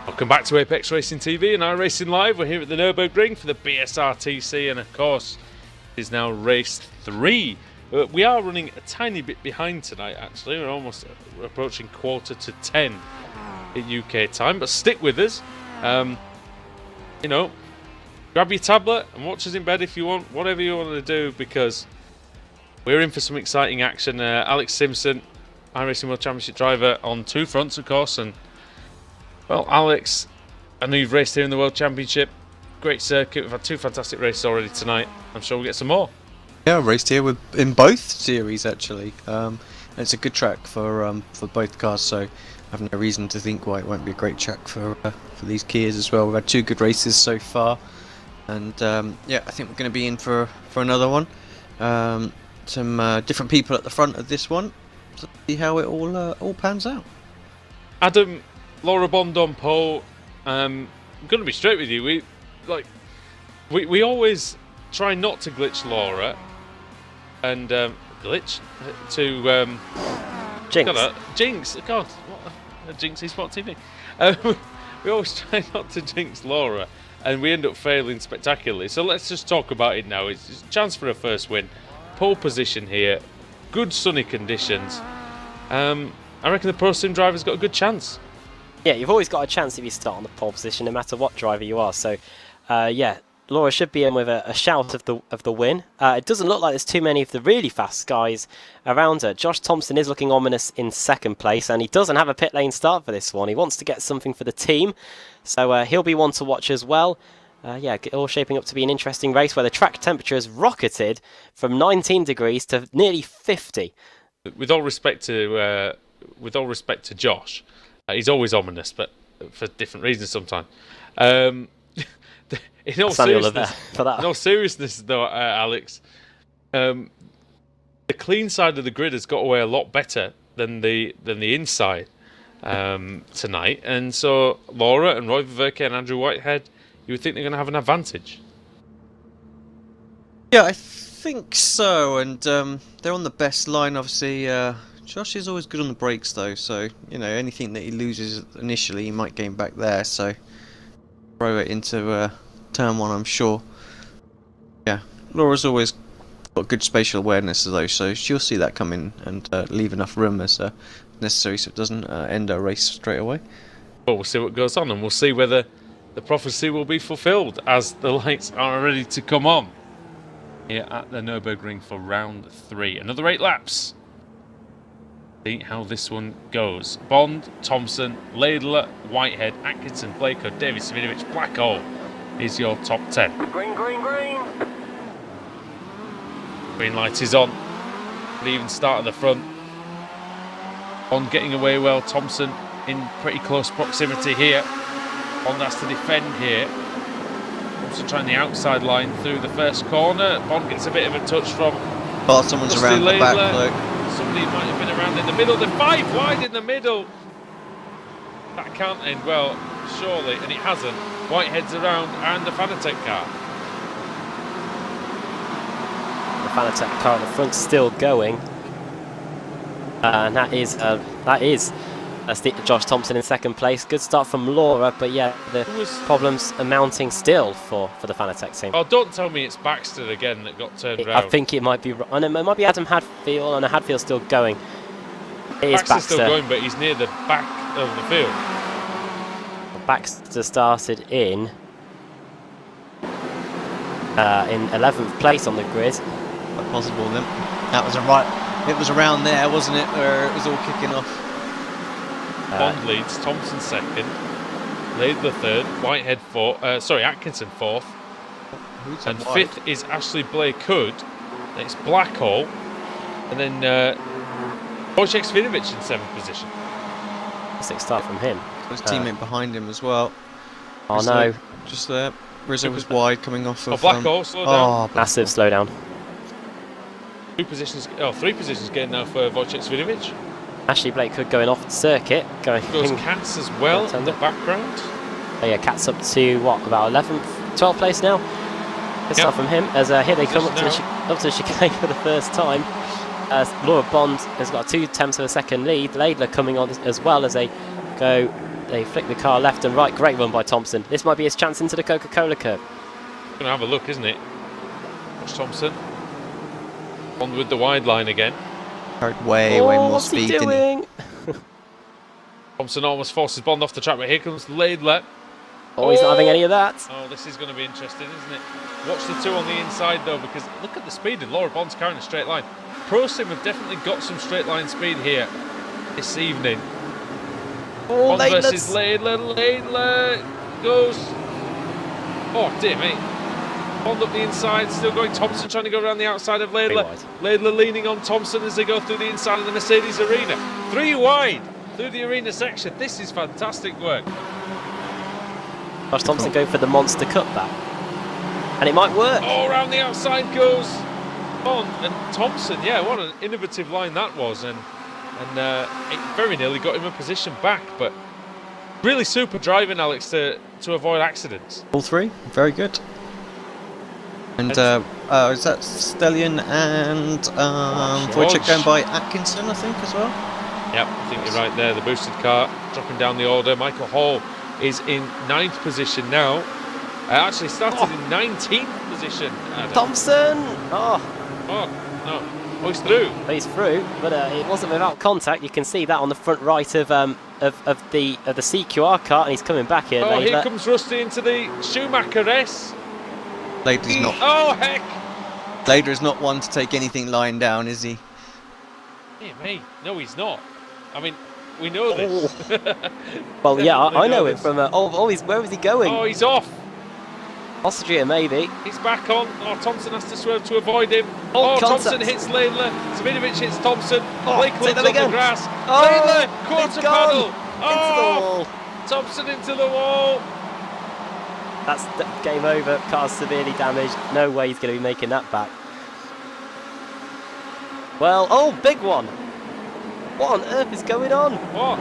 Welcome back to Apex Racing TV and iRacing Live. We're here at the Nurburgring for the BSRTC, and of course, it is now race 3. We are running a tiny bit behind tonight, actually. We're almost approaching 9:45 in UK time, but stick with us. You know, grab your tablet and watch us in bed if you want, whatever you want to do, because we're in for some exciting action. Alex Simpson, iRacing World Championship driver, on 2 fronts, of course, and well, Alex, I know you've raced here in the World Championship. Great circuit. We've had 2 fantastic races already tonight. I'm sure we'll get some more. Yeah, I raced here in both series actually. And it's a good track for both cars, so I have no reason to think why it won't be a great track for these Kias as well. We've had 2 good races so far, and yeah, I think we're going to be in for another one. Some different people at the front of this one. So see how it all pans out. Adam, Laura Bond on pole. I'm going to be straight with you. We always try not to glitch Laura and glitch to Jinx. Jinx. God, what Jinx eSport TV. We always try not to jinx Laura, and we end up failing spectacularly. So let's just talk about it now. It's a chance for a first win. Pole position here. Good sunny conditions. I reckon the Pro Sim driver's got a good chance. Yeah, you've always got a chance if you start on the pole position, no matter what driver you are. So, yeah, Laura should be in with a shout of the win. It doesn't look like there's too many of the really fast guys around her. Josh Thompson is looking ominous in 2nd place, and he doesn't have a pit lane start for this one. He wants to get something for the team, so he'll be one to watch as well. Yeah, all shaping up to be an interesting race where the track temperature has rocketed from 19 degrees to nearly 50. With all respect to Josh. He's always ominous, but for different reasons sometimes. In all seriousness, though, Alex, the clean side of the grid has got away a lot better than the inside tonight, and so Laura and Roy Verke and Andrew Whitehead, you would think they're going to have an advantage. Yeah, I think so, and they're on the best line, obviously. Josh is always good on the brakes though, so you know, anything that he loses initially he might gain back there, so throw it into turn 1, I'm sure. Yeah, Laura's always got good spatial awareness though, so she'll see that come in and leave enough room as necessary so it doesn't end our race straight away. Well, we'll see what goes on, and we'll see whether the prophecy will be fulfilled as the lights are ready to come on here at the Nurburgring for round 3. Another 8 laps. See how this one goes. Bond, Thompson, Laidler, Whitehead, Atkinson, Blako, Davis, Savinovic, Blackhole is your top 10. Green, green, green. Green light is on. An even start at the front. Bond getting away well. Thompson in pretty close proximity here. Bond has to defend here. Also trying the outside line through the first corner. Bond gets a bit of a touch from Someone's around the back though. Somebody might have been around in the middle. They're 5 wide in the middle. That can't end well, surely, and it hasn't. Whitehead's around, and the Fanatec car. The Fanatec car in the front still going, and that is Josh Thompson in 2nd place. Good start from Laura, but yeah, the problems are mounting still for the Fanatec team. Oh, don't tell me it's Baxter again that got turned around. I think it might be. I know it might be Adam Hadfield, and Hadfield's still going. It is Baxter's still going, but he's near the back of the field. Baxter started in 11th place on the grid. Quite possible then. That was it was around there, wasn't it, where it was all kicking off. Bond leads, Thompson 2nd, Laidler 3rd, Whitehead 4th, Atkinson 4th, and 5th is Ashley Blake-Hood, next Blackhole, and then Wojciech Svinovic in 7th position. Fantastic start from him. His teammate behind him as well. Oh no. Just there. Rizzo was wide coming off of... Blackhole, slow down. Massive slowdown. 3 positions getting now for Wojciech Svinovic. Ashley Blake-Hood going off the circuit. Goes Katz as well in the background. Oh yeah, Katz up to what, about 11th, 12th place now. Good start from him as here they come up to the chicane for the first time. Laura Bond has got 2 tenths of a second lead. Laidler coming on as well as they go They flick the car left and right. Great run by Thompson. This might be his chance into the Coca-Cola curve. Gonna have a look, isn't it? Watch Thompson. On with the wide line again. Carried way more what's speed, he didn't doing? Thompson almost forces Bond off the track, but here comes Laidler. Oh, he's not having any of that. Oh, this is going to be interesting, isn't it? Watch the two on the inside, though, because look at the speed, and Laura Bond's carrying a straight line. Pro Sim have definitely got some straight line speed here this evening. Oh, Bond versus Laidler. Laidler goes. Oh, dear me. Bond up the inside, still going. Thompson trying to go around the outside of Laidler. Laidler leaning on Thompson as they go through the inside of the Mercedes arena. 3 wide through the arena section. This is fantastic work. Josh Thompson going for the monster cutback. And it might work. Oh, around the outside goes Bond and Thompson. Yeah, what an innovative line that was. And it very nearly got him a position back. But really super driving, Alex, to avoid accidents. All 3, very good. And is that Stellion and Wojciech going by Atkinson, I think, as well? Yep, I think you're right there. The boosted car dropping down the order. Michael Hall is in 9th position now. Actually started in 19th position. Adam. Thompson! Oh, he's through. He's through, but it wasn't without contact. You can see that on the front right of the CQR car, and he's coming back here. Oh, Laidler. here comes Rusty into the Schumacher S. Laidler's not. Oh, heck! Laidler is not one to take anything lying down, is he? Hey, mate. No, he's not. I mean, we know this. Well, yeah, I know it from. Where was he going? Oh, he's off. Austria, maybe. He's back on. Oh, Thompson has to swerve to avoid him. Oh, Thompson hits Laidler. Sabinovic hits Thompson. Blake say clubs that on again. the grass. Oh, Laidler, quarter it's gone. panel. Into the wall. Thompson into the wall. That's game over. Car's severely damaged. No way he's going to be making that back. Well, oh, big one. What on earth is going on? What?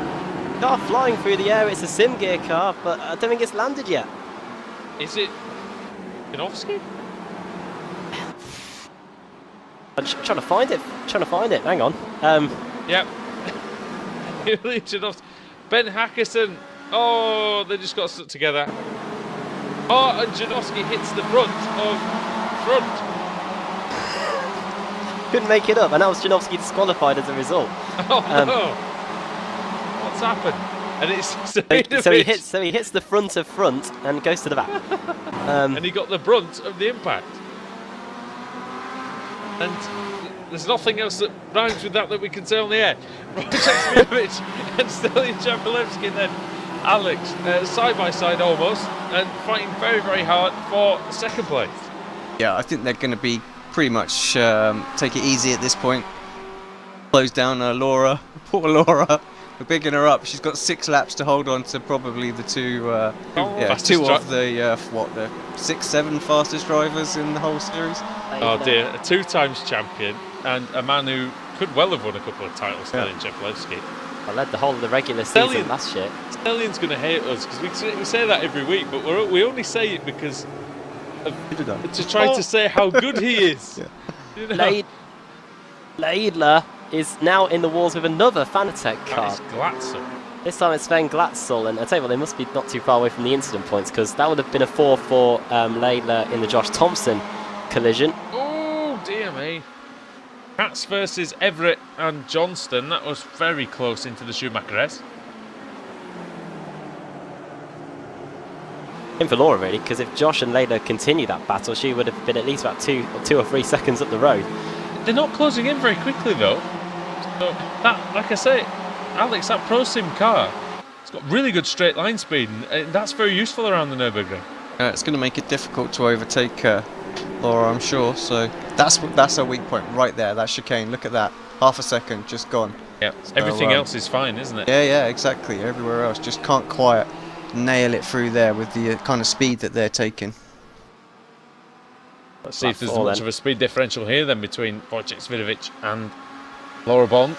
Car flying through the air. It's a sim gear car, but I don't think it's landed yet. Is it Janowski? I'm trying to find it. Hang on. Yep. Ben Hackerson. Oh, they just got stuck together. Oh, and Janowski hits the front. Couldn't make it up, and that was Janowski disqualified as a result. Oh no! What's happened? And it's so he hits the front of front and goes to the back. And he got the brunt of the impact. And there's nothing else that rhymes with that we can say on the air. Wojciech Sabinovic and Stellion Chapelewski then. Alex, side by side almost, and fighting very, very hard for second place. Yeah, I think they're going to be pretty much take it easy at this point. Close down Laura. Poor Laura. We're bigging her up. She's got 6 laps to hold on to probably the two of the 6, 7 fastest drivers in the whole series. Oh dear, a 2-times champion and a man who could well have won a couple of titles, Stellion Chapelewski. I led the whole of the regular season last year. Stellion's going to hate us because we say that every week, but we only say it because to try to say how good he is. You know? Laidler is now in the walls with another Fanatec car. That is Glatzel. This time it's Sven Glatzel, and I tell you what, they must be not too far away from the incident points, because that would have been a 4 for Laidler in the Josh Thompson collision. Oh dear me. Katz versus Everett and Johnston. That was very close into the Schumacher S. In for Laura, really, because if Josh and Laidler continue that battle, she would have been at least about 2 or 3 seconds up the road. They're not closing in very quickly, though. So that, like I say, Alex, that Pro Sim car, it's got really good straight line speed, and that's very useful around the Nurburgring. It's going to make it difficult to overtake Laura, I'm sure. So that's a weak point right there. That chicane. Look at that. Half a second, just gone. Yeah. So, everything else is fine, isn't it? Yeah, exactly. Everywhere else just can't quite nail it through there with the kind of speed that they're taking. Let's see if there's much of a speed differential here then between Wojciech Sabinovic and Laura Bond.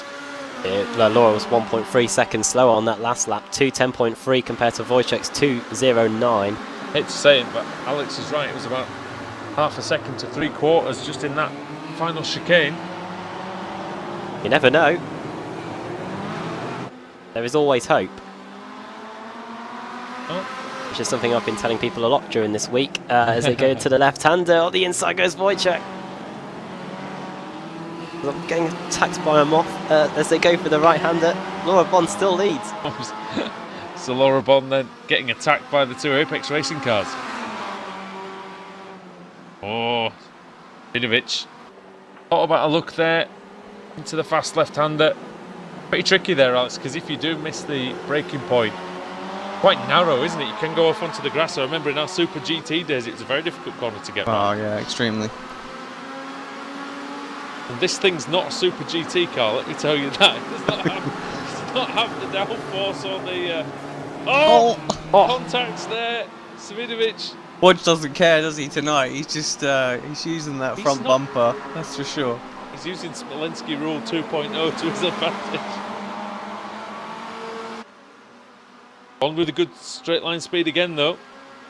Yeah, Laura was 1.3 seconds slower on that last lap. 2:10.3 compared to Wojciech's 2:09. Hate to say it, but Alex is right. It was about half a second to 3/4 just in that final chicane. You never know. There is always hope. which is something I've been telling people a lot during this week as they go to the left-hander. On the inside goes Wojciech. Getting attacked by a moth as they go for the right-hander. Laura Bond still leads. So Laura Bond then getting attacked by the two Apex Racing cars. Oh, Vidovic. Thought about a look there into the fast left-hander. Pretty tricky there, Alex, because if you do miss the braking point, quite narrow, isn't it? You can go off onto the grass. I remember in our Super GT days, it was a very difficult corner to get Oh, back. yeah, extremely. And this thing's not a Super GT car, let me tell you that. It does not have the downforce or the... contacts there. Svidovic. Wodge doesn't care, does he, tonight? He's just he's using that front bumper, that's for sure. He's using Smolenski Rule 2.0 to his advantage. On with a good straight line speed again, though.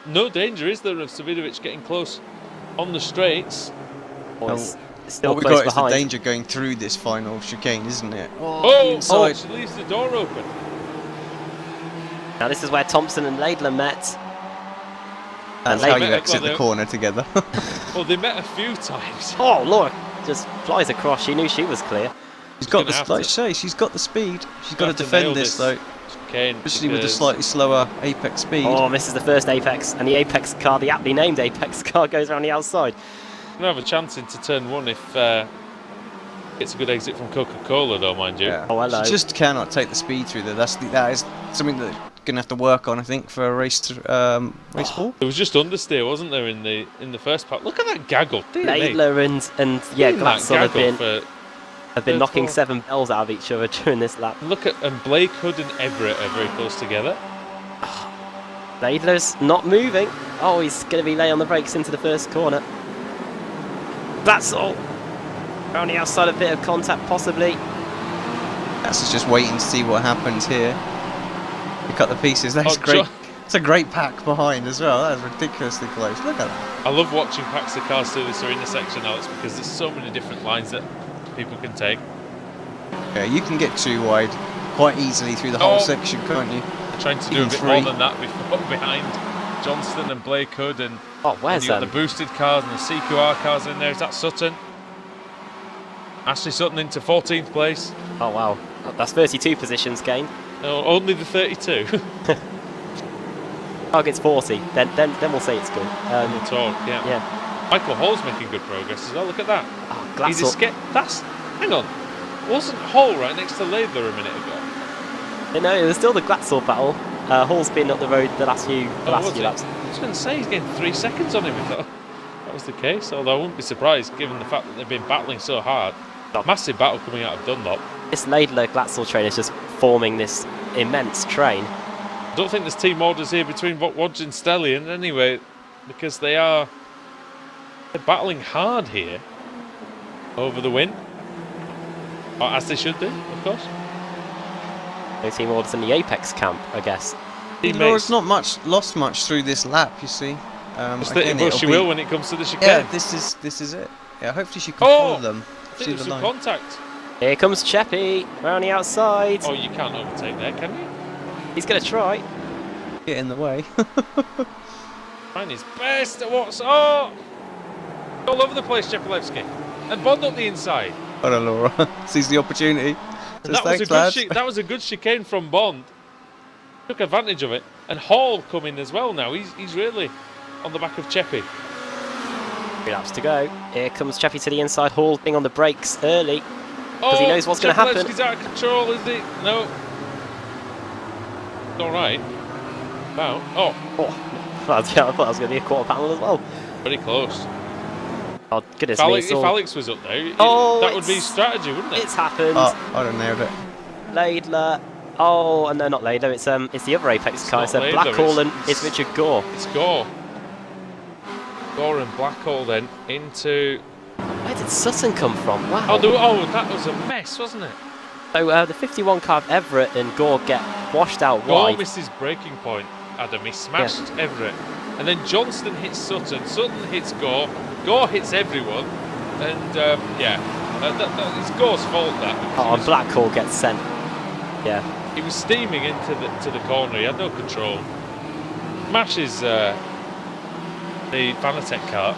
No danger, is there, of Svidovic getting close on the straights? Still what we close got behind. is the danger going through this final chicane, isn't it? Oh, she leaves the door open. Now this is where Thompson and Laidler met. That's And how you Laidler- exit the corner together. Well, they met a few times. Oh, Laura just flies across. She knew she was clear. She's got gonna the, have like I to. say, she's got the speed. She's got to Have to nail defend this though, chicane, especially with the because- slightly slower apex speed. Oh, misses the first Apex, and the Apex car, the aptly named Apex car, goes around the outside. Gonna have a chance into turn one if it's a good exit from Coca-Cola, though, mind you. Yeah. Oh, hello. She just cannot take the speed through there. That is something that they're gonna have to work on, I think, for race race 4. There was just understeer, wasn't there, in the first part? Look at that gaggle. Dear me. Laidler and yeah, That Glatzel have gaggle been for knocking four. 7 bells out of each other during this lap. Look at, and Blake Hood and Everett are very close together. Laidler's not moving. Oh, he's going to be late on the brakes into the first corner. That's all. Around the outside, a bit of contact, possibly. That's just waiting to see what happens here. You cut the pieces. That's Oh, great. It's a great pack behind as well. That is ridiculously close. Look at that. I love watching packs of cars through this intersection, Alex, because there's so many different lines that people can take. Yeah, you can get too wide quite easily through the whole Oh. section, can't you? Trying to do a Even bit three. more than that before behind Johnston and Blake Hood, and Oh, where's you got that? the boosted cars and the CQR cars in there. Is that Sutton? Ashley Sutton into 14th place. Oh, wow. That's 32 positions gained. No, only the 32. Target's 40. Then we'll say it's good. We'll talk, yeah. Yeah. Michael Hall's making good progress as well. Look at that. Oh, He's Glatzel. That's. Hang on. Wasn't Hall right next to Laidler a minute ago? No, it was still the Glatzel battle. Hall's been up the road the last few Was it? laps. I was going to say he's getting 3 seconds on him if that was the case. Although I wouldn't be surprised given the fact that they've been battling so hard. Massive battle coming out of Dunlop. This Laidler Glatzel train is just forming this immense train. I don't think there's team orders here between Wodge and Stellion anyway, because they're battling hard here over the win, or as they should do, of course. No team orders in the Apex camp, I guess. Laura's not lost much through this lap, you see. Just Again, well, it'll she be- will when it comes to the chicane. Yeah, this is it. Yeah, hopefully she can Oh! follow them. I See think the there's some line. contact. Here comes Cheppy, round the outside. Oh, you can't overtake there, can you? He's going to try. Get in the way. Trying his best at what's... Oh! All over the place, Chepelevsky. And Bond up the inside. Hold on, Laura. Sees the opportunity. And Says, that was, "Thanks, a lads." good that was a good chicane from Bond. Took advantage of it. And Hall come in as well now. He's really on the back of Cheppy. 3 laps to go. Here comes Cheppy to the inside. Hall being on the brakes early. Because he knows what's gonna happen. Chepelevsky's out of control, is he? No. It's all right. Wow. Oh, Yeah, I thought that was going to be a quarter panel as well. very close. Oh, goodness If me. Alex, it's if all- Alex was up there, that would be it's- strategy, wouldn't it? It's happened. Oh, I don't nailed it. Laidler. Oh, and no, not Laidler. It's the other Apex car. It's not Laidler, Blackhall and it's- it's Richard Gore. It's Gore. Gore and Blackhall then into... Where did Sutton come from? Wow. Oh, that was a mess, wasn't it? So the 51 car of Everett and Gore get washed out Gore wide. missed his braking point, Adam. He smashed Everett. And then Johnston hits Sutton. Sutton hits Gore. Gore hits everyone. And, it's Gore's fault, that. Oh, and Blackhall gets sent. Yeah. He was steaming into the corner. He had no control. smashes the Fanatec car.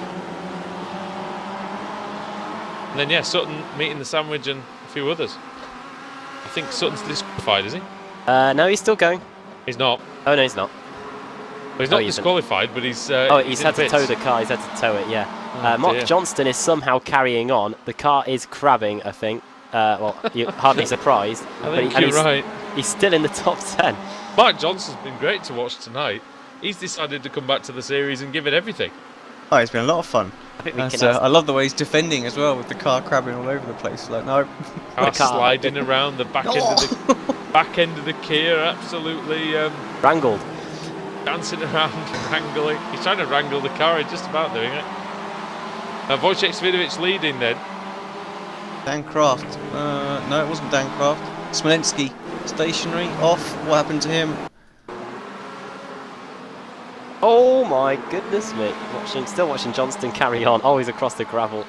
And then, yeah, Sutton meeting the Sandwich and a few others. I think Sutton's disqualified, is he? No, he's still going. He's not. Oh, no, he's not. Well, he's not disqualified, but he's... he's had to tow the car. He's had to tow it, yeah. Mark Johnston is somehow carrying on. The car is crabbing, I think. Well, you're hardly surprised. I think you're right. He's still in the top 10. Mark Johnston's been great to watch tonight. He's decided to come back to the series and give it everything. Oh, it's been a lot of fun. I think I love the way he's defending as well, with the car crabbing all over the place. Like, no. Car sliding around the back end of the Kia, absolutely wrangled. Dancing around, wrangling. He's trying to wrangle the car. He's just about doing it. Wojciech Svidovic leading then. Dan Kraft. No, it wasn't Dan Kraft. Smolenski. Stationary. Off. What happened to him? Oh my goodness me. Still watching Johnston carry on. Oh, he's across the gravel.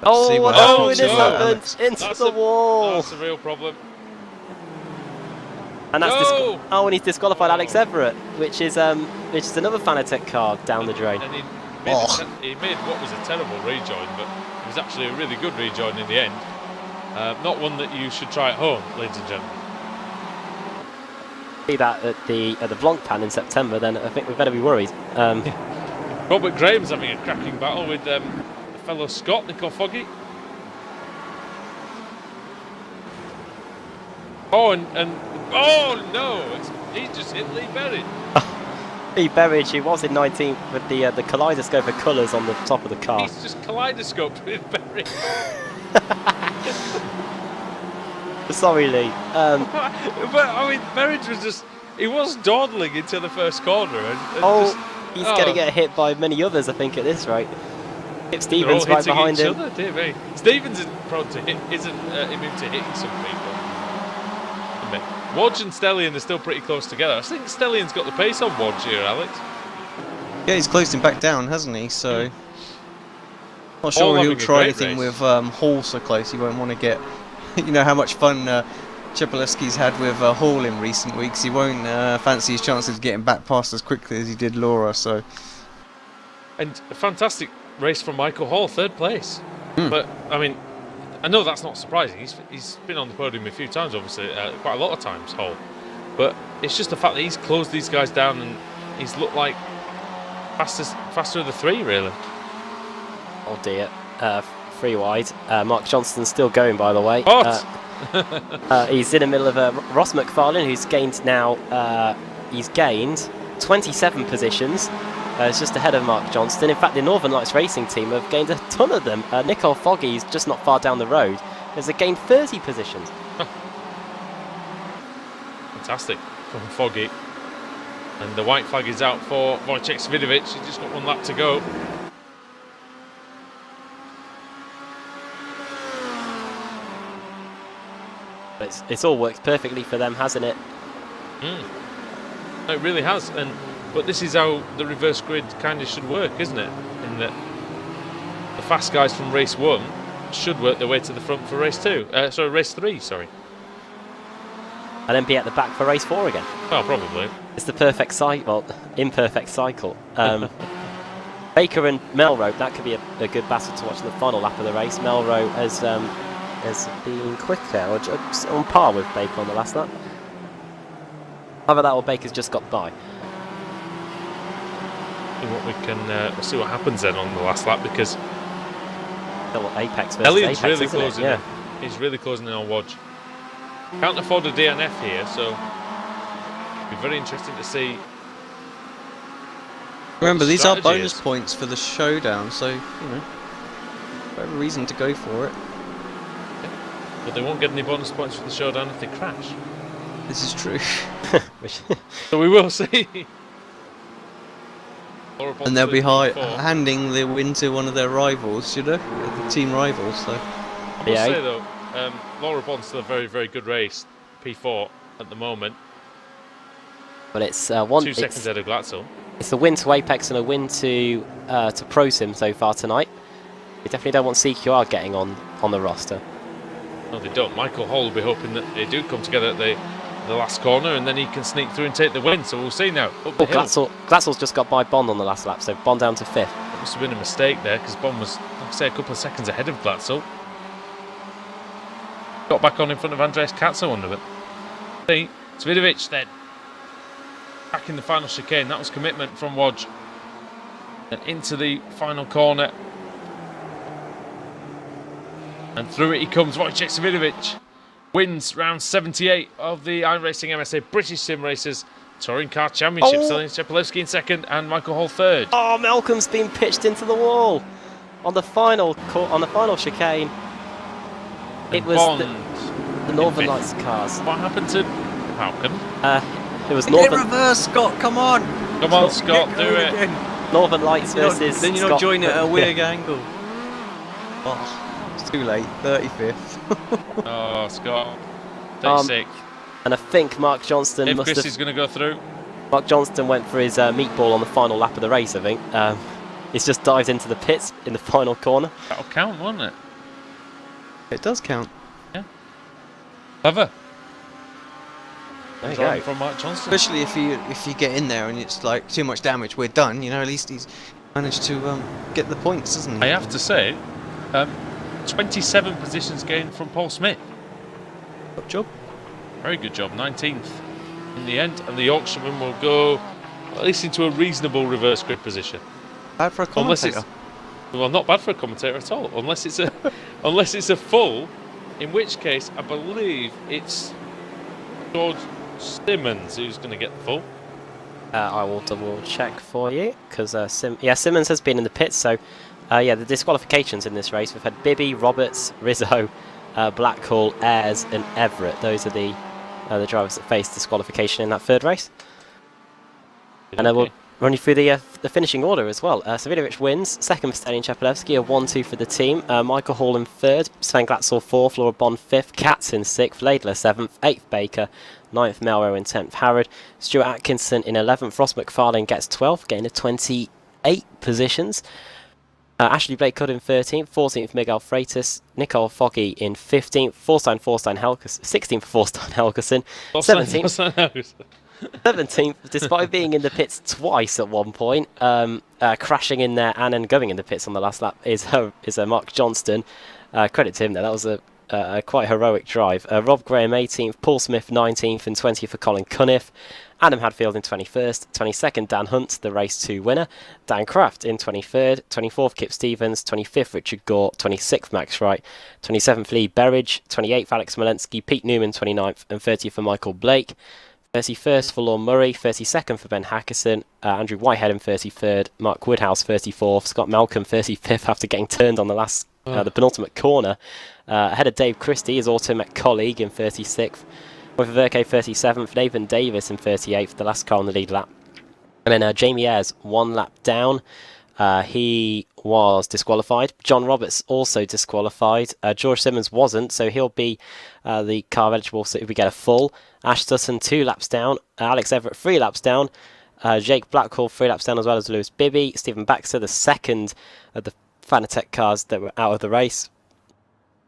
Oh, it happened. Into the wall. That's a real problem. And that's and he's disqualified Alex Everett, which is another Fanatec car down the drain. And he made what was a terrible rejoin, but it was actually a really good rejoin in the end. Not one that you should try at home, ladies and gentlemen. See that at the Blancpain in September, then I think we better be worried. Robert Graham's having a cracking battle with a fellow Scot, Nicole Foggy. Oh, oh no! He's just hit Lee Berridge. Lee Berridge, who was in 19th with the kaleidoscope of colours on the top of the car. He's just kaleidoscoped with Berridge. Sorry, Lee. But I mean, Berridge was dawdling into the first corner. He's going to get hit by many others, I think, at this rate. Kip Stevens right behind him. Stevens isn't immune to hitting some people. Wodge and Stellion are still pretty close together. I think Stellion's got the pace on Wodge here, Alex. Yeah, he's closed him back down, hasn't he? So, not sure he'll try anything with Hall so close. He won't want to get. You know how much fun Chepolewski's had with Hall in recent weeks. He won't fancy his chances of getting back past as quickly as he did Laura. So, and a fantastic race from Michael Hall, third place. But I mean, I know that's not surprising. He's been on the podium a few times, obviously, quite a lot of times, Hall. But it's just the fact that he's closed these guys down and he's looked like faster of the three, really. Oh dear. 3 wide. Mark Johnston's still going, by the way. He's in the middle of Ross McFarlane, who's gained now. He's gained 27 positions. It's just ahead of Mark Johnston. In fact, the Northern Lights Racing team have gained a ton of them. Nicole Foggy is just not far down the road. Has gained 30 positions. Fantastic from Foggy. And the white flag is out for Wojciech Svidovic. He's just got 1 lap to go. It's all worked perfectly for them, hasn't it? It really has. But this is how the reverse grid kind of should work, isn't it? In that the fast guys from race 1 should work their way to the front for race 2. Race 3, sorry. And then be at the back for race 4 again. Oh, probably. It's the perfect cycle, imperfect cycle. Baker and Melrose, that could be a good battle to watch in the final lap of the race. Melrose has been quicker, or just on par with Baker on the last lap. Either that or Baker's just got by. We'll see what happens then on the last lap, because Apex versus Elliott's Apex, really isn't closing it? in. He's really closing in on Wodge. Can't afford a DNF here, so it'll be very interesting to see. Remember, these are bonus points for the showdown, so whatever reason to go for it. Yeah. But they won't get any bonus points for the showdown if they crash. This is true. So we will see. And they'll be handing the win to one of their rivals, the team rivals. So. I must say though, Laura Bond's still a very, very good race, P4 at the moment. But it's 2 seconds ahead of Glatzel. It's a win to Apex and a win to ProSim so far tonight. We definitely don't want CQR getting on the roster. No, they don't. Michael Hall will be hoping that they do come together at the the last corner, and then he can sneak through and take the win. So we'll see now. Up the hill. Glatzel's just got by Bond on the last lap, so Bond down to 5th. That must have been a mistake there, because Bond was, like I say, a couple of seconds ahead of Glatzel. Got back on in front of Andreas Katzo under it. Svidovic then back in the final chicane. That was commitment from Wodge. And into the final corner. And through it he comes. Wojciech Svidovic wins round 78 of the iRacing MSA British Sim Racers Touring Car Championship. Selling Czepolewski in 2nd and Michael Hall 3rd. Oh, Malcolm's been pitched into the wall on the final chicane. It was the Northern Lights cars. What happened to Malcolm? It was Northern. Get reverse, Scott. Come on. Come on, Scott, do it. Again. Northern Lights versus. Then you're Scott. not joining at a weird angle. Oh, it's too late. 35th. Oh, Scott. 36th. And I think Mark Johnston If must Christie's have. going to go through. Mark Johnston went for his meatball on the final lap of the race. I think he's just dived into the pits in the final corner. That'll count, won't it? It does count. Yeah. Clever. There you go. From Mark Johnston. Especially if you get in there and it's like too much damage, we're done. You know, at least he's managed to get the points, doesn't he? I have to say, 27 positions gained from Paul Smith. Good job. Very good job. 19th in the end, and the Yorkshireman will go at least into a reasonable reverse grid position. Bad for a commentator. Well, not bad for a commentator at all, unless it's a full, in which case I believe it's George Simmons who's going to get the full. I will double check for you because Simmons has been in the pits. So the disqualifications in this race, we've had Bibby, Roberts, Rizzo, Blackhall, Ayres and Everett. Those are the drivers that faced disqualification in that 3rd race. And I will run you through the finishing order as well. Svidovic wins, 2nd for Stelian Czepolewski, a 1-2 for the team. Michael Hall in 3rd, Sven Glatzel 4th, Laura Bond 5th, Katz in 6th, Laidler 7th, 8th Baker, 9th Melrose in 10th Harrod, Stuart Atkinson in 11th, Ross McFarlane gets 12th, getting to 28 positions. Ashley Blake Hood in 13th, 14th Miguel Freitas, Nicole Foggy in 15th, Forstein Helgerson, 16th Forstein Helgerson, 17th, despite being in the pits twice at one point, crashing in there and then going in the pits on the last lap is Mark Johnston. Credit to him there, that was a quite heroic drive. Rob Graham 18th, Paul Smith 19th and 20th for Colin Cunniff. Adam Hadfield in 21st, 22nd Dan Hunt, the race 2 winner. Dan Kraft in 23rd, 24th Kip Stevens, 25th Richard Gore, 26th Max Wright, 27th Lee Berridge, 28th Alex Smolensky, Pete Newman 29th and 30th for Michael Blake. 31st for Lorne Murray, 32nd for Ben Hackerson, Andrew Whitehead in 33rd, Mark Woodhouse 34th, Scott Malcolm 35th after getting turned on the penultimate corner. Ahead of Dave Christie, his Automet colleague in 36th. With Verke 37th, Nathan Davis in 38th, the last car on the lead lap. And then Jamie Ayres 1 lap down. He was disqualified. John Roberts also disqualified. George Simmons wasn't, so he'll be the car eligible so if we get a full. Ash Sutton 2 laps down. Alex Everett 3 laps down. Jake Blackhall 3 laps down as well as Lewis Bibby. Stephen Baxter, the second of the Fanatec cars that were out of the race.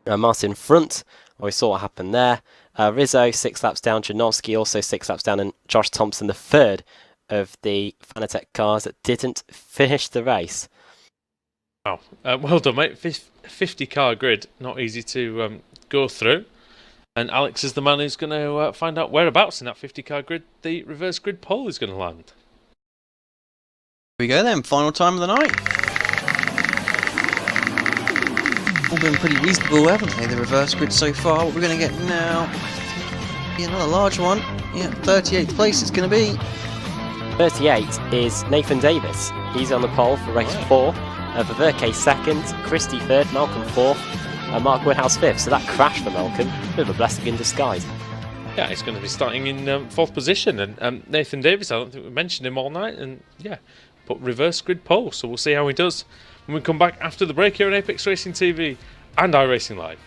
Martin Front, we saw what happened there. Rizzo 6 laps down. Janowski also 6 laps down. And Josh Thompson, the third of the Fanatec cars that didn't finish the race. Wow, well done, mate. 50 car grid, not easy to go through. And Alex is the man who's going to find out whereabouts in that 50 car grid the reverse grid pole is going to land. Here we go then, final time of the night. All been pretty reasonable, haven't they, the reverse grid so far? What we're going to get now, be another large one. Yeah, 38th place it's going to be. 38 is Nathan Davis. He's on the pole for race 4. Verke 2nd, Christie 3rd, Malcolm 4th, Mark Woodhouse 5th. So that crash for Malcolm, a bit of a blessing in disguise. Yeah, he's going to be starting in 4th position. And Nathan Davis, I don't think we mentioned him all night. And yeah, but reverse grid pole. So we'll see how he does when we come back after the break here on Apex Racing TV and iRacing Live.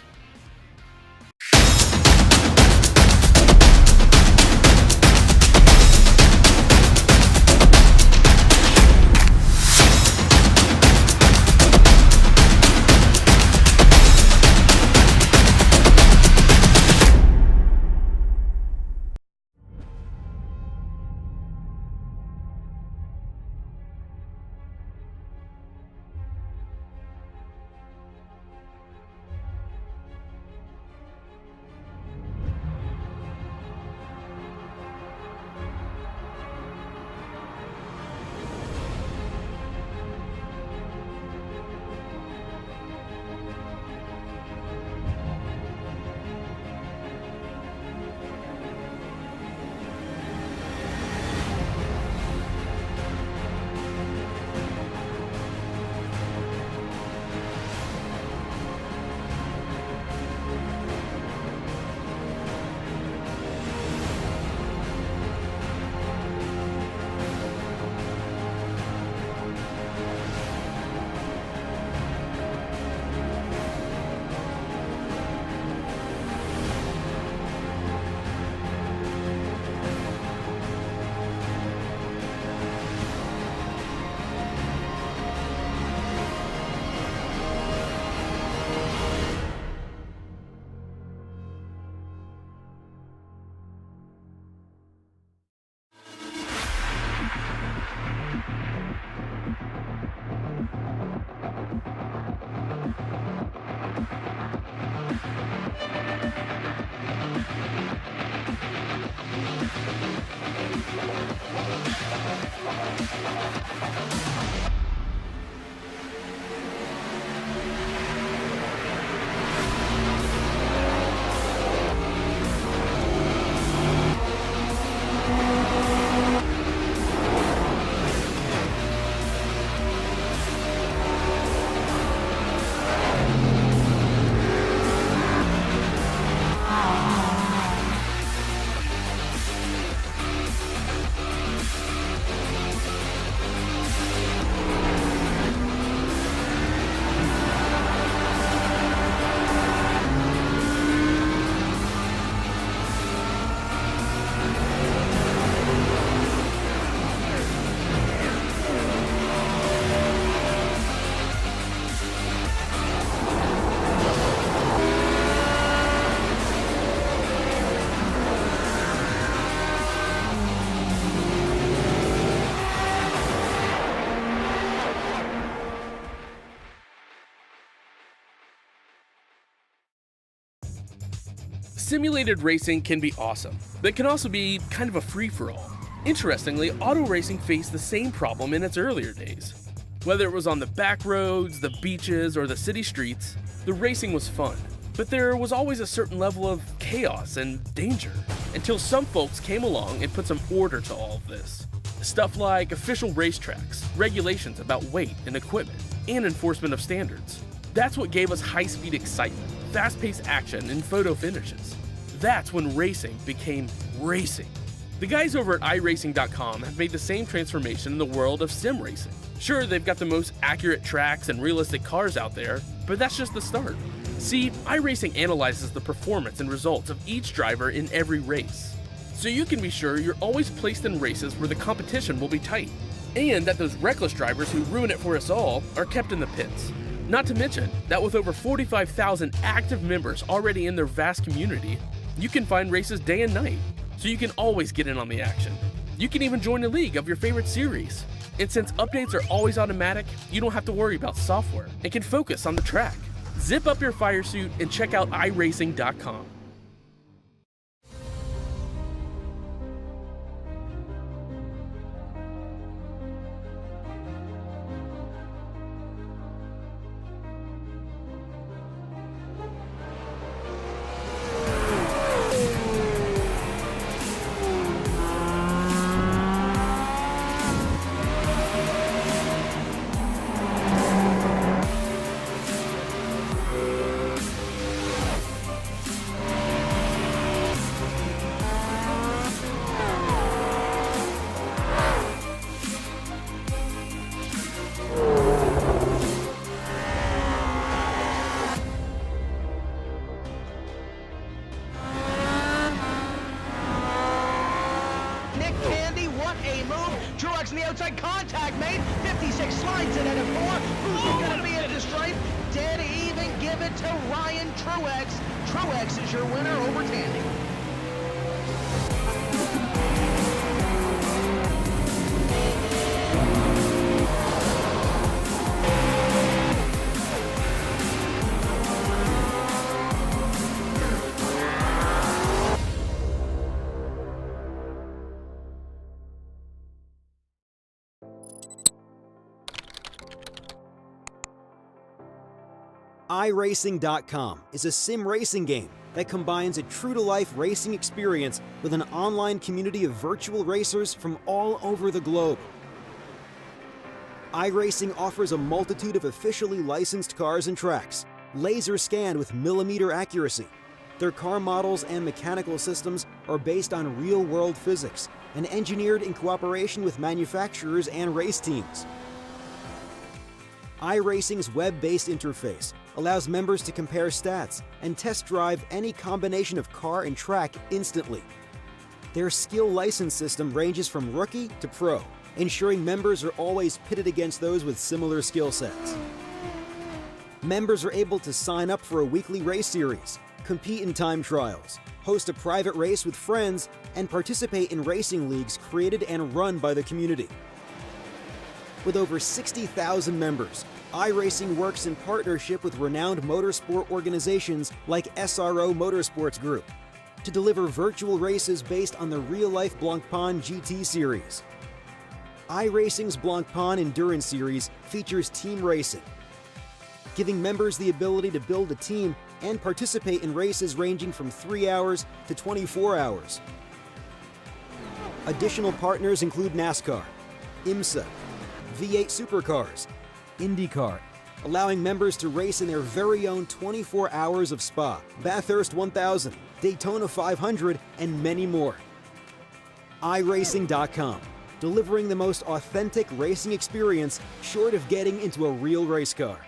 Simulated racing can be awesome, but it can also be kind of a free-for-all. Interestingly, auto racing faced the same problem in its earlier days. Whether it was on the back roads, the beaches, or the city streets, the racing was fun. But there was always a certain level of chaos and danger, until some folks came along and put some order to all of this. Stuff like official racetracks, regulations about weight and equipment, and enforcement of standards. That's what gave us high-speed excitement, fast-paced action, and photo finishes. That's when racing became racing. The guys over at iRacing.com have made the same transformation in the world of sim racing. Sure, they've got the most accurate tracks and realistic cars out there, but that's just the start. See, iRacing analyzes the performance and results of each driver in every race, so you can be sure you're always placed in races where the competition will be tight, and that those reckless drivers who ruin it for us all are kept in the pits. Not to mention that with over 45,000 active members already in their vast community, you can find races day and night, so you can always get in on the action. You can even join a league of your favorite series. And since updates are always automatic, you don't have to worry about software and can focus on the track. Zip up your fire suit and check out iRacing.com. Truex in the outside, contact made. 56 slides it at a 4. Who's gonna be at the stripe? Dead even, give it to Ryan Truex. Truex is your winner over Tandy. iRacing.com is a sim racing game that combines a true-to-life racing experience with an online community of virtual racers from all over the globe. iRacing offers a multitude of officially licensed cars and tracks, laser scanned with millimeter accuracy. Their car models and mechanical systems are based on real-world physics and engineered in cooperation with manufacturers and race teams. iRacing's web-based interface allows members to compare stats and test drive any combination of car and track instantly. Their skill license system ranges from rookie to pro, ensuring members are always pitted against those with similar skill sets. Members are able to sign up for a weekly race series, compete in time trials, host a private race with friends, and participate in racing leagues created and run by the community. With over 60,000 members, iRacing works in partnership with renowned motorsport organizations like SRO Motorsports Group to deliver virtual races based on the real-life Blancpain GT series. iRacing's Blancpain Endurance Series features team racing, giving members the ability to build a team and participate in races ranging from 3 hours to 24 hours. Additional partners include NASCAR, IMSA, V8 Supercars, IndyCar, allowing members to race in their very own 24 hours of Spa, Bathurst 1000, Daytona 500, and many more. iRacing.com, delivering the most authentic racing experience short of getting into a real race car.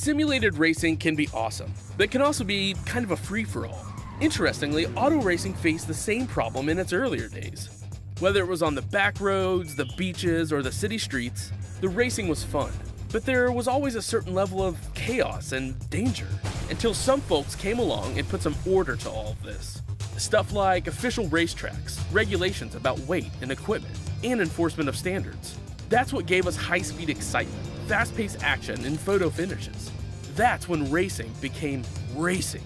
Simulated racing can be awesome, but can also be kind of a free-for-all. Interestingly, auto racing faced the same problem in its earlier days. Whether it was on the back roads, the beaches, or the city streets, the racing was fun. But there was always a certain level of chaos and danger, until some folks came along and put some order to all of this. Stuff like official racetracks, regulations about weight and equipment, and enforcement of standards. That's what gave us high-speed excitement, fast-paced action, and photo finishes. That's when racing became racing.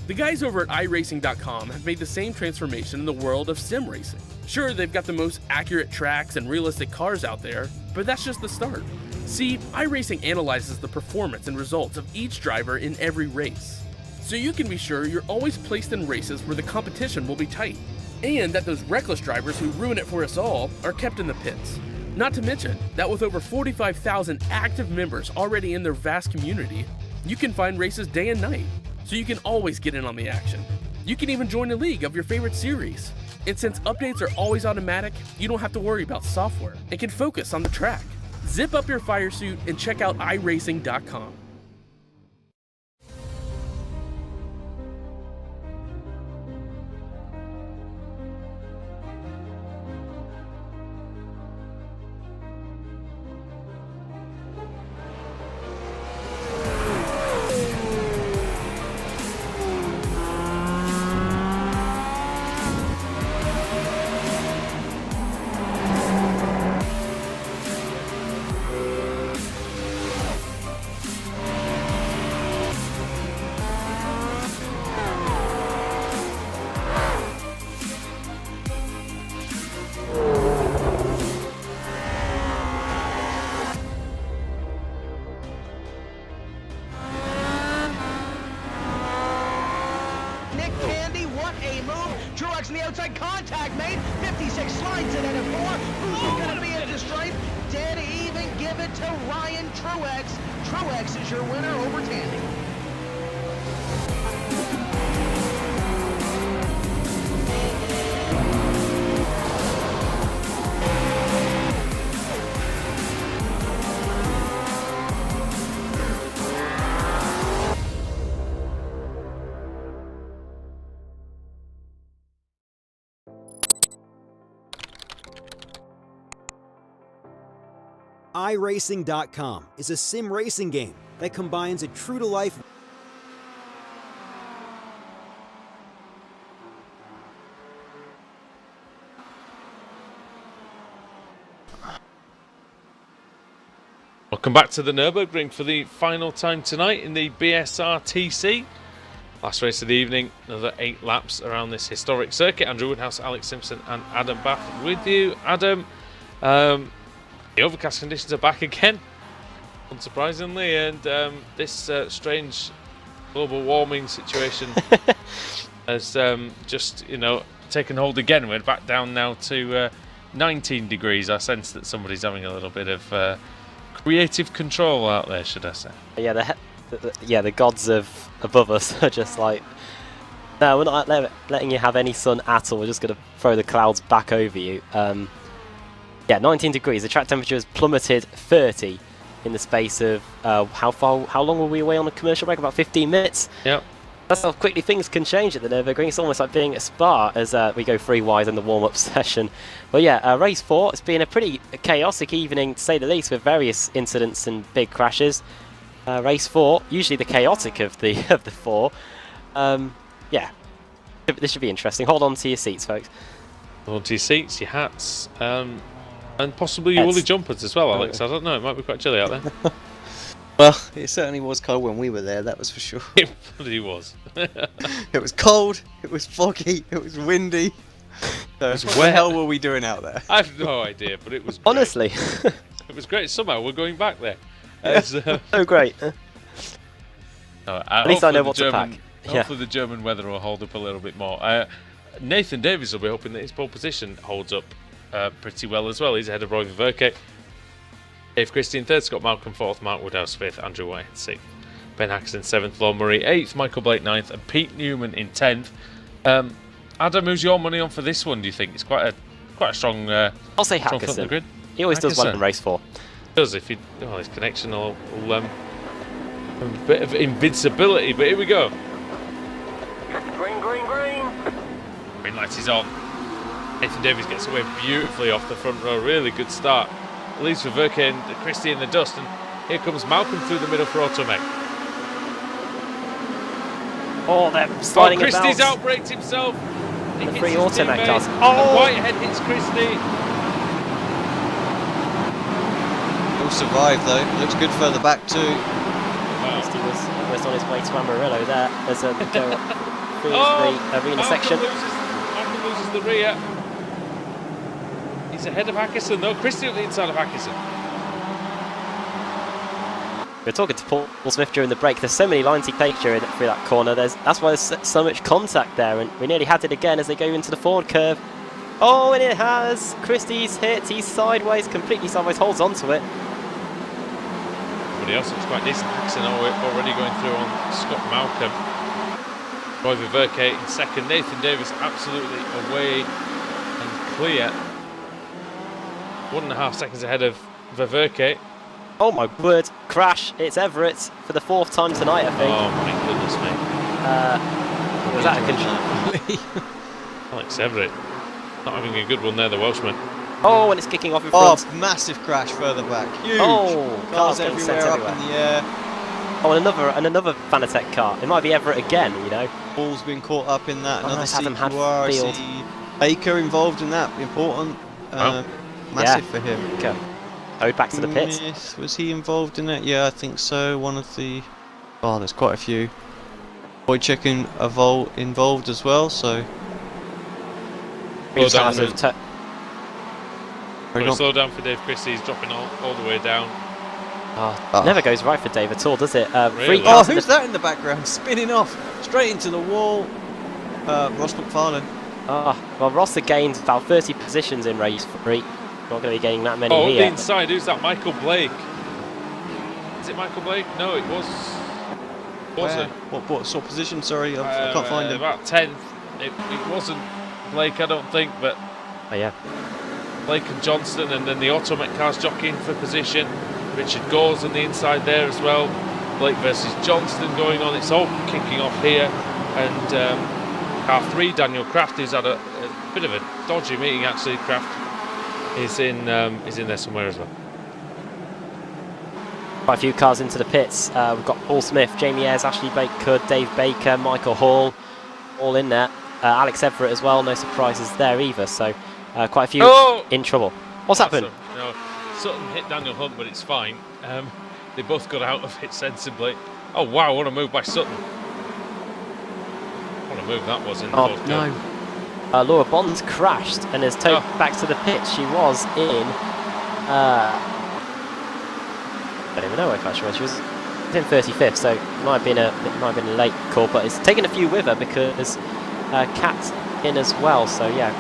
The guys over at iRacing.com have made the same transformation in the world of sim racing. Sure, they've got the most accurate tracks and realistic cars out there, but that's just the start. See, iRacing analyzes the performance and results of each driver in every race, so you can be sure you're always placed in races where the competition will be tight, and that those reckless drivers who ruin it for us all are kept in the pits. Not to mention that with over 45,000 active members already in their vast community, you can find races day and night, so you can always get in on the action. You can even join a league of your favorite series. And since updates are always automatic, you don't have to worry about software and can focus on the track. Zip up your fire suit and check out iRacing.com. Truex in the outside, contact made. 56 slides it into 4. Who's going to be into stripe? Dead even, give it to Ryan Truex. Truex is your winner over Tandy. iRacing.com is a sim racing game that combines a true-to-life Welcome back to the Nurburgring for the final time tonight in the BSRTC. Last race of the evening, another 8 laps around this historic circuit. Andrew Woodhouse, Alex Simpson and Adam Bath with you. Adam, the overcast conditions are back again, unsurprisingly, and this strange global warming situation has just, taken hold again. We're back down now to 19 degrees. I sense that somebody's having a little bit of creative control out there, should I say? Yeah, the gods of above us are just like, no, we're not letting you have any sun at all. We're just going to throw the clouds back over you. Yeah, 19 degrees. The track temperature has plummeted 30 in the space of how long were we away on a commercial break? About 15 minutes. Yep. That's how quickly things can change at the Nurburgring. It's almost like being at Spa as we go 3 wide in the warm-up session. But yeah, race 4. It's been a pretty chaotic evening, to say the least, with various incidents and big crashes. Race 4, usually the chaotic of the 4. Yeah, this should be interesting. Hold on to your seats, folks. Hold on to your seats, your hats. And possibly your woolly jumpers as well, Alex. I don't know, it might be quite chilly out there. Well, it certainly was cold when we were there, that was for sure. It bloody was. It was cold, it was foggy, it was windy. So what the hell were we doing out there? I have no idea, but it was great. Honestly. It was great. Somehow we're going back there. So great. At least I know what to pack. Hopefully the German weather will hold up a little bit more. Nathan Davies will be hoping that his pole position holds up pretty well as well. He's ahead of Roy Verke. Dave Christie in 3rd, Scott Malcolm 4th, Mark Woodhouse 5th, Andrew White 6th, Ben Haxton 7th, Law Murray 8th, Michael Blake 9th, and Pete Newman in 10th. Adam, who's your money on for this one, do you think? It's quite a strong I'll say Hackerson. He always does well in race 4. He does, if he his connection will A bit of invincibility, but here we go. Green, green, green. Green light is on. Nathan Davies gets away beautifully off the front row. Really good start. Leaves for Verke and Christie in the dust, and here comes Malcolm through the middle for Automech. Oh, they're sliding about. Christie's outbraked himself. He The hits three his Automech teammate, cars. and Oh! Whitehead hits Christie. He'll survive though. Looks good further back too. Christie was almost on his way to Amarillo there. There's a go through the arena Malcolm section. Malcolm loses the rear. He's ahead of Hackerson though. Christie at the inside of Hackerson. We were talking to Paul Smith during the break. There's so many lines he takes through that corner. That's why there's so much contact there, and we nearly had it again as they go into the forward curve. Oh, and it has. Christie's hit. He's sideways, completely sideways. Holds onto it. Everybody else looks quite decent. Hackerson already going through on Scott Malcolm. Roy Verke in second. Nathan Davis absolutely away and clear. 1.5 seconds ahead of Verke. Oh my word! Crash! It's Everett for the 4th time tonight, I think. Oh my goodness me. Was that a control? Alex Everett not having a good one there, the Welshman. Oh, and it's kicking off in Oh, front. massive crash further back. Huge. Oh, Cars getting everywhere, sent up in the air. Oh, and another Fanatec car. It might be Everett again, you know. Ball's been caught up in that. Oh, Another nice to have him had CQR. I field. see Baker involved in that. Important. Wow. Massive for him. Go. Owed back to the pits. Yes, was he involved in that? Yeah, I think so. One of the... Oh, there's quite a few. Wojciech involved as well, so... Slow down, slow down for Dave Christie. He's dropping all the way down. Oh, never goes right for Dave at all, does it? Really? Oh, who's that in the background? Spinning off straight into the wall. Ross McFarlane. Well, Ross had gained about 30 positions in race 3. Not going to be gaining that many Oh, on here. the inside, who's that? Michael Blake. Is it Michael Blake? No, it was. Was Where? it? What sort of position? Sorry, I can't find him. About 10th. It wasn't Blake, I don't think, but Oh yeah. Blake and Johnston, and then the Automech cars jockeying for position. Richard Gores on the inside there as well. Blake versus Johnston going on. It's all kicking off here, and car 3, Daniel Kraft, who's had a bit of a dodgy meeting actually. Kraft is in there somewhere as well. Quite a few cars into the pits. We've got Paul Smith, Jamie Ayres, Ashley Baker, Dave Baker, Michael Hall, all in there. Alex Everett as well. No surprises there either. So quite a few in trouble. What's happened? No, Sutton hit Daniel Hunt, but it's fine. They both got out of it sensibly. Oh wow, what a move by Sutton. What a move that was in the fourth no. curve. Laura Bonds crashed and is towed back to the pit. She was in... I don't even know where she was. She was in 35th, so it might have been a late call, but it's taken a few with her because Kat's in as well. So yeah,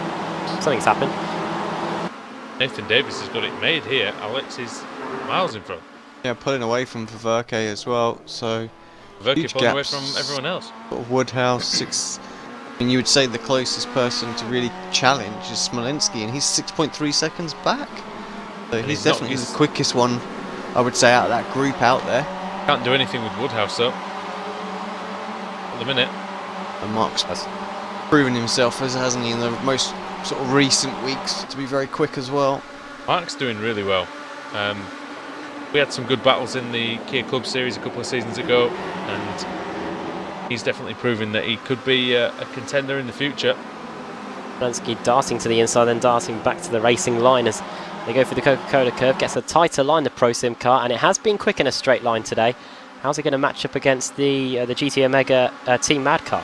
something's happened. Nathan Davis has got it made here. Alex is miles in front. Yeah, pulling away from Verke as well. So Verke pulling away from everyone else. Sort of Woodhouse 6. And you would say the closest person to really challenge is Smolenski, and he's 6.3 seconds back. So he's definitely the quickest one, I would say, out of that group out there. Can't do anything with Woodhouse though. At the minute. And Mark's proven himself, hasn't he, in the most sort of recent weeks to be very quick as well. Mark's doing really well. We had some good battles in the Kia Club Series a couple of seasons ago, and he's definitely proven that he could be a contender in the future. Smolenski darting to the inside, then darting back to the racing line as they go for the Coca-Cola curve. Gets a tighter line, the Pro Sim car, and it has been quick in a straight line today. How's it going to match up against the GT Omega Team Mad car?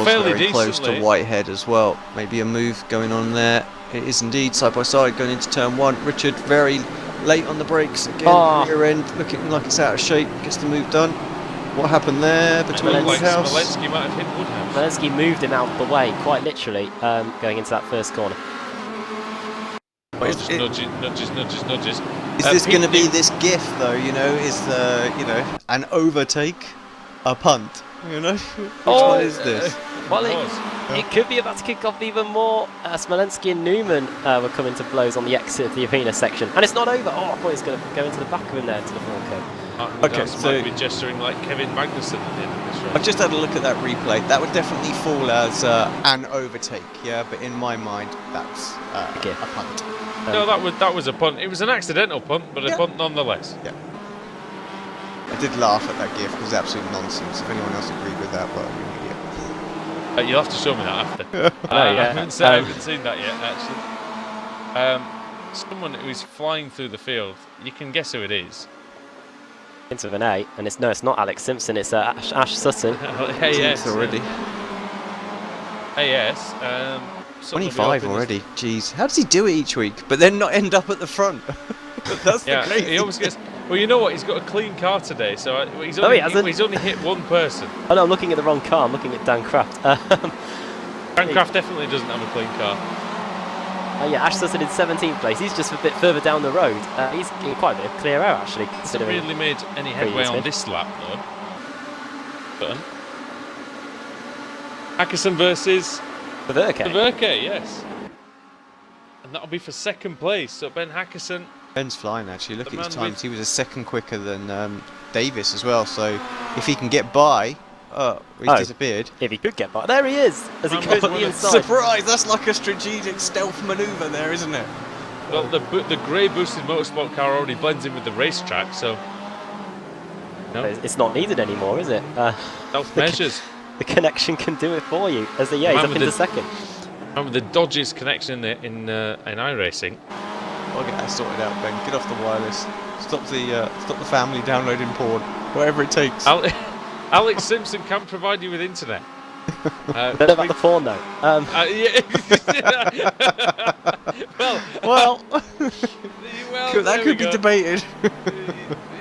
Fairly very close to Whitehead as well. Maybe a move going on there. It is indeed side by side going into turn 1. Richard very late on the brakes again. Rear end looking like it's out of shape. Gets the move done. What happened there between Woodhouse? Smolenski might have hit Woodhouse. Smolenski moved him out of the way, quite literally, going into that first corner. Just nudges. Is this going to be this GIF though? You know, is the an overtake, a punt? You know, which one is this? Well, it could be about to kick off even more. Smolenski and Newman were coming to blows on the exit of the arena section, and it's not over. Oh, I thought it's going to go into the back of him there into the front curve. Okay, so so- might be gesturing like Kevin Magnussen at the end of this race. I've just had a look at that replay. That would definitely fall as an overtake, yeah. But in my mind, that's Okay. a punt. No, that was a punt. It was an accidental punt, but a Yeah. punt nonetheless. Yeah. I did laugh at that gif because it's absolute nonsense. If anyone else agreed with that, well, you're an idiot. You'll have to show me that after. Oh, yeah. I haven't seen that yet, actually. Someone who is flying through the field. You can guess who it is. Into an A, and it's not Alex Simpson. It's Ash Sutton. Hey, yes. Jinx already. Hey, yes. 25 already. Jeez, how does he do it each week? But then not end up at the front. That's Yeah, the crazy. he always gets. Well, you know what? He's got a clean car today, so he's No, only, he hasn't. he's only hit one person. Oh no, I'm looking at the wrong car. I'm looking at Dan Kraft. Bancroft definitely doesn't have a clean car. Yeah, Ash Sutton in 17th place. He's just a bit further down the road. He's in quite a bit of clear out actually. Hasn't Considering really made any Pretty headway on easy. this lap, though. But Hackerson versus the Verke. Verke, yes. And that'll be for second place. So Ben Hackerson. Ben's flying actually. Look The at his man times. with- He was a second quicker than Davis as well. So if he can get by, he's Oh. disappeared. If he could get by, there he is as he Man goes with to the one inside. Surprise! That's like a strategic stealth maneuver there, isn't it? Well, the grey boosted motorsport car already blends in with the racetrack, so no, It's not needed anymore, is it? self measures. The connection can do it for you. As he's Man up with into the- second. And with the dodgiest connection in iRacing. I'll get that sorted out, Ben. Get off the wireless. Stop the family downloading porn. Whatever it takes. Alex Simpson can provide you with internet. Don't know about the porn though. Yeah. well, that there we could be go. debated.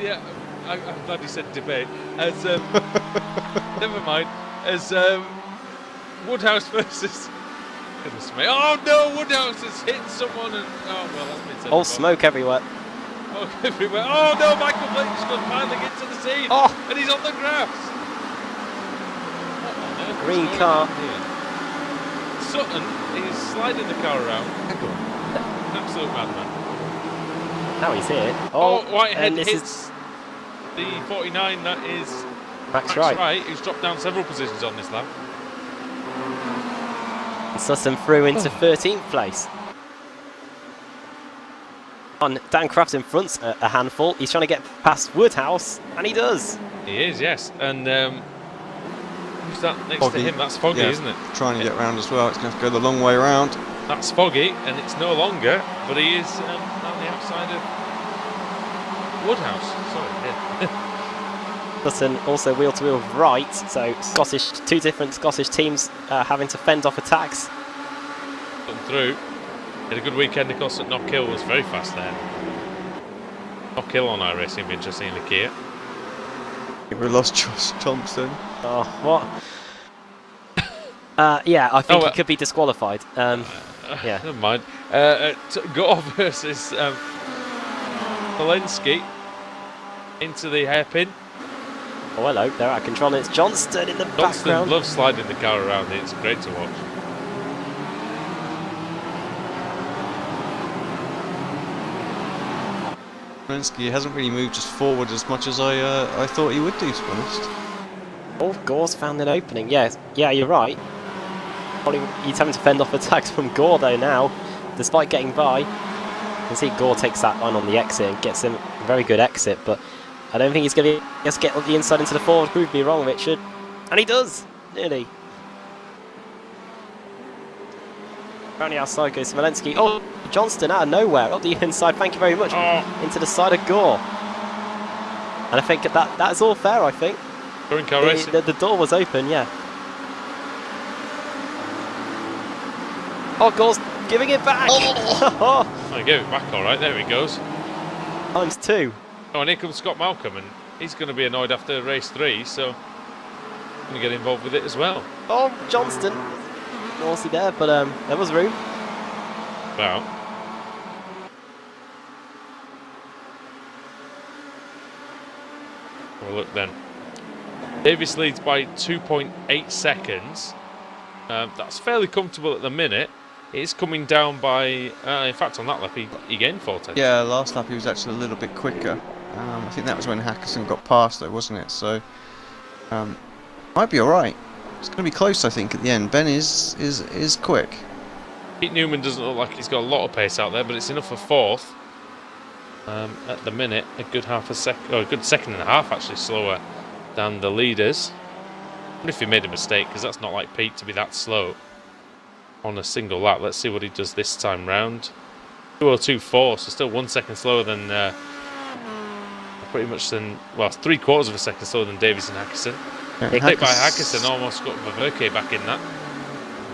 Yeah, I'm glad you said debate. As never mind. As Woodhouse versus. Goodness me! Oh no, Woodhouse has hit someone, and oh well, that's been said. All before. smoke everywhere. Oh, everywhere. Oh no, Michael Blake's gone piling into the scene, Oh. and he's on the grass. What on earth is Green going car. on here? Sutton is sliding the car around. Absolute madman. Now he's here. Oh, Whitehead and this hits is the 49. That is Max Max Wright. who's dropped down several positions on this lap. And Sutton through into 13th place. On Dan Kraft's in front, a handful. He's trying to get past Woodhouse, and he does. He is, yes. And who's that next Foggy. to him? That's Foggy, Yeah, isn't it? Trying to get round as well. It's going to have to go the long way around. That's Foggy, and it's no longer, but he is on the outside of Woodhouse. Sorry, yeah. Sutton also wheel-to-wheel right, so two different Scottish teams having to fend off attacks. Come through. Had a good weekend, of course, at Knockhill was very fast there. Knockhill on iRacing, be interesting in the Kia. We lost Josh Thompson. Oh, what? Yeah, I think Oh, he could be disqualified. Yeah. Never mind. Gore versus Walensky into the hairpin. Oh, hello, they're out of control. It's Johnston in the Johnston background. loves sliding the car around. It's great to watch. Walensky hasn't really moved just forward as much as I thought he would do, to be honest. Oh, Gore's found an opening. Yeah, you're right. Probably he's having to fend off attacks from Gore though now, despite getting by. You can see Gore takes that line on the exit and gets him a very good exit, but I don't think he's going to get on the inside into the forward. Prove me wrong, Richard. And he does, nearly. Around the outside goes Smolenski. Oh, Johnston out of nowhere, up the inside, thank you very much. Into the side of Gore. And I think that is all fair, I think. Touring car racing. The door was open, yeah. Oh, Gore's giving it back! Oh, he gave it back all right. There he goes. Times two. Oh, and here comes Scott Malcolm, and he's going to be annoyed after race 3, so going to get involved with it as well. Oh, Johnston. Naughty there, but there was room. Wow. Well, look then. Davis leads by 2.8 seconds. That's fairly comfortable at the minute. It is coming down by, in fact, on that lap he gained 4 tenths. Yeah, last lap he was actually a little bit quicker. I think that was when Hackerson got past though, wasn't it? So might be alright. It's going to be close, I think, at the end. Ben is quick. Pete Newman doesn't look like he's got a lot of pace out there, but it's enough for fourth. At the minute, a good second and a half actually slower than the leaders. I wonder if he made a mistake, because that's not like Pete to be that slow on a single lap. Let's see what he does this time round. 2:02.4, so still 1 second slower than pretty much well, 3/4 of a second slower than Davies and Hackerson. Yeah, Picked by Hackerson, almost got Verke back in that.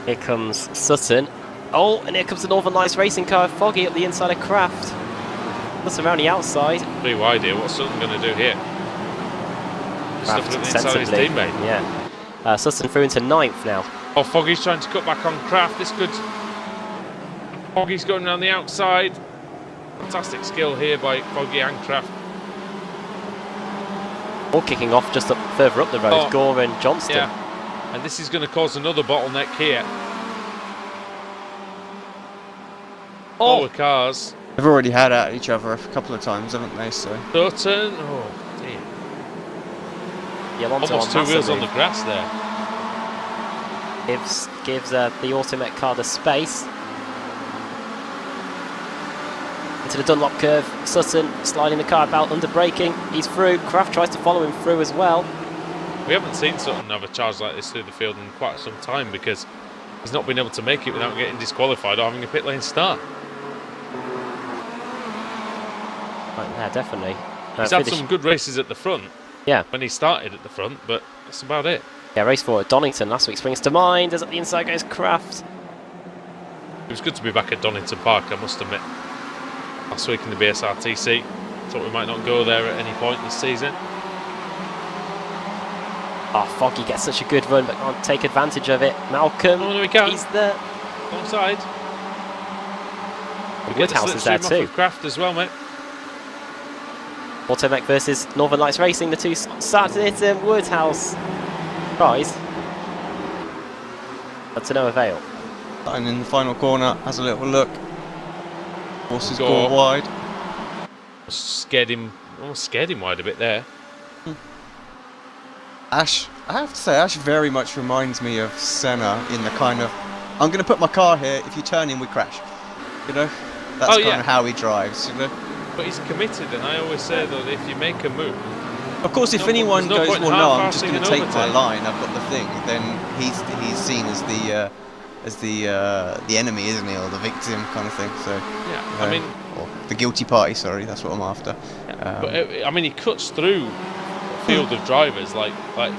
Here comes Sutton. Oh, and here comes the Northern Lights racing car. Foggy up the inside of Kraft. Sutton around the outside. Pretty wide here. What's Sutton going to do here? Stuff it up the inside of his teammate. Yeah. Sutton through into 9th now. Oh, Foggy's trying to cut back on Kraft. This could... Foggy's going around the outside. Fantastic skill here by Foggy and Kraft. All kicking off just further up the road. Gore and Johnston. Yeah. And this is going to cause another bottleneck here. All the cars. They've already had at each other a couple of times, haven't they? So Sutton. Oh, dear. Yeah, almost 2 wheels on the grass there. Gives the Automet car the space. Into the Dunlop curve. Sutton sliding the car about, under braking. He's through. Kraft tries to follow him through as well. We haven't seen Sutton have a charge like this through the field in quite some time, because he's not been able to make it without getting disqualified or having a pit lane start. Right, yeah, definitely. He's had some good races at the front. Yeah. When he started at the front, but that's about it. Yeah, race 4 at Donington last week springs to mind. As at the inside goes Kraft. It was good to be back at Donington Park, I must admit. Last week in the BSRTC. Thought we might not go there at any point this season. Oh, Foggy gets such a good run, but can't take advantage of it. Malcolm, no, he can't. He's there. Alongside. Woodhouse is there too. Kraft as well, mate. Automech versus Northern Lights Racing, the two started it, and Woodhouse tries, but to no avail. And in the final corner, has a little look. Horses go wide. Almost scared him wide a bit there. Ash, I have to say, Ash very much reminds me of Senna in the kind of, I'm going to put my car here, if you turn in, we crash. You know? That's kind of how he drives, you know? But he's committed, and I always say that if you make a move... Of course, if anyone goes, well, no, I'm just going to take my line, I've got the thing, then he's seen as the enemy, isn't he, or the victim kind of thing. So yeah, I mean, or the guilty party. Sorry, that's what I'm after. Yeah, but I mean, he cuts through a field of drivers like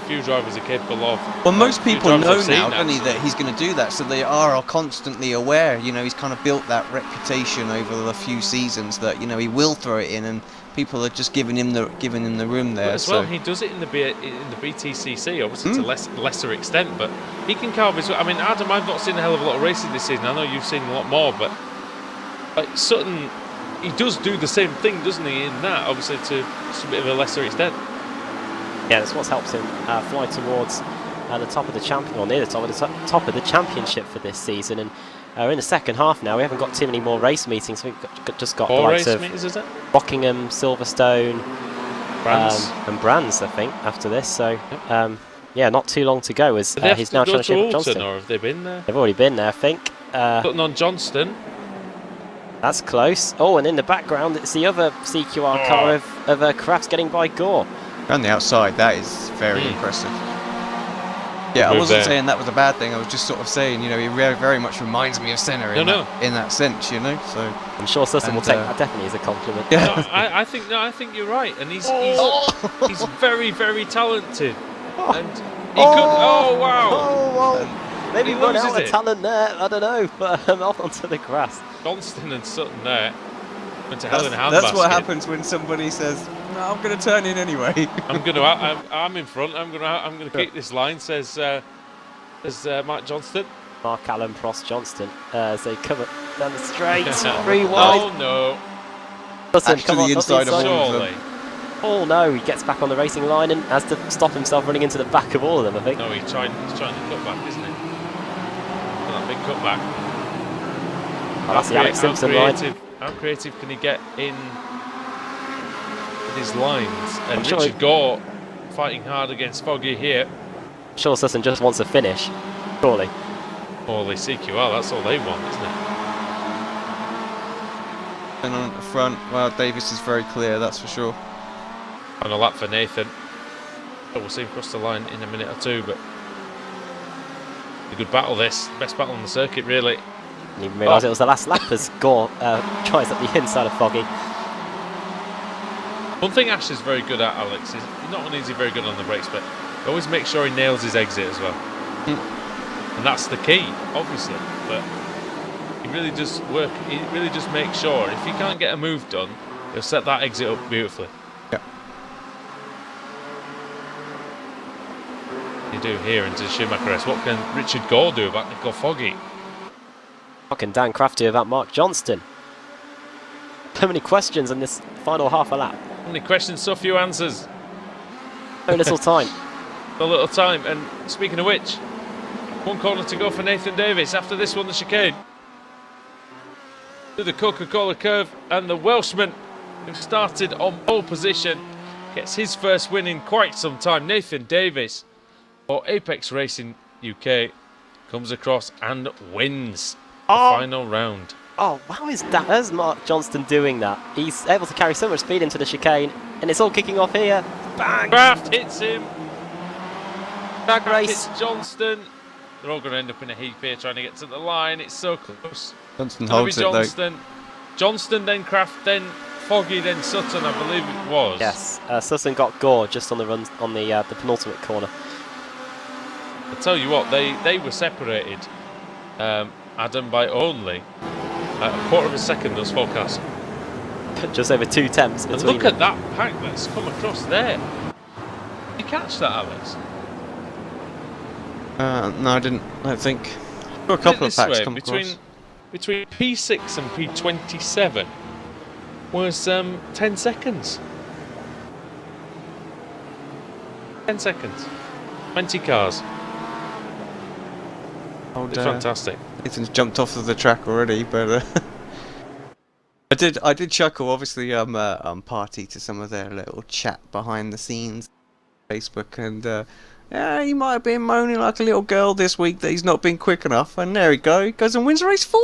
few drivers are capable of. Well, most people know now, don't they, that he's going to do that, so they are constantly aware. You know, he's kind of built that reputation over the few seasons that he will throw it in, and people are just giving him the room there. But as well, he does it in the BTCC, obviously to lesser extent, but he can carve his. I mean, Adam, I've not seen a hell of a lot of racing this season. I know you've seen a lot more, but like Sutton, he does do the same thing, doesn't he? In that, obviously, to just a bit of a lesser extent. Yeah, that's what's helped him fly towards the top of the champion, or near the top of the championship for this season. And we're in the second half now. We haven't got too many more race meetings. We've just got the likes of Rockingham, Silverstone, and Brands, I think, after this. So, yeah, not too long to go. As he's now trying to shape up Johnston. Or have they been there? They've already been there, I think. Putting on Johnston. That's close. Oh, and in the background, it's the other CQR car of Kraft's getting by Gore. Around the outside, that is very impressive. Yeah, I wasn't saying that was a bad thing. I was just sort of saying, he very much reminds me of Senna in that sense, So I'm sure Sutton will take that definitely as a compliment. Yeah. I think you're right, and he's very, very talented, and he could. Oh wow! Maybe run out of talent there. I don't know, but off onto the grass. Johnston and Sutton there. Went to hell in a handbasket. That's what happens when somebody says, "No, I'm going to turn in anyway." I'm in front. I'm going to keep this line. Says Mark Johnston. Mark Allen, Prost, Johnston. As they come up down the straight, 3 wide. Oh no! Sutton, come on, the inside of surely. Oh no! He gets back on the racing line and has to stop himself running into the back of all of them. I think. No, he's trying to cut back, isn't he? That big cut back. Oh, that's the Alex Simpson line. How creative can he get in his lines. And I'm sure Richard Gore fighting hard against Foggy here. I'm sure Sutton just wants a finish, surely. Holy CQL, that's all they want, isn't it? And on the front, well, Davis is very clear, that's for sure. On a lap for Nathan. Oh, we'll see him cross the line in a minute or two, but a good battle this. Best battle on the circuit, really. Didn't even realise it was the last lap as Gore tries at the inside of Foggy. One thing Ash is very good at, Alex, is not only is he very good on the brakes, but he always makes sure he nails his exit as well. And that's the key, obviously. But he really does work. He really just makes sure if he can't get a move done, he'll set that exit up beautifully. Yeah. You do here into Schumacher S. What can Richard Gore do about Nico Foggy? What can Dan Kraft do about Mark Johnston? So many questions in this final half a lap. How many questions, so few answers. So little time. A little time. And speaking of which, one corner to go for Nathan Davis. After this one, the chicane. To the Coca-Cola curve, and the Welshman, who started on pole position, gets his first win in quite some time. Nathan Davis, for Apex Racing UK, comes across and wins the final round. Oh, how is that? How's Mark Johnston doing that? He's able to carry so much speed into the chicane, and it's all kicking off here. Bang! Kraft hits him. Drag race. Hits Johnston. They're all going to end up in a heap here trying to get to the line. It's so close. Johnston Maybe holds it though. Johnston. Johnston, then Kraft, then Foggy, then Sutton, I believe it was. Yes, Sutton got Gore just on the run on the penultimate corner. I tell you what, they were separated, Adam, by only a quarter of a second, those forecasts. Just over 2 tenths And between look them. at that pack that's come across there. Did you catch that, Alex? No, I didn't. I don't think. Got a couple of packs come across. Between P6 and P27 was 10 seconds. 10 seconds. 20 cars. It's fantastic. Ethan's jumped off of the track already, but I did chuckle. Obviously, party to some of their little chat behind the scenes, Facebook, and yeah, he might have been moaning like a little girl this week that he's not been quick enough, and there he goes and wins race 4.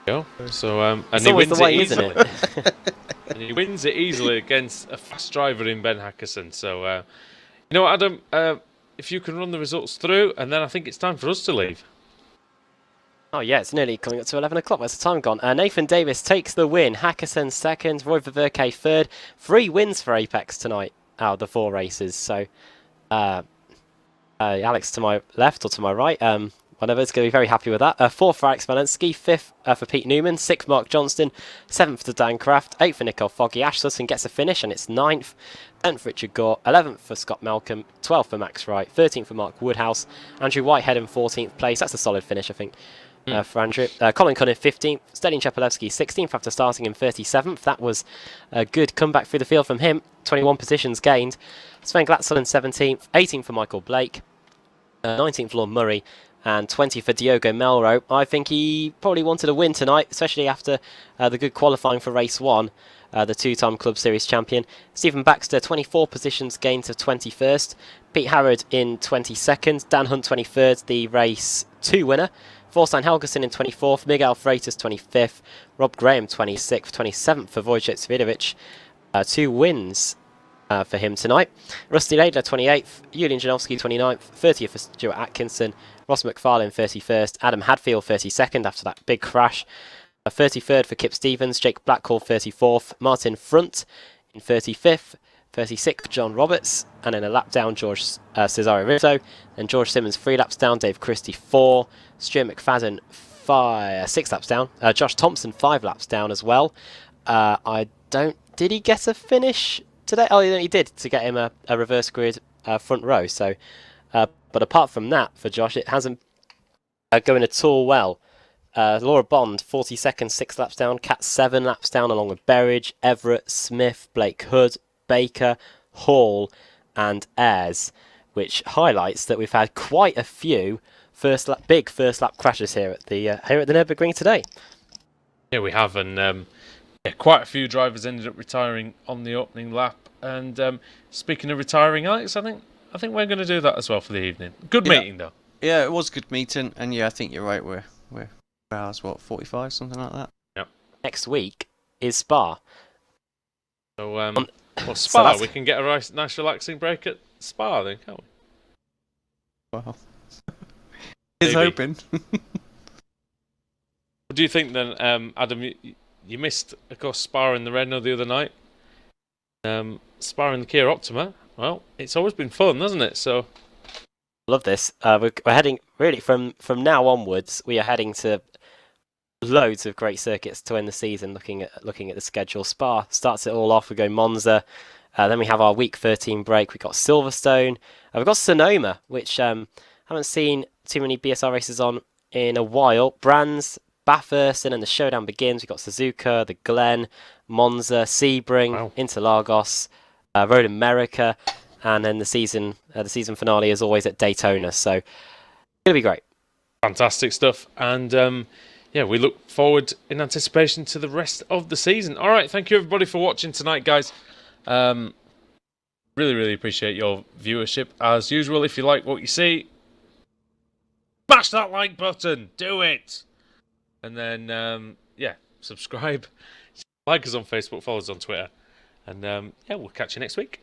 Yeah. So and It's he always wins the way, it isn't easily. it? And he wins it easily against a fast driver in Ben Hackerson. So you know what, Adam? If you can run the results through, and then I think it's time for us to leave. Oh yeah, it's nearly coming up to 11 o'clock. Where's the time gone? Nathan Davis takes the win. Hackerson second. Roy Ververke third. 3 wins for Apex tonight out of the 4 races. So Alex to my left or to my right, whatever, is going to be very happy with that. 4th for Alex Valensky, 5th for Pete Newman, 6th Mark Johnston, 7th for Dan Kraft, 8th for Nicole Foggy. Ash Sutton gets a finish and it's 9th. 10th for Richard Gore, 11th for Scott Malcolm, 12th for Max Wright, 13th for Mark Woodhouse, Andrew Whitehead in 14th place. That's a solid finish, I think, for Andrew. Colin Cunningham 15th, Stelian Chepelevsky 16th after starting in 37th. That was a good comeback through the field from him. 21 positions gained. Sven Glatzel in 17th, 18th for Michael Blake, 19th for Lord Murray, and 20 for Diogo Melro. I think he probably wanted a win tonight, especially after the good qualifying for race 1. The 2-time Club Series champion. Stephen Baxter, 24 positions gained to 21st. Pete Harrod in 22nd. Dan Hunt, 23rd, the race 2 winner. Thorstein Helgeson in 24th. Miguel Freitas, 25th. Rob Graham, 26th. 27th for Wojciech Svidovic. 2 wins for him tonight. Rusty Laidler, 28th. Julian Janowski, 29th. 30th for Stuart Atkinson. Ross McFarlane, 31st. Adam Hadfield, 32nd after that big crash. 33rd for Kip Stevens, Jake Blackhall 34th, Martin Front in 35th, 36th John Roberts, and in a lap down George Cesare Rizzo, and George Simmons 3 laps down, Dave Christie 4, Stuart McFadden 6 laps down, Josh Thompson 5 laps down as well. Did he get a finish today? Oh, he did, to get him a reverse grid front row. So, but apart from that, for Josh, it hasn't going at all well. Laura Bond, 42nd, 6 laps down. Cat 7 laps down, along with Berridge, Everett, Smith, Blake Hood, Baker, Hall, and Ayres, which highlights that we've had quite a few big first lap crashes here at the Nurburgring today. Yeah, we have, and Yeah, quite a few drivers ended up retiring on the opening lap. And speaking of retiring, Alex, I think we're going to do that as well for the evening. Good meeting, though. Yeah, it was a good meeting, and yeah, I think you're right. We're hours, what, 45, something like that. Yep. Next week is Spa. So, well, Spa, so we can get a nice relaxing break at Spa then, can't we? Well, he's Maybe. hoping. What do you think then, Adam? You missed, of course, Spa in the Renault the other night. Spa in the Kia Optima. Well, it's always been fun, hasn't it? So, love this. We're heading really from now onwards. We are heading to loads of great circuits to end the season. Looking at the schedule, Spa starts it all off. We go Monza, then we have our week 13 break. We've got Silverstone. We've got Sonoma, which haven't seen too many BSR races on in a while. Brands, Bathurst, and then the showdown begins. We've got Suzuka, the Glen, Monza, Sebring, Interlagos, Road America, and then the season finale is always at Daytona. So it's gonna be great. Fantastic stuff. And yeah, we look forward in anticipation to the rest of the season. All right, thank you everybody for watching tonight, guys. Really appreciate your viewership as usual. If you like what you see, smash that like button. Do it. And then, yeah, subscribe. Like us on Facebook, follow us on Twitter. And, yeah, we'll catch you next week.